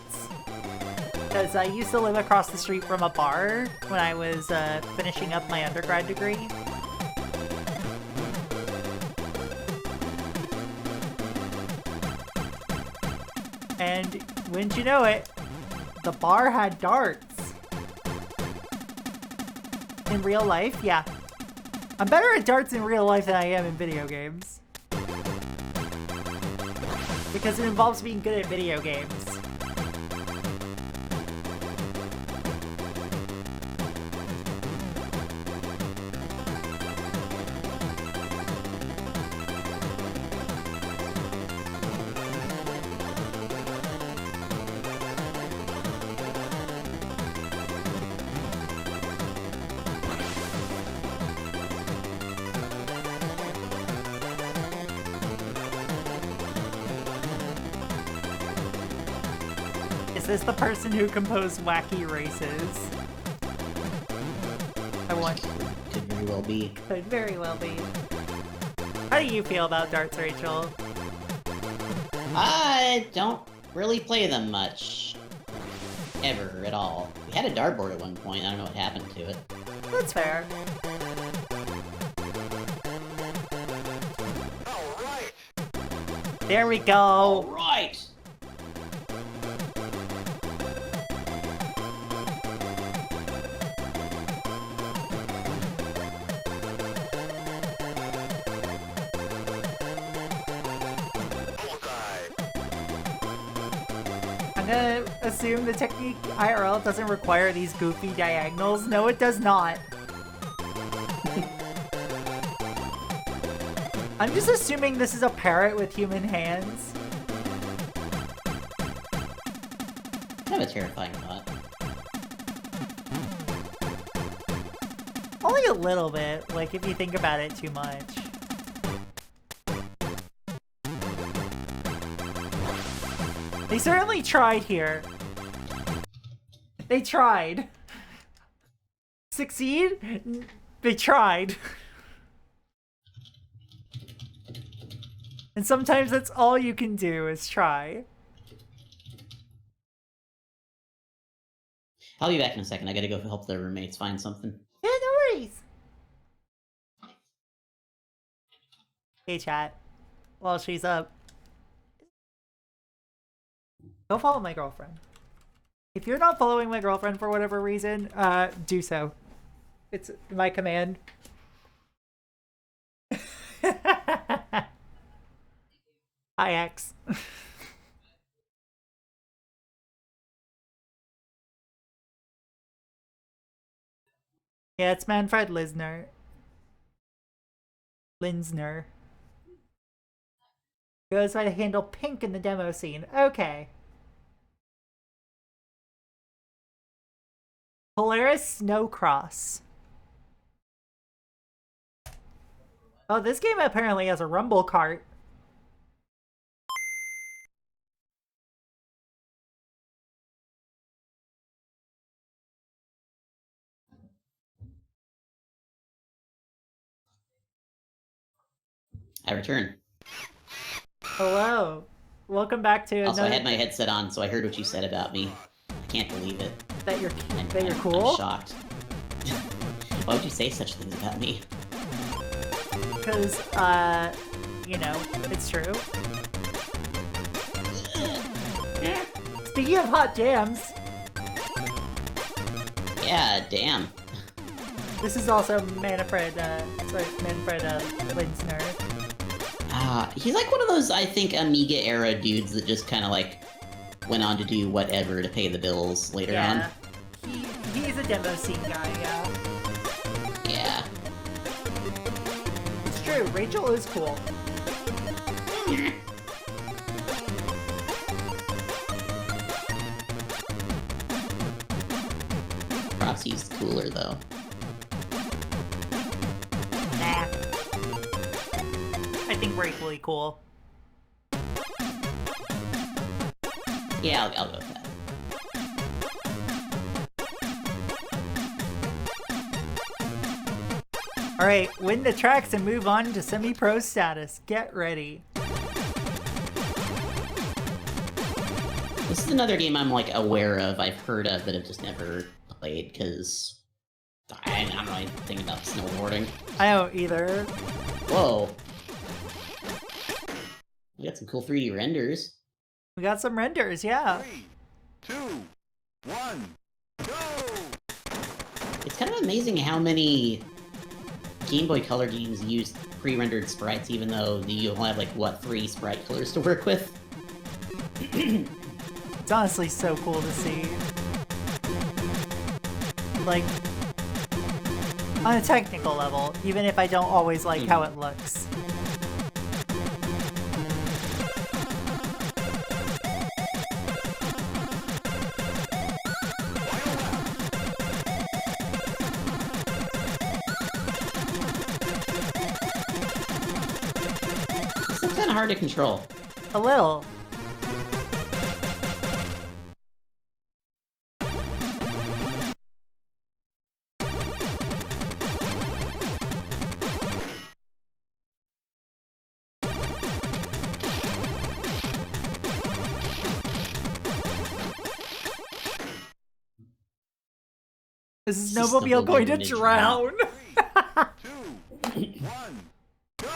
Because I used to live across the street from a bar when I was finishing up my undergrad degree. And wouldn't you know it, the bar had darts. In real life, yeah. I'm better at darts in real life than I am in video games. Because it involves being good at video games. Is this the person who composed Wacky Races? I want... Could very well be. Could very well be. How do you feel about darts, Rachel? I don't really play them much. Ever, at all. We had a dartboard at one point, I don't know what happened to it. That's fair. There we go! Alright! I'm gonna assume the technique IRL doesn't require these goofy diagonals. No, it does not. I'm just assuming this is a parrot with human hands. Kind of a terrifying thought. Only Only a little bit, like if you think about it too much. They certainly tried here. They tried. Succeed? They tried. And sometimes that's all you can do is try. I'll be back in a second. I gotta go help the roommates find something. Yeah, no worries. Hey, chat. While she's up, go follow my girlfriend. If you're not following my girlfriend for whatever reason, do so. It's my command. Hi, X. Yeah, it's Manfred Linsner. Goes by the handle Pink in the demo scene. Okay. Polaris Snowcross. Oh, this game apparently has a rumble cart. I return. Hello. Welcome back to Also, another... I had my headset on, so I heard what you said about me. I can't believe it. That you're I'm cool? shocked. Why would you say such things about me? Because, you know, it's true. Speaking of hot jams, Yeah, damn. this is also Manfred Linsner. He's like one of those, I think, Amiga era dudes that just kind of like went on to do whatever to pay the bills later on. He's a demo scene guy, yeah. Yeah. It's true, Rachel is cool. Proxy's cooler though. Nah. I think we're equally cool. Yeah, I'll go with that. Alright, win the tracks and move on to semi-pro status. Get ready. This is another game I'm like aware of, I've heard of, but I've just never played because I don't know anything about snowboarding. I don't either. Whoa. We got some cool 3D renders. We got some renders, yeah. 3, 2, 1, go! It's kind of amazing how many Game Boy Color games use pre-rendered sprites, even though you only have like, what, 3 sprite colors to work with? It's honestly so cool to see. Like, on a technical level, even if I don't always like how it looks. This is kind of hard to control. A little. Is this This snowmobile going to snowmobile drown? 3, 2, 1, go!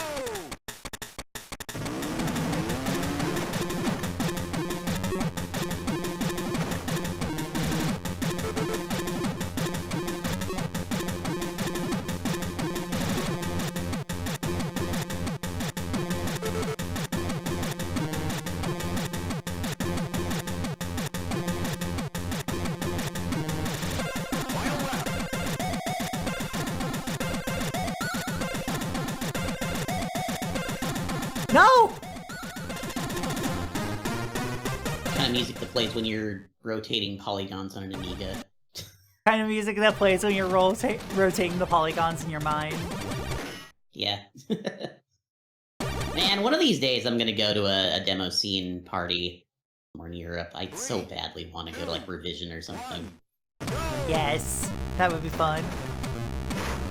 No! Kind of music that plays when you're rotating polygons on an Amiga. Kind of music that plays when you're rotating the polygons in your mind. Yeah. Man, one of these days I'm gonna go to a demo scene party somewhere in Europe. I so badly want to go to like Revision or something. Yes, that would be fun.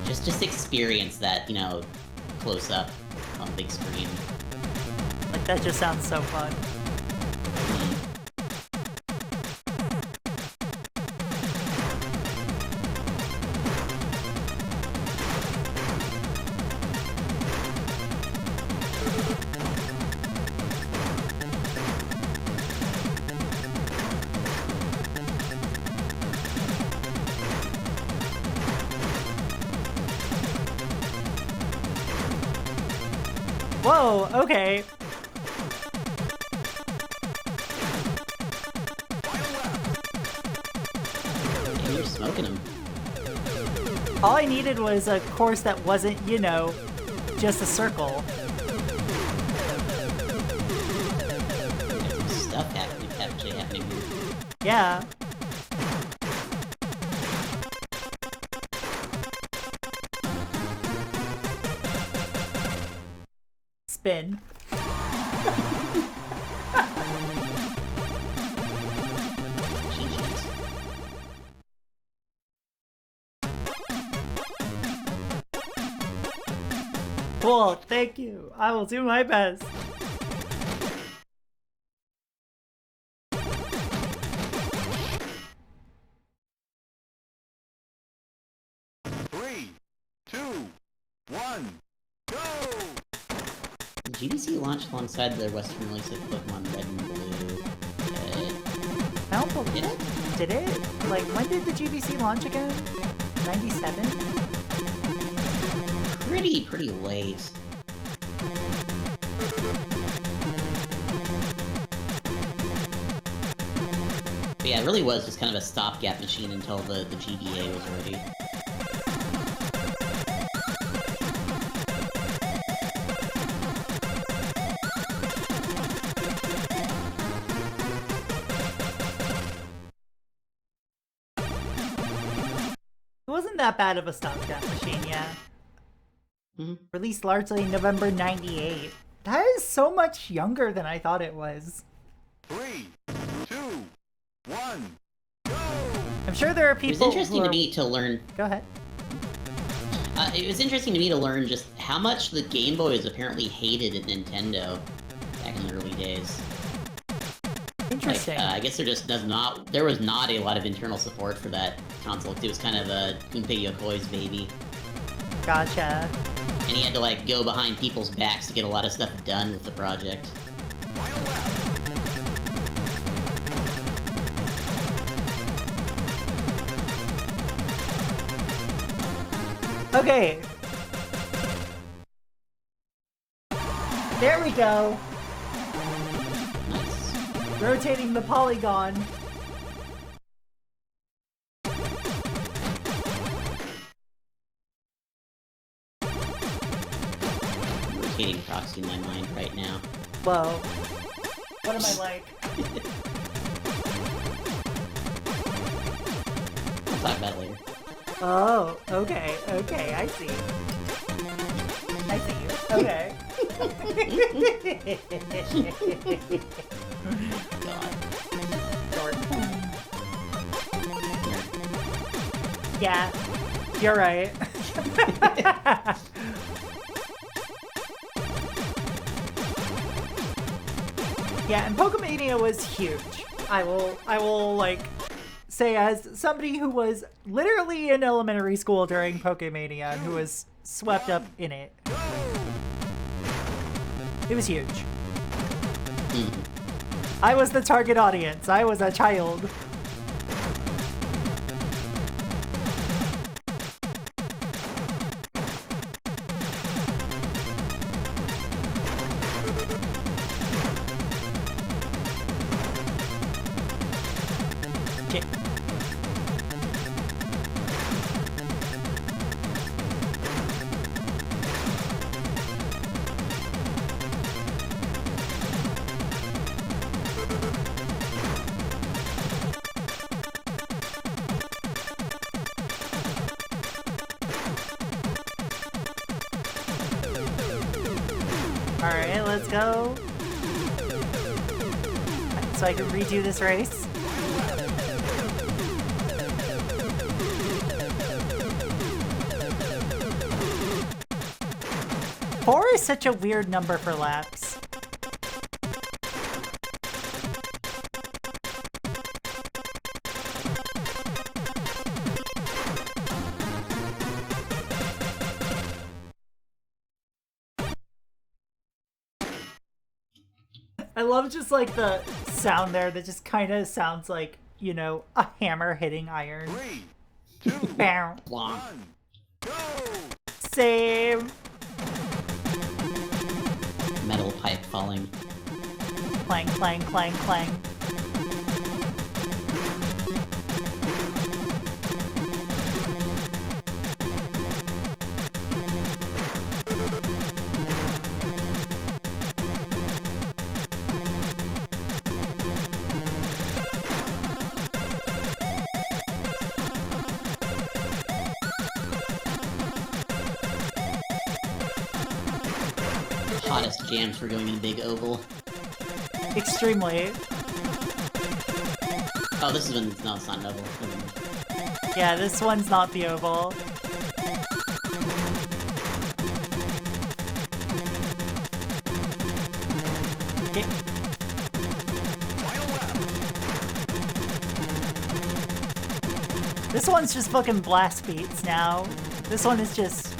Just experience that, close up on the big screen. Like, that just sounds so fun. Whoa, okay. And you're smoking them. All I needed was a course that wasn't, just a circle. Stuff actually happening here. Yeah. Spin. GG's. Cool, thank you. I will do my best. Three, two, one, go! GBC launched alongside the Western release of Pokemon Red and Blue. I don't believe it. Did it? Like, when did the GBC launch again? 97? Pretty late. But yeah, it really was just kind of a stopgap machine until the GBA was ready. It wasn't that bad of a stopgap machine, yeah. Mhm. Released largely in November 98. That is so much younger than I thought it was. Three, two, one, go! I'm sure there are It was people interesting who to are... me to learn. Go ahead. It was interesting to me to learn just how much the Game Boy was apparently hated at Nintendo back in the early days. Interesting. I guess there was not a lot of internal support for that console. It was kind of a Gunpei Yokoi's baby, Gotcha. and he had to go behind people's backs to get a lot of stuff done with the project. Okay. There we go. Nice. Rotating the polygon. Rotating proxy in my mind right now. Whoa. What am I like? We'll talk about it later. Oh, okay, I see. I see you. Okay. God. Dork. Yeah, you're right. Yeah, and Pokemania was huge. I will say, as somebody who was literally in elementary school during Pokemania and who was swept up in it. It was huge. I was the target audience. I was a child. Okay. let's go. So I can redo this race. 4 is such a weird number for laps. I love just like the sound there that just kind of sounds like, you know, a hammer hitting iron. 3, 2, Bow. 1, go! Same. Metal pipe falling. Clang, clang, clang, clang. Hottest jams for going in big oval. Extremely. Oh, this is when no, it's not an oval. Yeah, this one's not the oval. Okay. Final lap. This one's just fucking blast beats now. This one is just...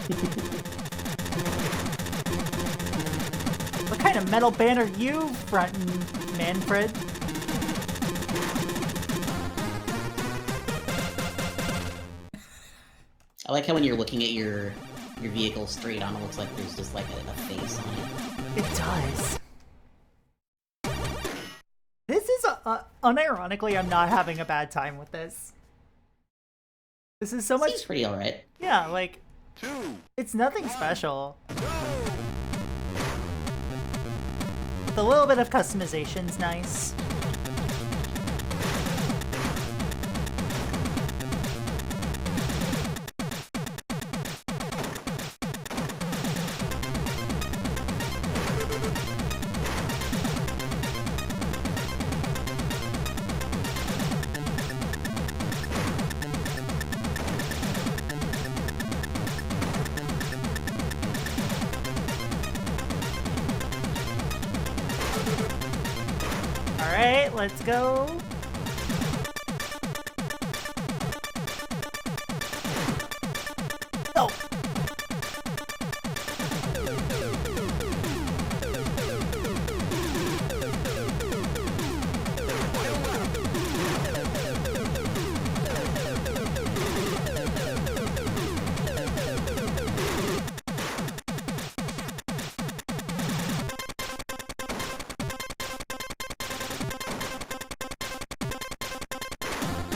What kind of metal band are you frontin', Manfred? I like how when you're looking at your vehicle straight on, it looks like there's just like a face on it. It does. This is, unironically, I'm not having a bad time with this. This is so much... Seems pretty alright. Yeah, like, 2, it's nothing special. With a little bit of customization's nice. Alright, let's go. Oh!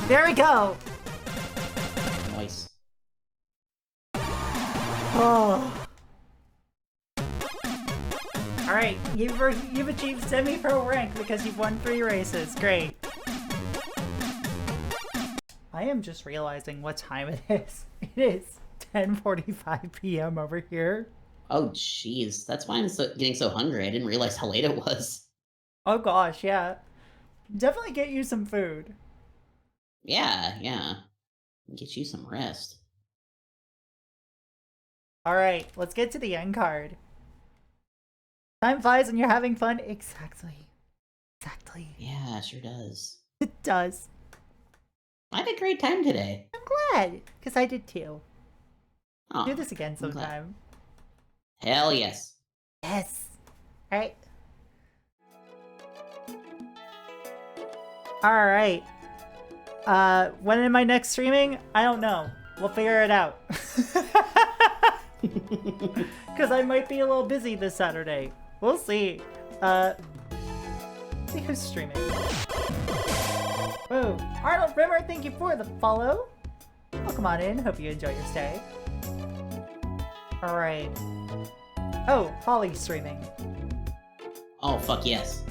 There we go! Nice. Oh. Alright, you've achieved semi-pro rank because you've won 3 races. Great. I am just realizing what time it is. It is 10:45 p.m. over here. Oh, jeez. That's why I'm getting so hungry. I didn't realize how late it was. Oh gosh, yeah. Definitely get you some food. Yeah. Get you some rest. Alright, let's get to the end card. Time flies when you're having fun. Exactly. Yeah, it sure does. It does. I had a great time today. I'm glad, because I did too. Aw, Do this again I'm glad. sometime. Hell yes. Yes. Alright. Alright. When am I next streaming? I don't know. We'll figure it out. Because I might be a little busy this Saturday. We'll see. See who's streaming. Whoa. Arnold Rimmer, thank you for the follow. Welcome on in. Hope you enjoy your stay. Alright. Oh, Holly's streaming. Oh, fuck yes.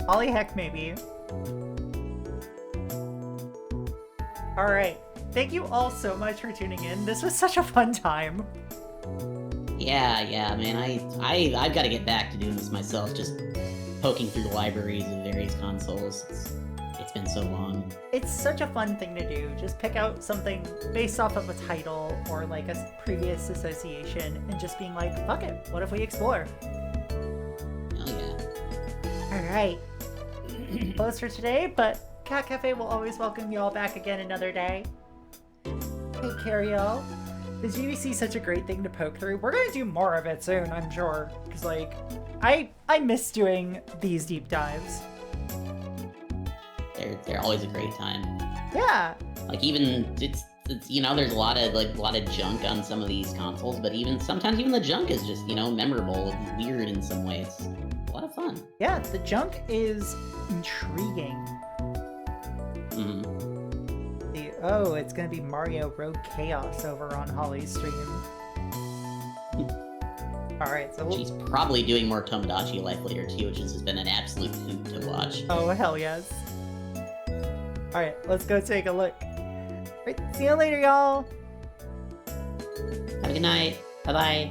Holly heck maybe. Alright. Thank you all so much for tuning in. This was such a fun time. Yeah, man. I've got to get back to doing this myself. Just poking through the libraries of various consoles. It's been so long. It's such a fun thing to do. Just pick out something based off of a title or like a previous association and just being like, fuck it, what if we explore? Oh yeah. Alright. Close for today, but Cat Cafe will always welcome you all back again another day. Take care, y'all. The GBC is such a great thing to poke through. We're gonna do more of it soon, I'm sure. Because, like, I miss doing these deep dives. They're always a great time. Yeah. Like even it's you know, there's a lot of junk on some of these consoles, but sometimes even the junk is just, you know, memorable and weird in some way. It's a lot of fun. Yeah, the junk is intriguing. Oh, it's gonna be Mario Road Chaos over on Holly's stream. Alright, so She's probably doing more Tomodachi Life later too, which has been an absolute hoot to watch. Oh, hell yes. Alright, let's go take a look. Right, see you later, y'all! Have a good night. Bye-bye.